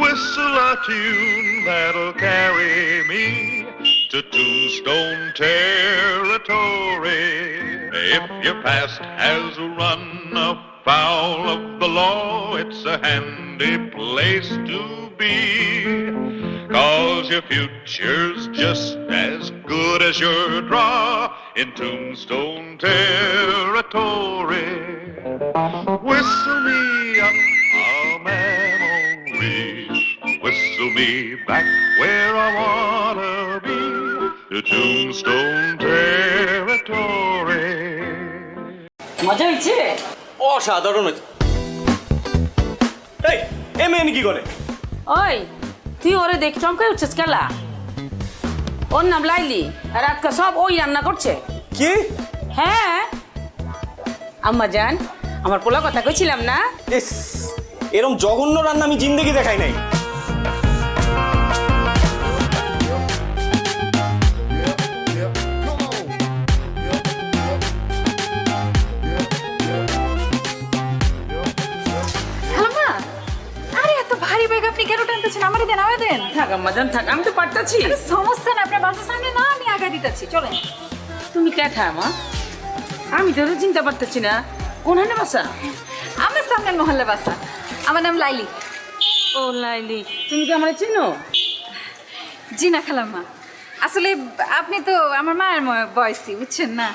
whistle a tune that'll carry me to Tombstone Territory. If your past has run afoul of the law, it's a handy place to be, 'cause your future's just as good as your draw in Tombstone Territory. Whistle me up a memory, whistle me back where I wanna be, to Tombstone Territory. মজা হয়েছে? অসাধারণ হয়েছে। এই এ মেয়ে কি করে? ওই তুই ওরে দেখ চমকাই উঠছিস কেলা? ওর নাম লাইলি আর আজকে সব ওই রান্না করছে। কি? হ্যাঁ আম্মা জান, আমার পোলা কথা কইছিলাম না? এরকম জঘন্য রান্না আমি জিন্দেগি দেখাই নাই। আমারে দেন, আমারে দেন। থাক আম্মা জান থাক, আমি তো পারতাছি। সমস্যা না, আপনার বাসার সামনে না, আমি আগে দিতেছি, চলেন। তুমি কেঠা মা? আমি তো চিন্তা পারতেছি না কোনখানে বাসা। আমার সামনের মহল্লা বাসা। আমার নাম লাইলি। ও লাইলি, তুমি কি আমার চিনো? জি না খালাম্মা, আসলে আপনি তো আমার মায়ের বয়সী, বুঝছেন না?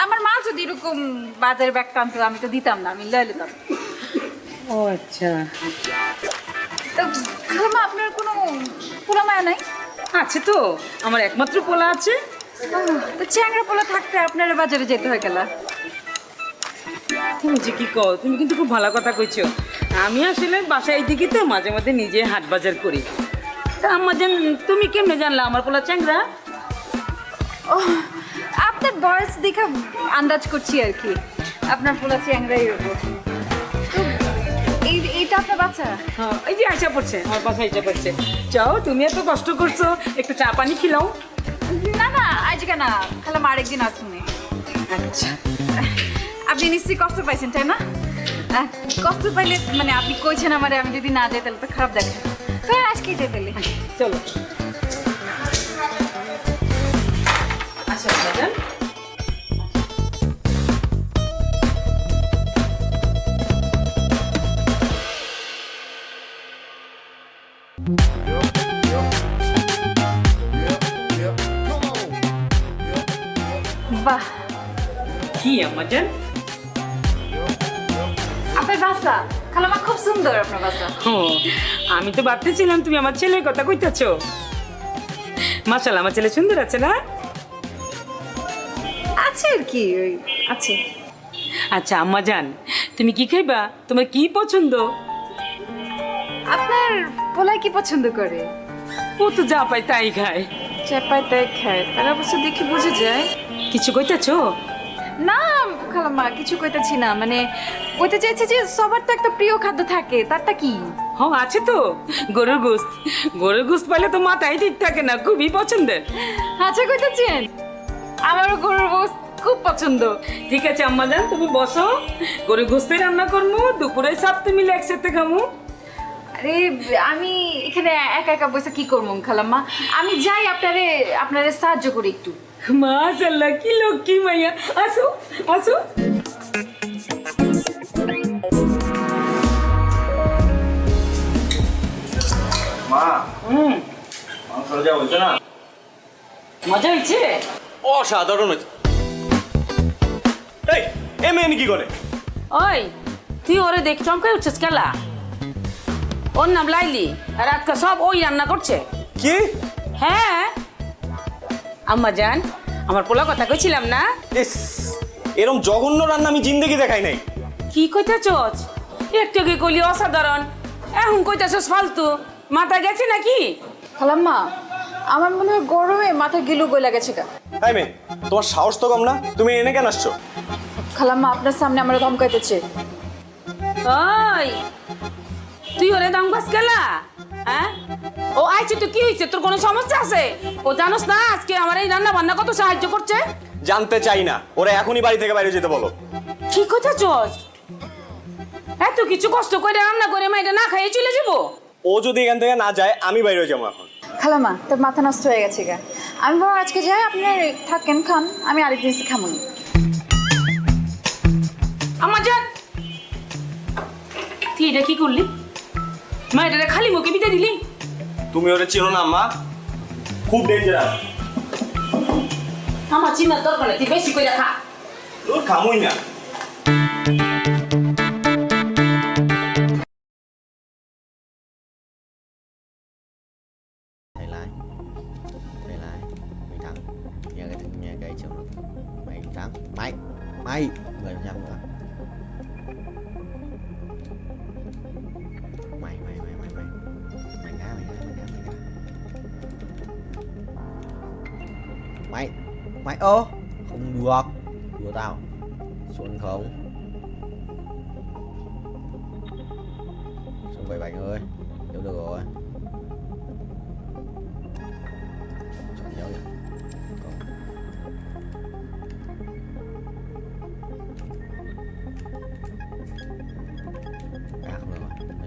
আমার মা যদি এরকম বাজারে ব্যাগ টানতো আমি তো দিতাম না, আমি লয়ে নিতাম। ও আচ্ছা। তো খালাম্মা আপনার কোনো পোলা মায়া নাই? আছে তো, আমার একমাত্র পোলা আছে। তো চ্যাংড়া পোলা থাকতে আপনার বাজারে যেতে হয় গেলা? তুমি যে কি কও, তুমি কিন্তু খুব ভালো কথা কইছো। আমি আসলে বাসায় দিকে তো মাঝে মাঝে নিজে হাট বাজার করি। তা আম্মা জান তুমি কেমনে জানলা আমার পোলা চ্যাংড়া? ও আপনার বয়স দেখে আন্দাজ করছি আর কি, আপনার পোলা চ্যাংড়াই হবো। এইটা আপনার বাচ্চা? হ্যাঁ, এই যে আইসা পড়ছে, আমার বাসা আইসা পড়ছে। যাও, তুমি এত কষ্ট করছো, একটু চা পানি খিলাও। না না আজকে না, খালাম আরেকদিন আসুন। আচ্ছা, আপনি নিশ্চয়ই কষ্ট পাইছেন তাই না? কষ্ট পাইলে মানে আপনি কইছেন আমারে, আমি যদি না যাই তাহলে তো খারাপ দেখে। তো আজকে যাই তাহলে, চলো। আচ্ছা বাজান, বাহ কি আম্মা জান? আপনার বাসা খালামা খুব সুন্দর, আপনার বাসা। ও, আমি তো ভাবতেছিলাম তুমি আমার ছেলের কথা কইতেছো। মাশাআল্লাহ, আমার ছেলে সুন্দর আছে না? আছে আর কি, ওই আছে। আচ্ছা আম্মা জান, তুমি কি খাইবা? তোমার কি পছন্দ? আপনার পোলাই কি পছন্দ করে? ও তো যা পায় তাই খায়। যা পায় তাই খায়, তার অবশ্য দেখে বোঝা যায়। কিছু কইতেছো? না খালাম্মা, কিছু কইতেছি না, মানে কইতে চাইছি যে সবার তো একটা প্রিয় খাদ্য থাকে, তারটা কি? হ্যাঁ আছে তো, গরুর গোশত। গরুর গোশত পাইলে তো মাথায় ঠিক থাকে না, খুবই পছন্দের। আচ্ছা কইতেছেন, আমারও গরুর গোশত খুব পছন্দ। ঠিক আছে আম্মা জান, তুমি বসো, গরুর গোশতে রান্না করবো, দুপুরে সাথে মিলে একসাথে খামু। আরে আমি এখানে একা একা বসে কি করবো খালাম্মা, আমি যাই আপনারে সাহায্য করি একটু। মাশাআল্লাহ, কি লক্ষ্মী মাইয়া। আসো আসো। মা, মাংস যা হয়েছে না? মজা হয়েছে? অসাধারণ হয়েছে। এই এ মেয়ে কি করে? ওই তুই ওরে দেখ চমকাই উঠছিস কেলা? ওর নাম লাইলি আর আজকে সব ওই রান্না করছে। কি? হ্যাঁ আম্মা জান, আমার পোলা কথা কইছিলাম না? ইস, এরকম জঘন্য রান্না আমি জিন্দেগি দেখাই নাই। কি কইতাছস? একটু কি কইলি অসাধারণ, এখন কইতাছস ফালতু। মাথা গেছে নাকি? খালাম্মা, আমার মনে হয় গরমে মাথা গিলু গইলা গেছে গা। হাই মে, তোমার সাহস তো কম না, তুমি এনে কেন আসছো? খালাম্মা আপনার সামনে আমার ধমকাইতেছে। ওই তুই ওরে দামবাস গেলা? হ্যাঁ, ও আইছে তো কি হইছে? তোর কোনো সমস্যা আছে? ও জানোস না আজকে আমার এই রান্না বান্না কত সাহায্য করছে? জানতে চাই না, ওরা এখনই বাড়ি থেকে বাইরে যেতে বলো। কি কইতাছস? এত কিছু কষ্ট করে রান্না করে মাইটা না খাইয়ে চলে যাবো? ও যদি এখান থেকে না যায় আমি বাইরে যাবো এখন। খালাম্মা, তোর মাথা নষ্ট হয়ে গেছে গা। আমি বরং আজকে যাই, আপনি থাকেন খান, আমি আরেকদিন এসে খামুনি। আমার জান, তুই এটা কি করলি? মা এটা খালি মুখে বিতে দিলি? তুমি ওরে চিনো না আম্মা, খুব ডেঞ্জারাস। আমার চিনার দরকার নেই, তুই বেশি করে খা। তোর খামুই না। Mày mày mày nhầm nữa. Mày ngã mày ô không được, đùa tao xuân không xuân vậy bạn ơi, hiểu được rồi. Xuân nhớ vậy.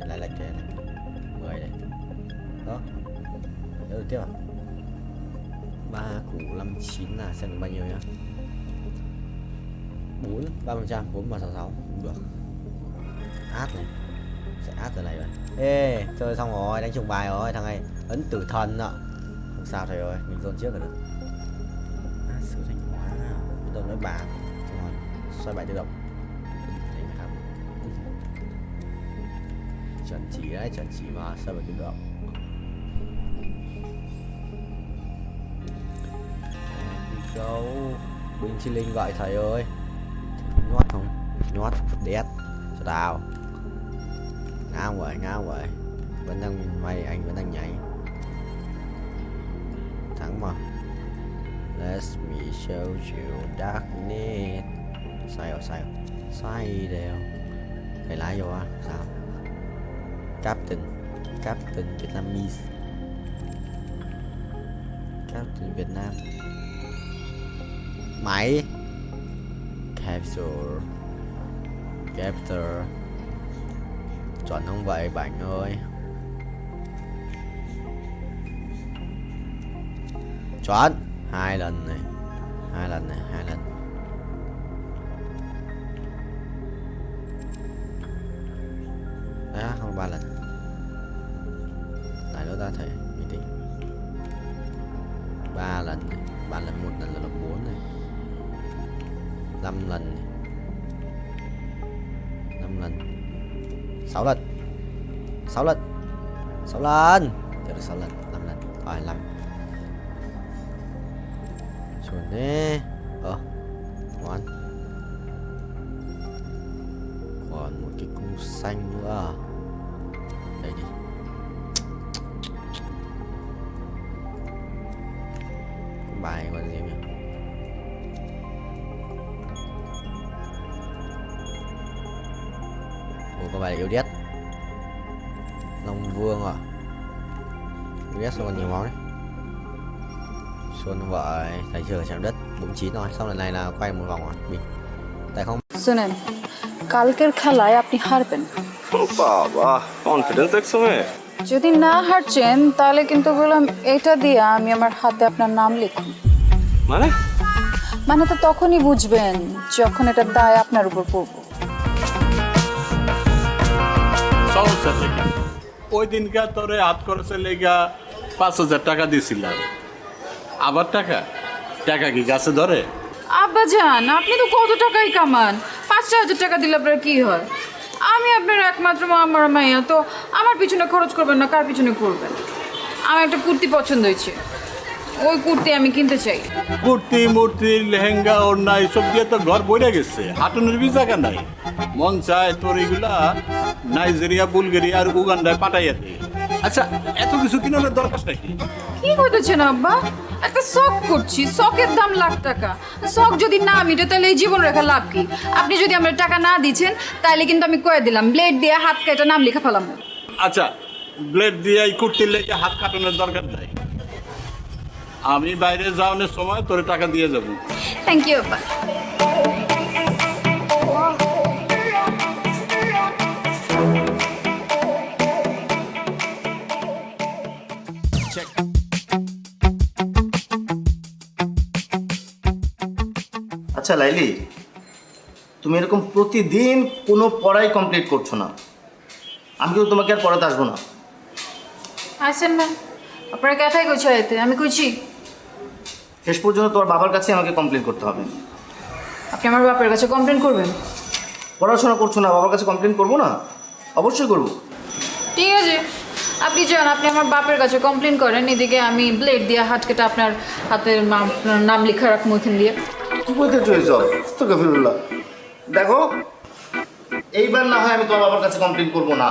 Lại là kẻ này 10 này đó, nhớ được tiếp à? 3 củ 59 là xem được bao nhiêu nhá? 4 3%, 4 và 66 không được. Át này sẽ át từ này rồi. Ê, chơi xong rồi, đánh trùng bài rồi, thằng này ấn tử thần ạ. Không sao thầy ơi, mình dồn trước là được. Sử thanh hóa tôi nói bà xong rồi xoay bài tự động. Chuẩn chỉ đấy, chuẩn chỉ mà sao phải tự động. Go. Bình Chi Linh gọi thầy ơi. Nhót không? Nhót đét cho tao. Ngao vậy. Vẫn đang mày, anh vẫn đang nhảy. Thắng mà. Let me show you darkness. Sai đều. Thầy lái vô á, sao? Captain Vietnamese. Captain Việt Nam. Máy. Capture. Chuẩn không vậy bạn ơi? Chuẩn. 2 lần này. 2 lần. Đấy, không 3 lần. Lại nữa ta thể như thế. 3 lần này. 3 lần 1 lần là 4 này. 5 lần này. 5 lần. 6 lần. 6 lần. 6 lần. Được 6 lần. 5 lần. Rồi 5. Chuẩn đi. Ngon. Còn một cái cung xanh nữa. Đây đi. Bài còn gì nhỉ? Ủa, có bài là yêu đét. Long Vương à? Yêu đét sao còn nhiều máu đấy. Xuân vậy, thầy chưa chạm đất 49 rồi, xong lần này là quay một vòng rồi. Bình. Tại không. শুনেন, কালকের খেলায় আপনি হারবেন। বাবা, confidence দেখছো মে? যদি না হারছেন তাহলে কিন্তু বললাম এটা দিয়ে আমি আমার হাতে আপনার নাম লিখুন। মানে তো তখনই বুঝবেন যখন এটার দায় আপনার উপর পড়বে। ওই দিনকার তোরে হাত খরচের লেগা 5,000 টাকা দিছিলাম। আবার টাকা কি গাছে ধরে? আব্বাজান, আপনি তো কত টাকাই কামান, 5,000 টাকা দিলে আপনার কি হয়? আমি আপনার একমাত্র আমার মাইয়া, তো আমার পিছনে খরচ করবেন না, কার পিছনে করবেন? আমার একটা কুর্তি পছন্দ হয়েছে, ওই কুর্তি আমি কিনতে চাই। কুর্তি মূর্তি লেহেঙ্গা ওড়না এসব দিয়ে তো ঘর বইরে গেছে, হাঁটুনের বি জায়গা নাই। মন চায় তোর এগুলা নাইজেরিয়া বুলগেরিয়া আর উগান্ডায় পাঠাইয়া দে। আচ্ছা এত কিছু কিনার দরকার নাকি? কি কইতেছেন আব্বা? একটা শখ করছি, শখের দাম লাখ টাকা। শখ যদি না মিটে তাহলে এই জীবন রেখা লাভ কি? আপনি যদি আমার টাকা না দিচ্ছেন তাহলে কিন্তু আমি কয়ে দিলাম ব্লেড দিয়ে হাত কেটে নাম লিখে ফেলাম। আচ্ছা ব্লেড দিয়ে এই কুর্তির লেগে হাত কাটানোর দরকার নাই, আমি বাইরে যাওয়ানোর সময় তোর টাকা দিয়ে যাব। থ্যাংক ইউ আব্বা। আচ্ছা লাইলি, তুমি এরকম প্রতিদিন কোনো পড়াই কমপ্লিট করছো না, আমি কিন্তু তোমাকে আর পড়াতে আসবো না। আসেন না, আপনারা কেটাই কইছে এতে, আমি কইছি শেষ পর্যন্ত তোমার বাবার কাছে আমাকে কমপ্লেন করতে হবে। আপনি আমার বাপের কাছে কমপ্লেন করবেন? পড়াশোনা করছো না, বাবার কাছে কমপ্লেন করবো না? অবশ্যই করবো। ঠিক আছে, আপনি যান, আপনি আমার বাপের কাছে কমপ্লেন করেন, এদিকে আমি ব্লেড দিয়ে হাত কেটে আপনার হাতের নাম লেখা রাখবো এখান দিয়ে। বলতে চলে যাও আস্তাগফিরুল্লাহ। দেখো এইবার না হয় আমি তোমার বাবার কাছে কমপ্লেন করবো না,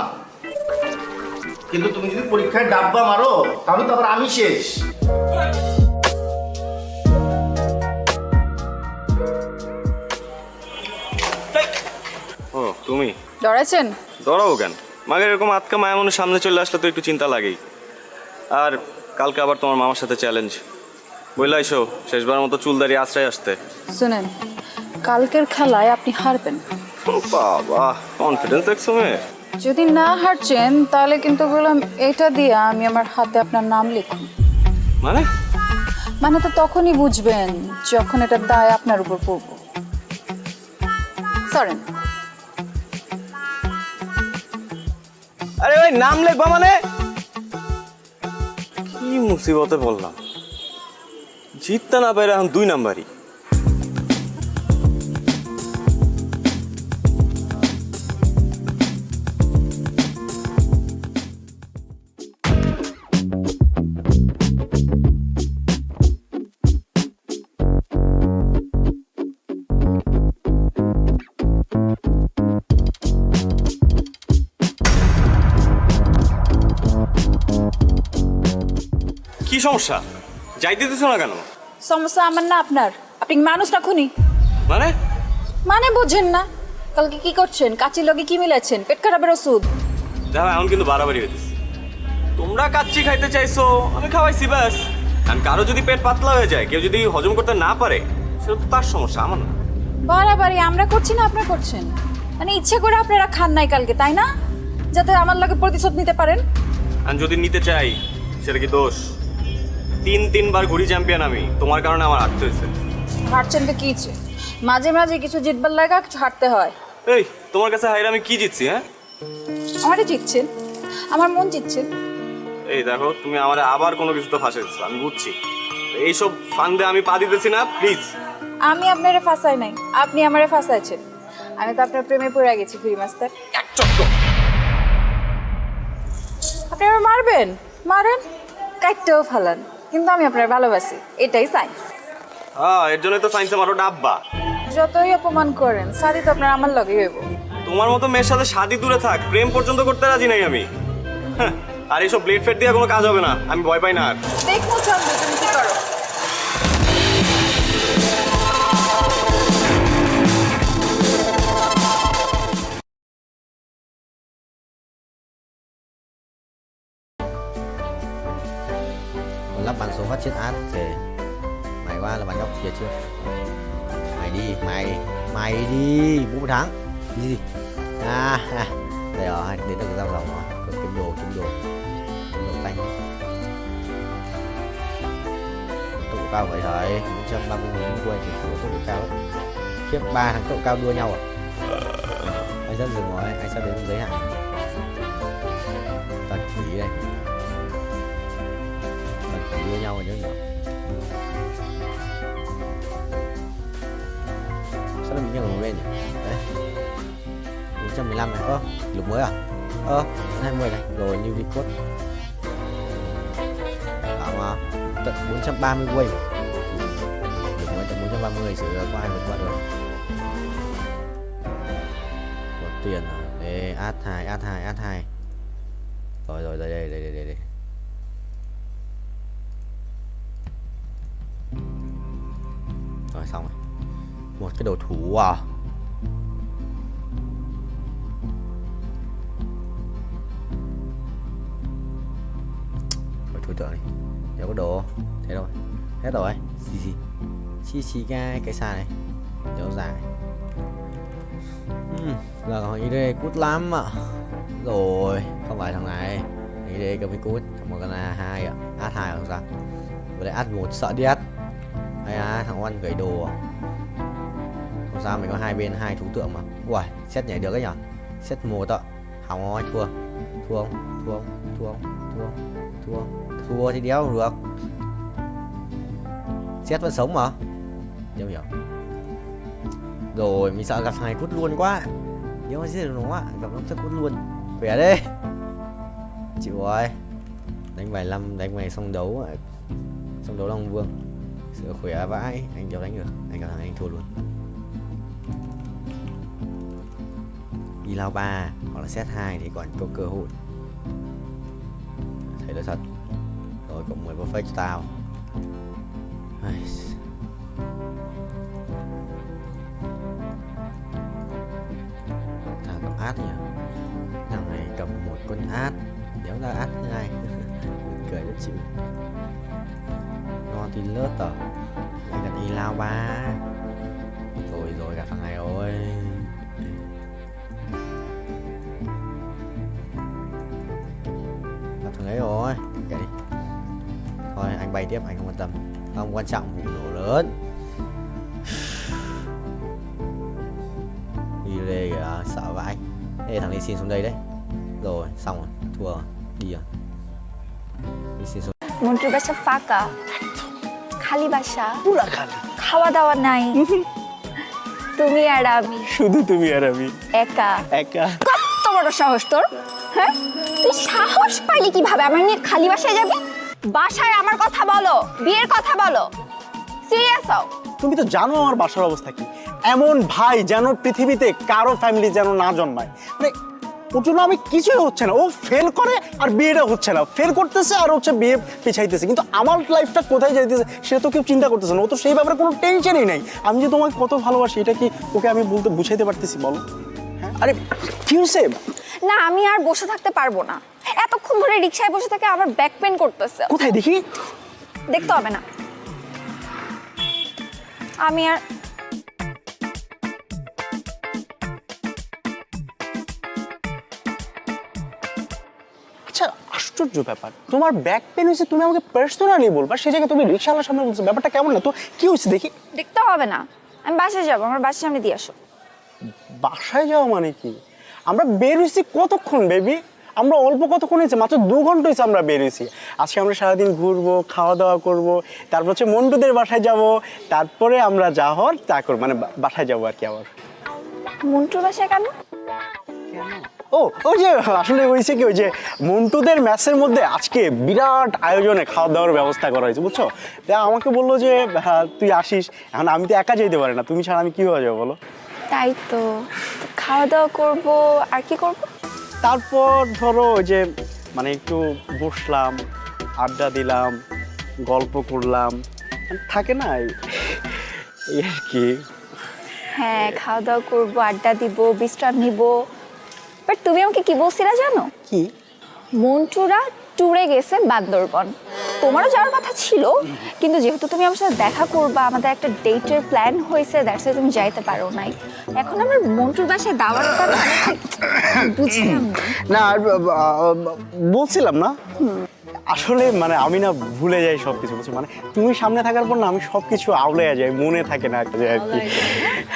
কিন্তু তুমি যদি পরীক্ষায় ডাব্বা মারো তাহলে তো আবার আমি শেষ। ও তুমি ডরাইছেন? ডরাবো কেন? মাগের এরকম আটকা মায়া মনের সামনে চলে আসলে তো একটু চিন্তা লাগেই। আর কালকে আবার তোমার মামার সাথে চ্যালেঞ্জ, বললাইছো শেষবার মতো চুল দাঁড়িয়ে আশ্রয় আসতে। শুনেন, কালকের খেলায় আপনি হারবেন। বাবা কনফিডেন্স দেখছো মেয়ে। যদি না হারছেন তাহলে কিন্তু বললাম এটা দিয়ে আমি আমার হাতে আপনার নাম লিখুন। মানে তো তখনই বুঝবেন যখন এটা দায় আপনার উপর পড়ব। সরেন। আরে ওই নাম লিখবা মানে? কি মুসিবতে বললাম, জিততে না পারে এখন 2 নাম্বারই। কি সমস্যা? যাইতে দিছো না কেন? সমস্যা আমার না আপনার। আপনি মানুষ না খুনি? মানে বোঝেন না? কালকে কি করছেন? কাচির লগে কি মিলাচ্ছেন? পেট খারাপের ওষুধ। দেখো এখন কিন্তু বাড়াবাড়ি হইতেছে। তোমরা কাচ্চি খাইতে চাইছো, আমি খাওয়াইছি ব্যাস। কারণ কারো যদি পেট পাতলা হয়ে যায়, কেউ যদি হজম করতে না পারে, সেটা তো তার সমস্যা, আমার না। বাড়াবাড়ি আমরা করছি না আপনারা করছেন? মানে ইচ্ছে করে আপনারা খান নাই কালকে, তাই না? যাতে আমার লগে প্রতিশোধ নিতে পারেন। আর যদি নিতে চাই সেটা কি দোষ? 3 বার ঘুরি চ্যাম্পিয়ন আমি, তোমার কারণে আমার হারতে হয়েছে। হারছেন তো কি ইচ্ছে? মাঝে মাঝে কিছু জিতবার লাগা কিছু হারতে হয়। এই তোমার কাছে হাইরে আমি কি জিতছি? হ্যাঁ আমারই জিতছেন, আমার মন জিতছেন। এই দেখো তুমি আমার আবার কোনো কিছু তো ফাঁসাইছো, আমি বুঝছি। এইসব ফান্দে আমি পা দিতেছি না, প্লিজ। আমি আপনারে ফাঁসাই নাই, আপনি আমারে ফাঁসাইছেন। আমি তো আপনার প্রেমে পড়ে গেছি ফ্রি মাস্টার। আপনি আমার মারবেন, মারেন, কাটতেও ফালান, কিন্তু আমি আপনার ভালোবাসি, এটাই সাইন্স। হ্যাঁ এর জন্যই তো সায়েন্সে মারো ডাব্বা। যতই অপমান করেন শাদি তো আপনার আমার লগে হইব। তোমার মতো মেয়ের সাথে শাদি দূরে থাক, প্রেম পর্যন্ত করতে রাজি নাই আমি। আর এইসব ব্লেড ফেড দিয়ে কোনো কাজ হবে না, আমি ভয় পাই না আর। দেখো চন্দ্র তুমি কি করো। Lắp bằng số phát chết át thì mày qua là bạn nhóc kia chưa? Mày đi, mày đi, vũ thắng đi gì? Đây rồi, đến được giao dầu rồi, có kiếm đồ tanh. Tốc độ cao vậy thôi, 430.000 quay thì tốc độ cao. Khiếp 3 thằng tốc độ cao đua nhau à? Anh sắp dừng rồi, anh sắp đến giới hạn. Toàn quỷ đây. Đua nhau rồi nhớ nhở. Sao nó bị nhau lên nhỉ? Đấy 415 này. Lục mới à? 20 này. Rồi new record. 430 giây. Được nói tầm 430 xử có ai vượt qua được. Có tiền à? Đây, add 2. Rồi đây. Rồi xong rồi. Một cái đồ thủ à? Thôi tượng này. Đâu có đồ. Thế rồi. Hết rồi. Xì cái xa này. Kéo dài. Là còn ID cút lắm ạ. Rồi, không phải thằng này. ID cầm cái cút, một con là 2 ạ. Add 2 không sao. Với lại add 1 sợ điếc. Hay à, thằng Oan gửi đồ à? Không sao, mình có hai bên 2 thú tượng mà. Ui, set nhảy được ấy nhở? Set 1 ạ. Hỏng rồi, thua thì đéo được. Set vẫn sống mà. Chưa hiểu. Rồi, mình sợ gặp thằng này cút luôn quá. Nếu mà giết được nó ạ, gặp nó chắc cút luôn. Khỏe đi. Chịu rồi. Đánh bài 5, đánh bài xong đấu ạ. Xong đấu Long Vương. Sự khỏe vãi, anh đéo đánh được. Anh gặp thằng anh thua luôn. Đi lao 3 hoặc là set 2 thì còn có cơ hội. Thấy là thật. Rồi cộng 10 perfect cho tao. Thằng cầm át nhỉ? Thằng này cầm một con át, đéo ra át 2. Cười rất chịu. Ngon thì lớt à? Anh đặt đi lao 3. Rồi gặp thằng này rồi. Gặp thằng ấy rồi. Kệ đi. Thôi anh bay tiếp, anh không quan tâm. Không quan trọng vụ nổ lớn. Đi đây kìa, sợ vãi. Ê thằng này xin xuống đây đấy. Rồi, xong rồi, thua rồi. Đi rồi. Đi xin xuống. মন্টুর বাসা ফাঁকা, খালি বাসা, পুরা খালি, খাওয়া দাওয়া নাই, তুমি আর আমি, শুধু তুমি আর আমি একা একা। কত বড় সাহস তোর? হ্যাঁ, তুই সাহস পাইলি কিভাবে আমার নিয়ে খালি বাসায় যাবি? বাসায় আমার কথা বলো, বিয়ের কথা বলো, সিরিয়াস হও। তুমি তো জানো আমার বাসার অবস্থা কি। এমন ভাই যেন পৃথিবীতে কারো ফ্যামিলি যেন না জন্মায়। মানে ওর জন্য আমি কিছুই হচ্ছে না। ও ফেল করে আর বিয়েটা হচ্ছে না, ফেল করতেছে আর হচ্ছে বিয়ে পিছাইতেছে। কিন্তু আমার লাইফটা কোথায় যাইতেছে সেটা তো কেউ চিন্তা করতেছে না। ও তো সেই ব্যাপারে কোনো টেনশনই নাই। আমি যে তোমাকে কত ভালোবাসি এটা কি ওকে আমি বলতে বুঝাইতে পারতেছি বলো? হ্যাঁ, আরে কি হয়েছে? না আমি আর বসে থাকতে পারবো না। এতক্ষণ ধরে রিকশায় বসে থেকে আমার ব্যাক পেন করতেছে। কোথায় দেখি? দেখতে হবে না। আমি আর আচ্ছা আশ্চর্য ব্যাপার, তোমার ব্যাক পেন হয়েছে তুমি আমাকে পার্সোনালি বলবা, সে জায়গায় তুমি রিকশাওয়ালার সামনে বলছো। ব্যাপারটা কেমন না? তো কি হয়েছে দেখি? দেখতে হবে না, আমি বাসায় যাবো। আমার বাসার সামনে দিয়ে আসো। বাসায় যাওয়া মানে কি? আমরা বের হয়েছি কতক্ষণ বেবি? আমরা অল্প কতক্ষণ হয়েছে, মাত্র 2 ঘন্টা হয়েছে আমরা বের হয়েছি। আজকে আমরা সারাদিন ঘুরবো, খাওয়া দাওয়া করবো, তারপর হচ্ছে মন্টুদের বাসায় যাব, তারপরে আমরা যা হওয়ার তা করবো, মানে বাসায় যাবো আর কি। আবার মন্টুর বাসায় কেন? ওই যে আসলে হয়েছে কি, ওই যে মন্টুদের ম্যাচের মধ্যে আজকে বিরাট আয়োজনে খাওয়া দাওয়ার ব্যবস্থা করা হয়েছে বুঝছো। তা আমাকে বললো যে তুই আসিস। এখন আমি তো একা যেতে পারি না, তুমি ছাড়া আমি কীভাবে যাবো বলো? তাই তো, খাওয়া দাওয়া করবো আর কি করবো? তারপর ধরো ওই যে মানে একটু বসলাম, আড্ডা দিলাম, গল্প করলাম, থাকে না এই আর কি। হ্যাঁ খাওয়া দাওয়া করবো, আড্ডা দিব, বিশ্রাম নিব। বাট তুমি আমাকে কি বলছিলা জানো? কি? মন্টুরা ট্যুরে গেছে বান্দরবন। তোমারও যাওয়ার কথা ছিল, কিন্তু যেহেতু তুমি আমার সাথে দেখা করবা, আমাদের একটা ডেটের প্ল্যান হয়েছে, দ্যাটস ওয়াই তুমি যাইতে পারো নাই। এখন আমার মন্টুর বাসায় দাওয়াতটা বুঝলাম না, বলছিলাম না আসলে মানে আমি না ভুলে যাই সব কিছু বুঝছো। মানে তুমি সামনে থাকার পর না আমি সব কিছু আউলে যাই, মনে থাকে না আর কি।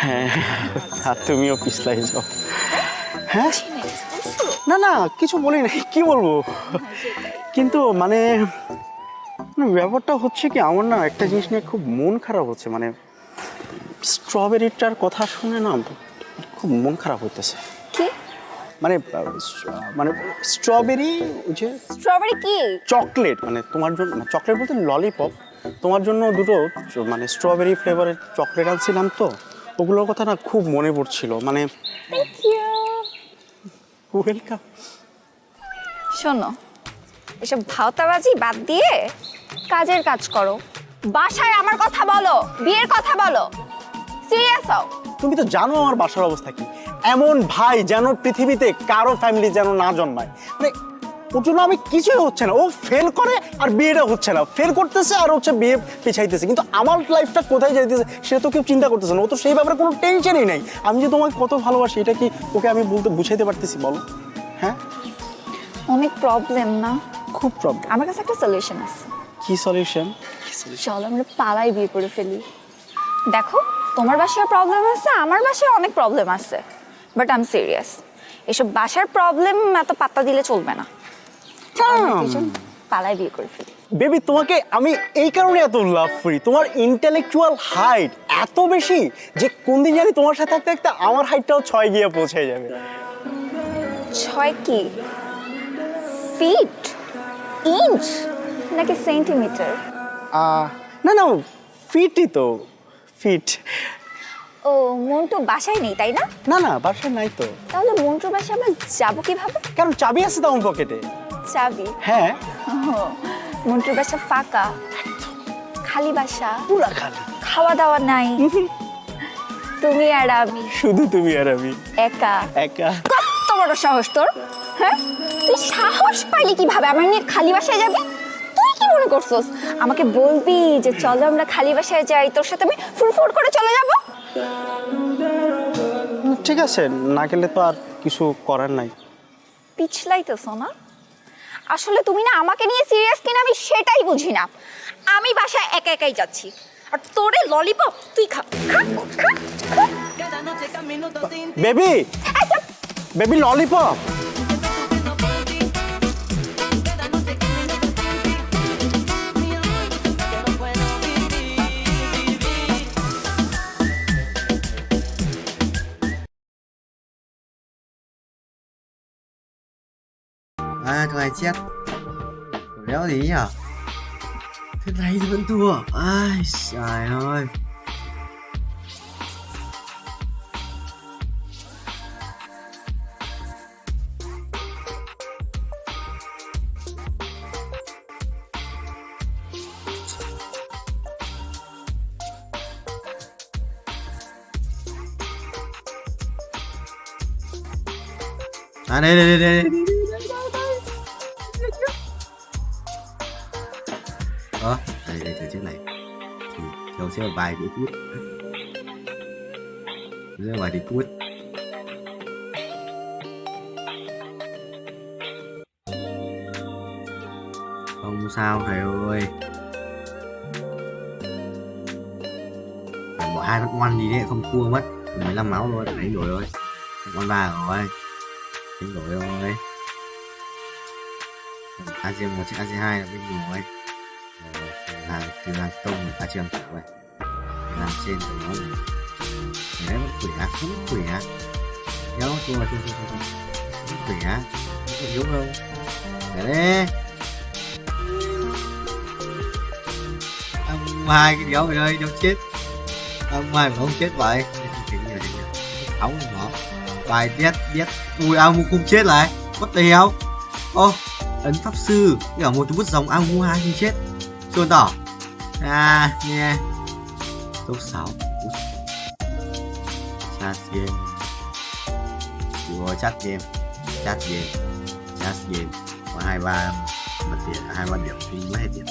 হ্যাঁ, আর তুমিও পিছলাই যাও। হ্যাঁ না না কিছু বলি নাই, কি বলবো। কিন্তু মানে ব্যাপারটা হচ্ছে কি, আমার না একটা জিনিস নিয়ে খুব মন খারাপ হচ্ছে। মানে স্ট্রবেরিটার কথা শুনে না খুব মন খারাপ হতেছে। কি মানে মানে স্ট্রবেরি, যে স্ট্রবেরি কি? চকলেট, মানে তোমার জন্য চকলেট বলতে ললিপপ। তোমার জন্য দুটো মানে স্ট্রবেরি ফ্লেভারের চকলেট আনছিলাম তো, ওগুলোর কথা না খুব মনে পড়ছিল। মানে থ্যাংক ইউ। ওয়েলকাম। শোনো, এসব ভাওতাবাজি বাদ দিয়ে কাজের কাজ করো, বাসায় আমার কথা বলো, বিয়ের কথা বলো, সিরিয়াস হও। তুমি তো জানো আমার বাসার অবস্থা কি। এমন ভাই যেন পৃথিবীতে কারো ফ্যামিলি যেন না জন্মায়। মানে ওর জন্য আমি কিছুই হচ্ছে না, ও ফেল করে আর বিয়েটা হচ্ছে না, ফেল করতেছে আর হচ্ছে বিয়ে পিছাইতেছে, কিন্তু আমার লাইফটা কোথায় যাইতেছে সেটা তো কেউ চিন্তা করতেছে না। ও তো সেই ব্যাপারে কোনো টেনশনই নাই। আমি যে তোমাকে কত ভালোবাসি এটা কি ওকে আমি বলতে বুঝাইতে পারতেছি বলো? হ্যাঁ, অনেক প্রবলেম না? খুব প্রবলেম। আমার কাছে একটা সলিউশন আছে। কি সলিউশন? চলো আমরা পালাই বিয়ে করে ফেলি। দেখো, তোমার বাসায় প্রবলেম আছে, আমার বাসায় অনেক প্রবলেম আছে, বাট আই এম সিরিয়াস। এসব বাসার প্রবলেম এত পাত্তা দিলে চলবে না। পালাই বিয়ে করে ফেলি। বেবি, তোমাকে আমি এই কারণে এত লাভ করি, তোমার ইন্টেলেকচুয়াল হাইট এত বেশি যে কোন দিন জানি তোমার সাথে থাকতে থাকতে আমার হাইটটাও 6 গিয়ে পৌঁছে যাবে। 6 কি? ফিট, ইঞ্চ নাকি সেন্টিমিটার? না না, ফিটই তো, ফিট। ও, মন্টু বাসায় নেই তাই না? না না, বাসায় নাই তো। তাহলে মন্টুর বাসায় আমরা যাবো কিভাবে? কারণ চাবি আছে তো আমার পকেটে। চাবি? হ্যাঁ। মন্টুর বাসা ফাঁকা, খালি বাসা, পুরা খালি, খাওয়া দাওয়া নাই, তুমি আর আমি, শুধু তুমি আর আমি, একা একা। কত বড় সাহস তোর! হ্যাঁ, তুই সাহস পাইলি কিভাবে আমার নিয়ে খালি বাসায় যাবি? তুই কি মনে করছস আমাকে বলবি যে চলো আমরা খালি বাসায় যাই, তোর সাথে আমি ফুরফুর করে চলে যাব? ঠিক আছে, না গেলে তো আর কিছু করার নাই। পিছলাইতেছ না? আসলে তুমি না আমাকে নিয়ে সিরিয়াস কিনা আমি সেটাই বুঝি না। আমি বাসায় একা একাই যাচ্ছি, আর তোরে ললিপপ তুই খা খা খা। Baby, baby lollipop. Thằng này chết. Đéo gì nhỉ? Thế này thì vẫn thua. Ai trời ơi. À đây. Đây trước này thì Châu sẽ bài để cút, sẽ bài để cút. Không sao thầy ơi, phải bỏ 2 phát ngoan gì đấy không thua mất 15 máu thôi, đánh đổi rồi, con 3 rồi, đánh đổi rồi. AC1 chiếc AC2 là bên rồi. Hàng tông người ta chưa ăn vậy, làm trên của nó đấy vẫn khỏe, vẫn khỏe, kéo chua vẫn khỏe, không yếu đâu, để đấy ông hai cái đéo về đây đâu chết, ông hai mà không chết vậy, ống ngọt bài biết ui ao không chết lại, what the hell, ô ấn pháp sư cả một bút dòng ao hai không chết. Chuồn tỏ à nghe top 6 chat game chat game có 23 mặt tiền 23 điểm thì mất hết tiền.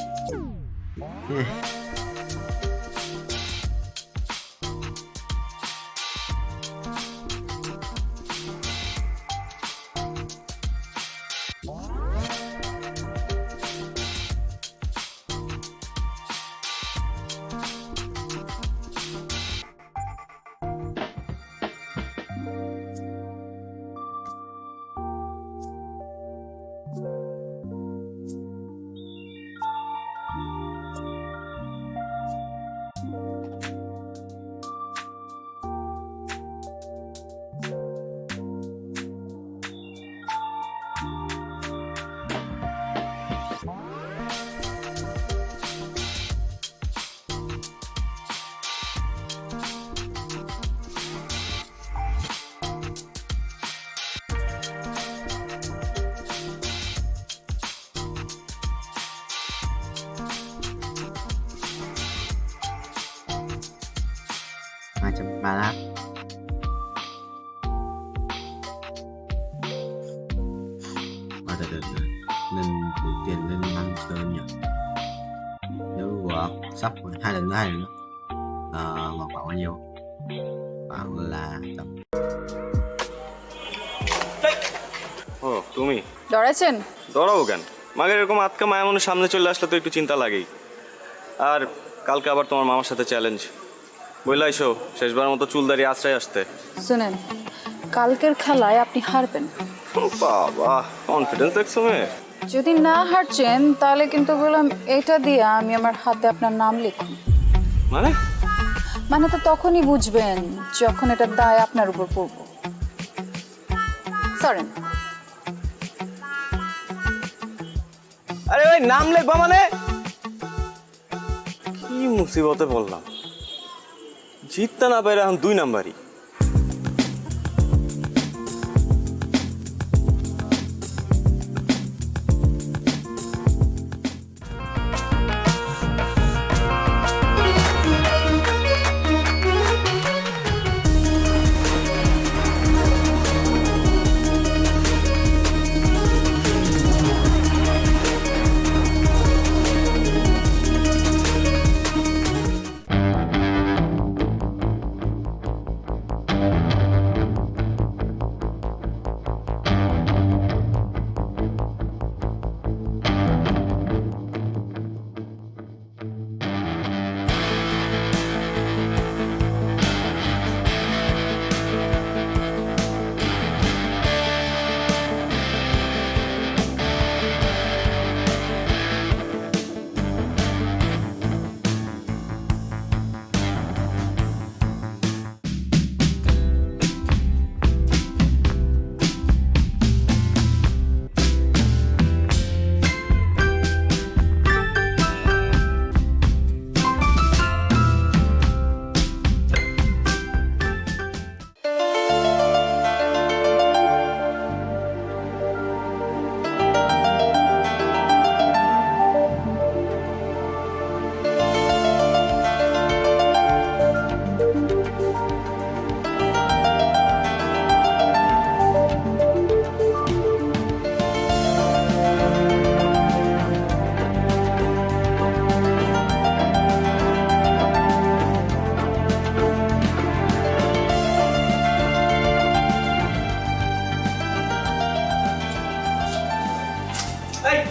230 mà từ từ nên đủ tiền lên ăn cơm nhỉ. Nếu sắp 2 lần nữa ngọt khoảng bao nhiêu? Khoảng là tầm ও তুমি ডরাইছেন? ধরাবো কেন? মাকে এরকম আটকা মায়া মনে সামনে চলে আসলে তো একটু চিন্তা লাগেই। আর কালকে আবার তোমার মামার সাথে চ্যালেঞ্জ, বললে এসো শেষবার মতো চুল দাঁড়িয়ে আশ্রয় আসতে। শুনেন, কালকের খেলায় আপনি হারবেন। বাবা কনফিডেন্স দেখছো মেয়ে। যদি না হারছেন তাহলে কিন্তু বললাম এটা দিয়ে আমি আমার হাতে আপনার নাম লিখুন। মানে তো তখনই বুঝবেন যখন এটার দায় আপনার উপর পড়ব। সরেন। আরে ভাই নাম লিখবা মানে? কি মুসিবতে বললাম, জিততে না পারে এখন 2 নাম্বারই।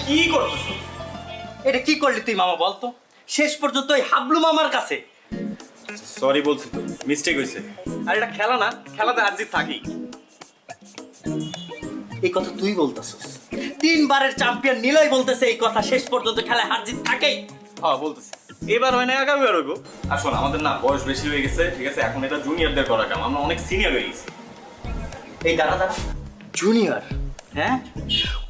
কি করতেছ? এটা কি করলি তুই মামা বলতো? শেষ পর্যন্ত ওই হাবলু মামার কাছে। সরি বলছি তো, মিস্টেক হয়েছে। আর এটা খেলা না, খেলাতে হার জিত থাকি। এই কথা তুই বলতেছিস? 3 বারের চ্যাম্পিয়ন নিলয় বলতেছে এই কথা, শেষ পর্যন্ত খেলায় হার জিত থাকেই। হ্যাঁ বলতেছি, এবার হয় না আগামীবার হইব। আর শোন, আমাদের না বয়স বেশি হয়ে গেছে, ঠিক আছে? এখন এটা জুনিয়রদের করা কাম, আমরা অনেক সিনিয়র হয়ে গেছি। এই দাঁড়া জুনিয়র? হ্যাঁ,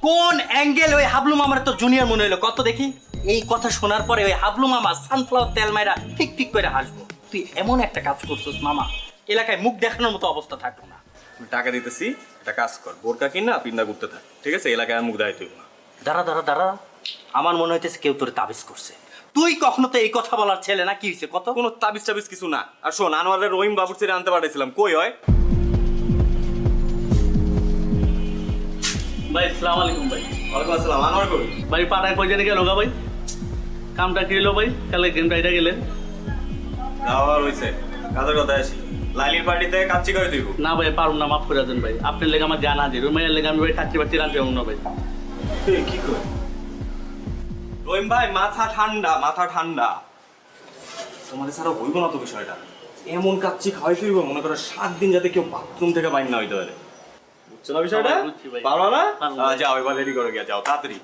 কোন অ্যাঙ্গেল ওই হাবলু মামার তো জুনিয়র মনে হইলো? কত দেখি। এই কথা শোনার পরে ওই হাবলু মামা সানফ্লাওয়ার তেল মাইরা ঠিক ঠিক করে হাসবো। তুই এমন একটা কাজ করছিস মামা, এলাকায় মুখ দেখানোর মতো অবস্থা থাকলো না। টাকা দিতেছি, একটা কাজ কর, বোরকা কিনা পিন্দা ঘুরতে থাক, ঠিক আছে? এলাকায় মুখ দেখাইতে হইব না। দাঁড়া, আমার মনে হইতেছে কেউ তোরে তাবিজ করছে। তুই কখনো তো এই কথা বলার ছেলে না, কি হয়েছে কত? কোনো তাবিজ টাবিজ কিছু না। আর শোন, আনোয়ারের রহিম বাবুর ছেড়ে আনতে পাঠাইছিলাম, কই হয়? ভাই আসসালামু আলাইকুম ভাই। ওয়ালাইকুম আসসালাম। আনোয়ার কই? ভাই পাড়ায় কই জানি গেল গা ভাই? কামটা কি হলো ভাই? কালকে গেম রাইডা গেলেন? যাওয়ার হইছে, কাজের কথা আসি। লাইলির পার্টিতে কাচ্চি করে দিব না ভাই, পারুম না, মাফ করে দেন ভাই। আপনার লেগে আমার জানা আছে, রুমাইয়ের লেগে আমি ভাই কাচ্চি বাচ্চি রাখতে পারবো না ভাই। কি কর রহিম ভাই? মাথা ঠান্ডা, মাথা ঠান্ডা। তোমাদের ছাড়া হইব না তো বিষয়টা। এমন কাচ্চি খাওয়াই ফিরবো, মনে করো 7 দিন যাতে কেউ বাথরুম থেকে বাইর না হইতে পারে। বুঝছো না বিষয়টা? পারো না? যাও এবার রেডি করো, গিয়া যাও তাড়াতাড়ি।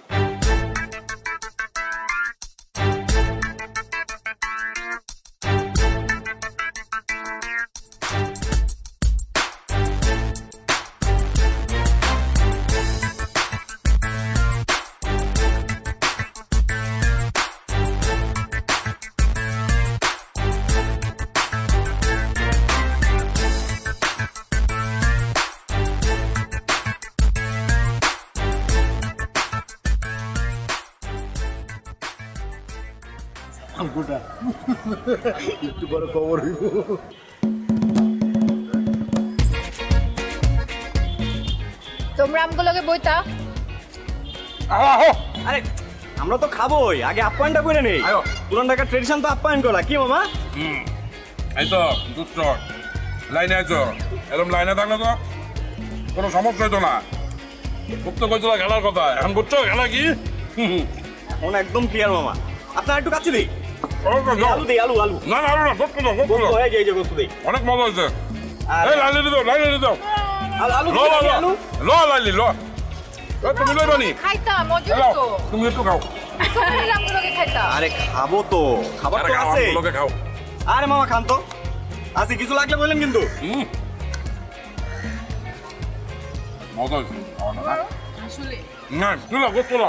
একটু বড় খবর হইব। তোমরা আমগুলোকে বইতা আরে আমরা তো খাবোই, আগে আপ্যায়নটা করে নেই। পুরান ঢাকার ট্রেডিশন তো আপ্যায়ন করা, কি মামা? এই তো দুষ্ট লাইনে আছো, এরকম লাইনে থাকলে তো কোনো সমস্যা হইতো না। খুব তো কইছিল খেলার কথা, এখন বুঝছো খেলা কি? এখন একদম ক্লিয়ার মামা। আপনার একটু কাছে দিই। আলু দিই, আলু আলু। না না আলু না, গোস্ত দাও, গোস্ত দাও। এই যে গোস্ত দিই। অনেক মজা হয়েছে। এই লাইনে দাও, লাইনে দাও। আলু আলু ল লাইলি ল। তুমি লইবা নি? খাইতাম, মজা তো। তুমি একটু খাও। সবাই আমগুলোকে খাইতাম। আরে খাবো তো, খাবার তো আছে। আমগুলোকে খাও। আরে মামা খান তো, আছে কিছু লাগলে বললেন কিন্তু। মজা হয়েছে আসলে না, তুলো গোস্ত ল।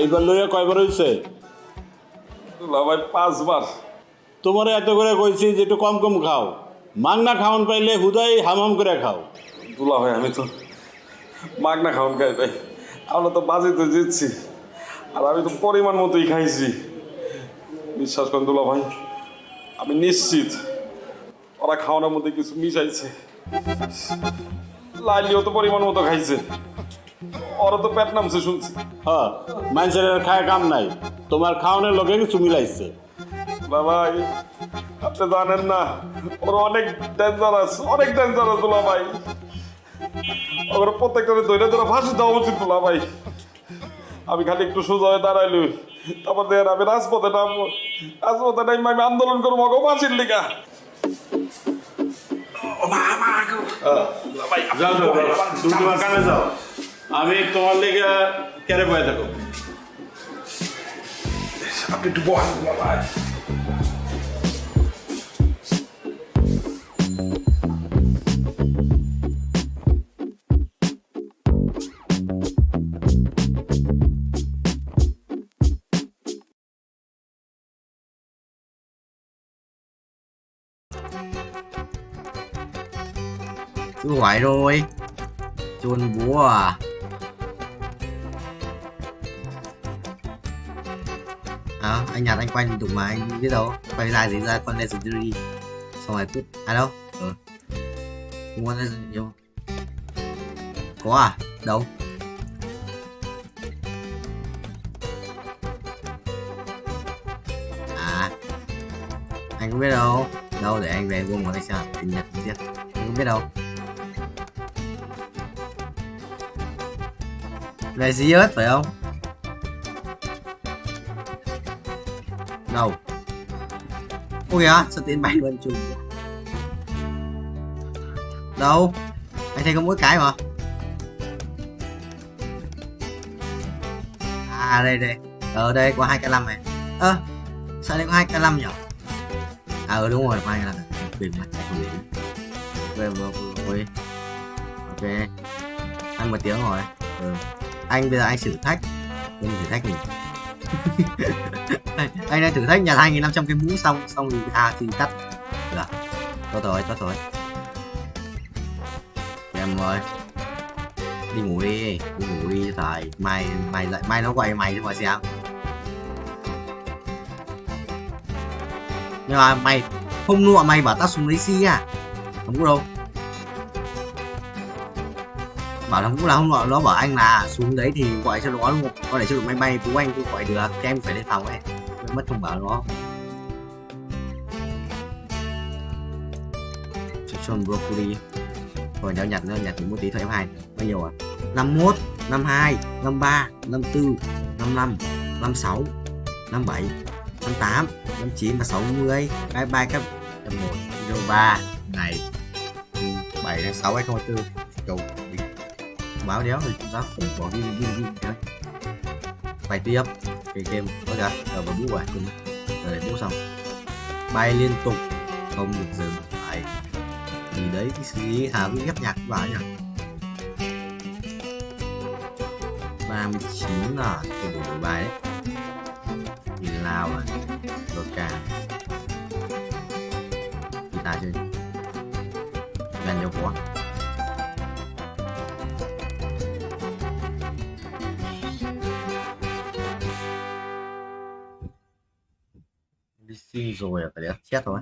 এইবার লইয়া কয়বার হয়েছে? ভাই 5 বার। তোমার এত করে কইছি যে একটু কম কম খাও, মাগনা খাওয়ান পাইলে হুদাই হামাম করে খাও। দুলা ভাই আমি তো মাগনা খাওয়ান খাই ভাই, আমরা তো বাজেতে জিতছি আর আমি তো পরিমাণ মতোই খাইছি। বিশ্বাস করেন দুলা ভাই, আমি নিশ্চিত ওরা খাওয়ানোর মধ্যে কিছু মিশাইছে। লাইলিও তো পরিমাণ মতো খাইছে, ওরা তো পেট নামছে শুনছি। হ্যাঁ, মানুষের খায় কাম নাই, তোমার খাওয়ানোর লোকে কিছু মিলাইছে। ভাই আপনি জানেন না, ওরা অনেক ডেঞ্জারাস, অনেক ডেঞ্জারাস দুলা ভাই। ওরা প্রত্যেকটা ধরে ধরে ফাঁসি দেওয়া উচিত দুলা ভাই। আমি খালি একটু সোজা হয়ে দাঁড়াইলই, তারপর দেখেন আমি রাজপথে নামবো, রাজপথে নামবো, আমি আন্দোলন করবো অগো ফাঁসির লিগা। যাও যাও, তুমি তোমার কানে যাও, আমি তোমার লেগে কেড়ে বয়ে থাকো। আপনি একটু বহান ভাই। Chưa ngoại rồi. Chuồn búa à? À, anh nhặt anh quay liên tục mà anh biết đâu. Quay ra gì ra con legendary. Xong rồi cút. À đâu? Không có legendary không? Có à? Đâu? À, anh không biết đâu. Đâu để anh về buông vào đây xem. Anh nhặt tiếp. Anh không biết đâu. Về Serious phải không? Đâu? Ôi kìa, sao tiến bay luôn chung. Đâu? Anh thấy có mỗi cái mà. À đây đây. Ở đây có 2k5 này. Ơ, sao đây có 2k5 nhỉ? À đúng rồi, có 2k5. Quyền mặt chạy không về vừa. Ok. Ăn 1 tiếng rồi. Anh bây giờ anh thử thách. Anh thử thách mình. Anh đang thử thách nhặt 2.500 cái mũ xong rồi thì tắt. Được. Tốt rồi. Em ơi. Đi ngủ đi cho thời. Mai nó quay mày cho mà xem. Nhưng mà mày hôm nọ mày bảo tao xuống lấy xi à? Không có đâu. Bảo là cũng là hôm nọ nó bảo anh là xuống đấy thì gọi cho nó luôn, có để cho được máy bay của anh cũng gọi được, các em phải lên phòng ấy, mất thông báo nó. Chọn broccoli rồi đéo nhặt nữa, nhặt một tí thôi em hai bao nhiêu à? 51, 52, 53, 54, 55, 56, 57, 58, 59 và 60. Bye bye các 1, 3 ngày 7 tháng 6 2024. Cầu báo đéo thì chúng ta cũng bỏ ghi thôi. Bài tiếp cái game có kìa, rồi vào bút rồi cùng rồi bút xong bay liên tục không được dừng. Đấy gì đấy, cái gì thả cái ghép nhạc vào nhỉ. 39 là của đổi bài đấy. Thì Lào à, rồi cả thì ta chơi gần nhau quá. Đi xin rồi phải đã chết rồi.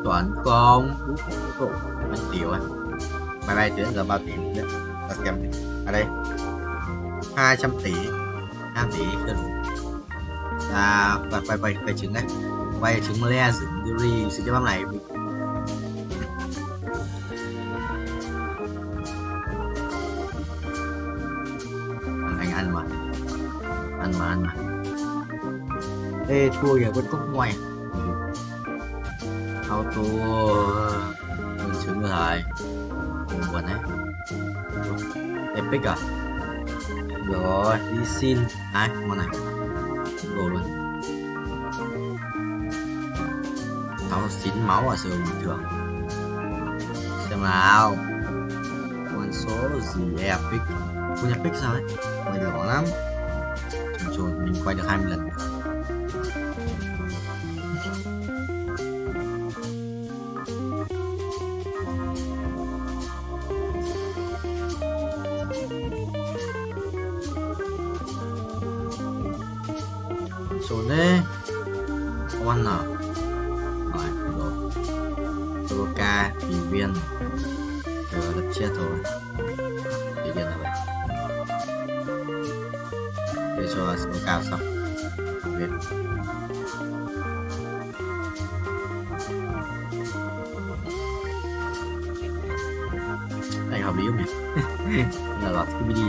Toán không bút độ mình tiểu à. Máy bay tuyến giờ bao tiền đấy, ta xem ở đây 200 tỷ 2 tỷ cân là phải chứng đấy, quay chứng legendary sự cho băng này anh ăn mà ê thua giờ vẫn có ngoài auto mình chứng rồi buồn đấy. Epic à? Rồi, đi xin. Ai, con này. Đồ luôn. Nó xín máu à, sự bình thường. Xem nào. Con số gì Epic. Con Epic sao ấy? Quay được lắm. Trời, mình quay được 20 lần. Đấy con nào rồi rồi ca thì viên rồi đất chết rồi thì viên rồi để cho số cao xong viên đây hợp lý không nhỉ? Là lọt cái đi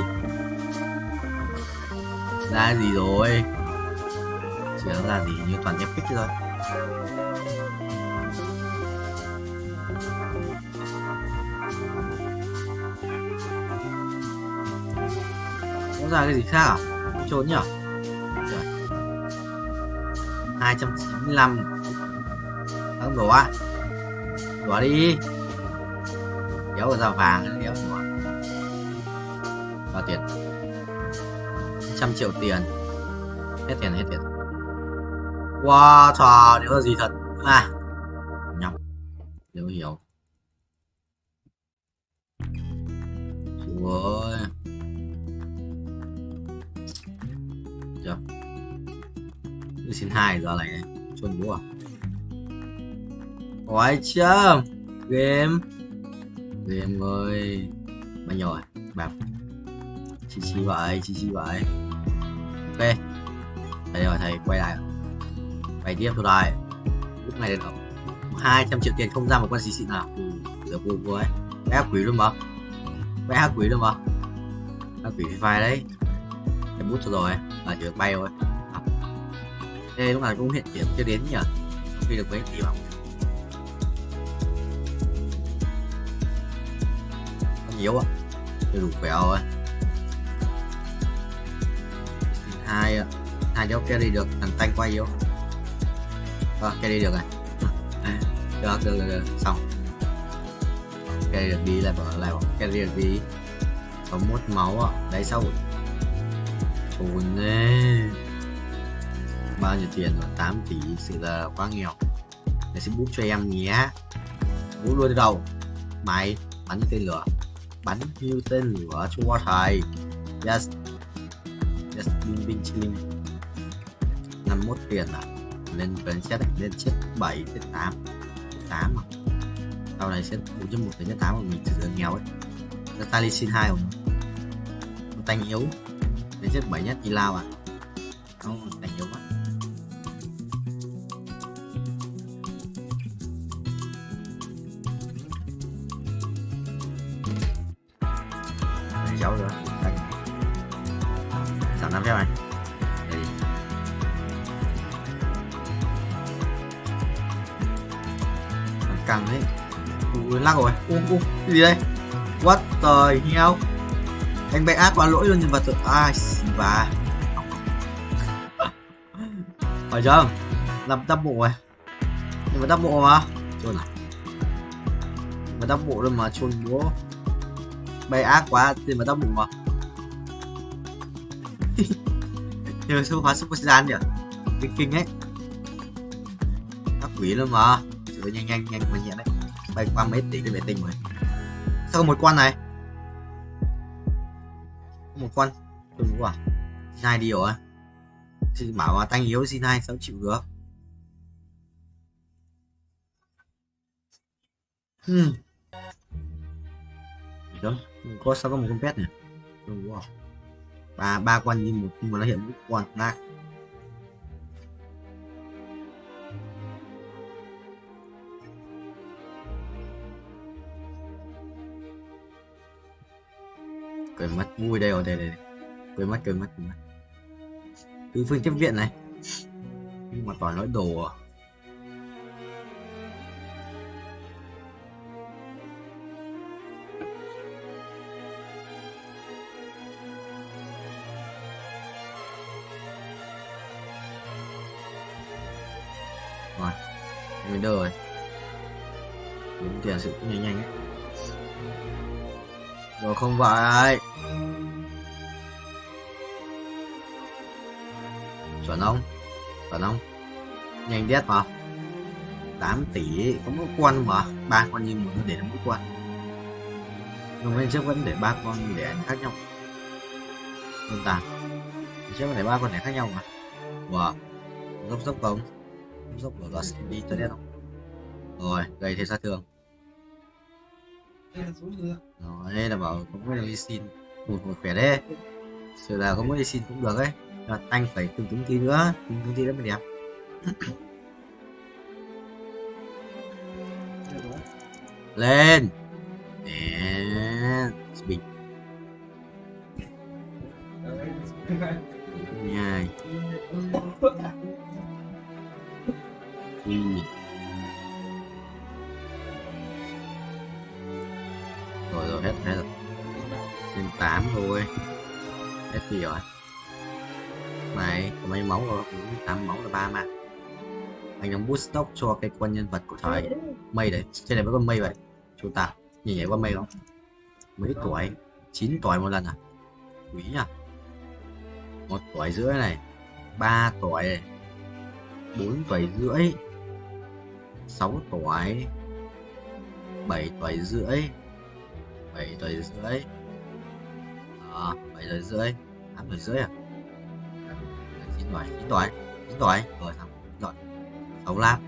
ra gì rồi chứ là gì như toàn epic rồi. Có ra cái gì khác à? Trốn nhỉ? 295 thắng đổ á. Đổ đi. Kéo vào ra vàng kéo đổ. Bao tiền? 100 triệu tiền. Hết tiền. Wow, trời, nếu là gì thật à nhóc nếu hiểu rồi chưa xin 2 giờ này chôn búa quái chưa game ơi bao nhiêu rồi bạc chi vậy ok đây rồi thầy quay lại bài tiếp thôi đây lúc này đến 200 triệu tiền không ra một con xí xịn nào được vừa ấy vẽ quỷ luôn mà ác quỷ file đấy em bút cho rồi là chỉ được bay thôi đây lúc nào cũng hiện điểm chưa đến nhỉ khi được mấy tỷ bằng nhiều ạ đủ khỏe rồi hai đéo carry được thằng tanh quay yếu carry được rồi được xong carry được đi lại bỏ carry được đi 61 máu ạ đấy sao ổn nè bao nhiêu tiền rồi 8 tỷ sự là quá nghèo để xin bút cho em nhé bút luôn đầu máy bắn như tên lửa cho thầy yes binh 51 tiền à lên chết 7 chết 8 à sau này sẽ 4.1 đến 8 mà mình chỉ được nghèo ấy ta đi xin 2 rồi tanh yếu đến chết 7 nhất đi lao à không tanh yếu quá cháu rồi giảm 5 phép này căng đấy ui lắc rồi cái gì đây what the hell anh bé ác quá lỗi luôn nhân vật tự xì bà phải chưa 500 bộ rồi Nhưng mà đắp bộ mà. Chôn à? Mà đắp bộ rồi mà chôn búa. Bay ác quá thì mà đắp bộ mà. Nhờ số hóa super gian nhỉ? Kinh ấy. Ác quỷ luôn mà. Trời nhanh mà nhẹ đấy. Bay qua mấy tỷ cái vệ tinh rồi. Sao có một quan này? Có một quan. Tôi đúng à? Xin đi rồi. Xin bảo mà tăng yếu xin sao chịu được. Đó, sao có một con pet nhỉ? Đúng rồi. Ba quan như một nhưng mà nó hiện một quan nát. Cười mắt vui đây rồi đây. Cười mắt. Cứ phương tiếp viện này. Nhưng mà toàn nói đồ à. Rồi, mình đỡ rồi. Đúng tiền sự cũng nhanh ấy. Rồi không vậy. Chuẩn không? Nhanh đét mà. 8 tỷ có mỗi quan mà. 3 con như một nó để mỗi quan. Nhưng bên trước vẫn để 3 con để khác nhau. Không ta. Bên trước vẫn để 3 con để khác nhau mà. Wow. Dốc không? Dốc của nó sẽ đi tới đây không? Rồi, gây thêm sát thương. Rồi, đây là bảo có mỗi đi xin một khỏe đấy. Sự là có mỗi đi xin cũng được ấy. Anh phải từng tí nữa, từng tí nữa mới đẹp. Lên. Nè, bình. Nhai. Rồi hết rồi. Lên 8 rồi. Hết gì rồi? Này, có mấy máu rồi? 8 máu là 3 mà. Anh đang boost stock cho cái quân nhân vật của thời mây đấy. Trên này có con mây vậy. Chú tạo nhìn nhảy qua mây không? Mấy tuổi? 9 tuổi một lần à? Quý à? 1 tuổi rưỡi này, 3 tuổi này, 4 tuổi rưỡi, 6 tuổi, 7 tuổi rưỡi, 7 tuổi rưỡi, 7 tuổi rưỡi, 8 tuổi rưỡi à? 9 tuổi, 9 tuổi, 9 tuổi, rồi xong, 9 tuổi, 6 lap,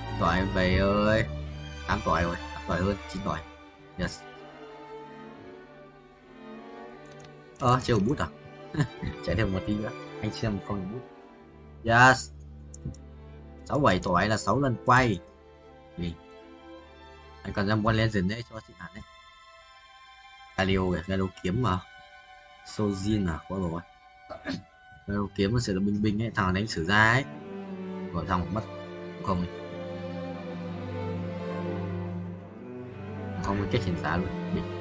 9 tuổi về ơi, 8 tuổi rồi, 8 tuổi hơn, 9 tuổi, yes. Chưa có bút à? Chạy thêm một tí nữa, anh xem một con bút. Yes. 6-7 tuổi là 6 lần quay. Gì? Anh còn ra One Legend đấy cho chị hẳn đấy. Galio kiếm mà. Sojin à, có rồi. Galio kiếm nó sẽ là binh ấy, thằng đánh sử ra ấy. Rồi xong mất không ấy. Không có cách hiện giá luôn. Bình.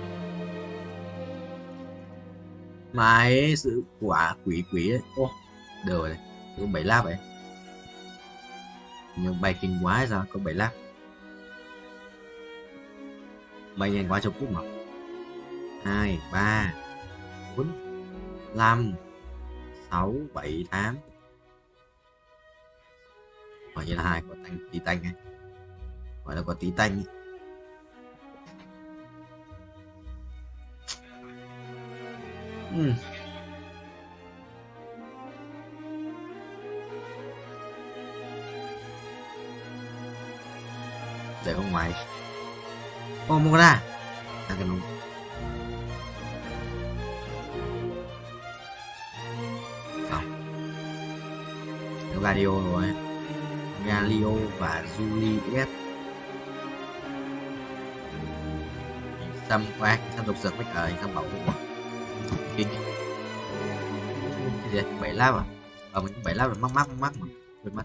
Mày sự quả quỷ ấy. Ô, được rồi này. Có 7 lap vậy. Nhưng bay kinh quá hay sao? Có 7 lap. Bay nhanh quá cho cút mà. 2, 3, 4, 5, 6, 7, 8. Gọi như là 2 có tí tanh ấy. Gọi là có tí tanh ấy. Để không ngoài. Ô mua ra. À cái nụ. Xong. Nó Galio rồi. Galio và Juliet. Xăm qua, xăm độc dược với cờ, xăm bảo hộ. Kinh. Cái gì? 7 lap à? Mình 7 lap rồi mắc mà. Quên mất.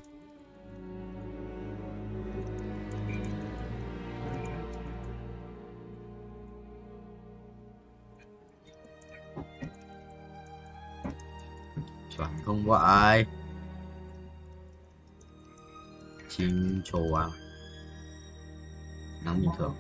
Chuẩn không vậy. 清楚啊，能里头。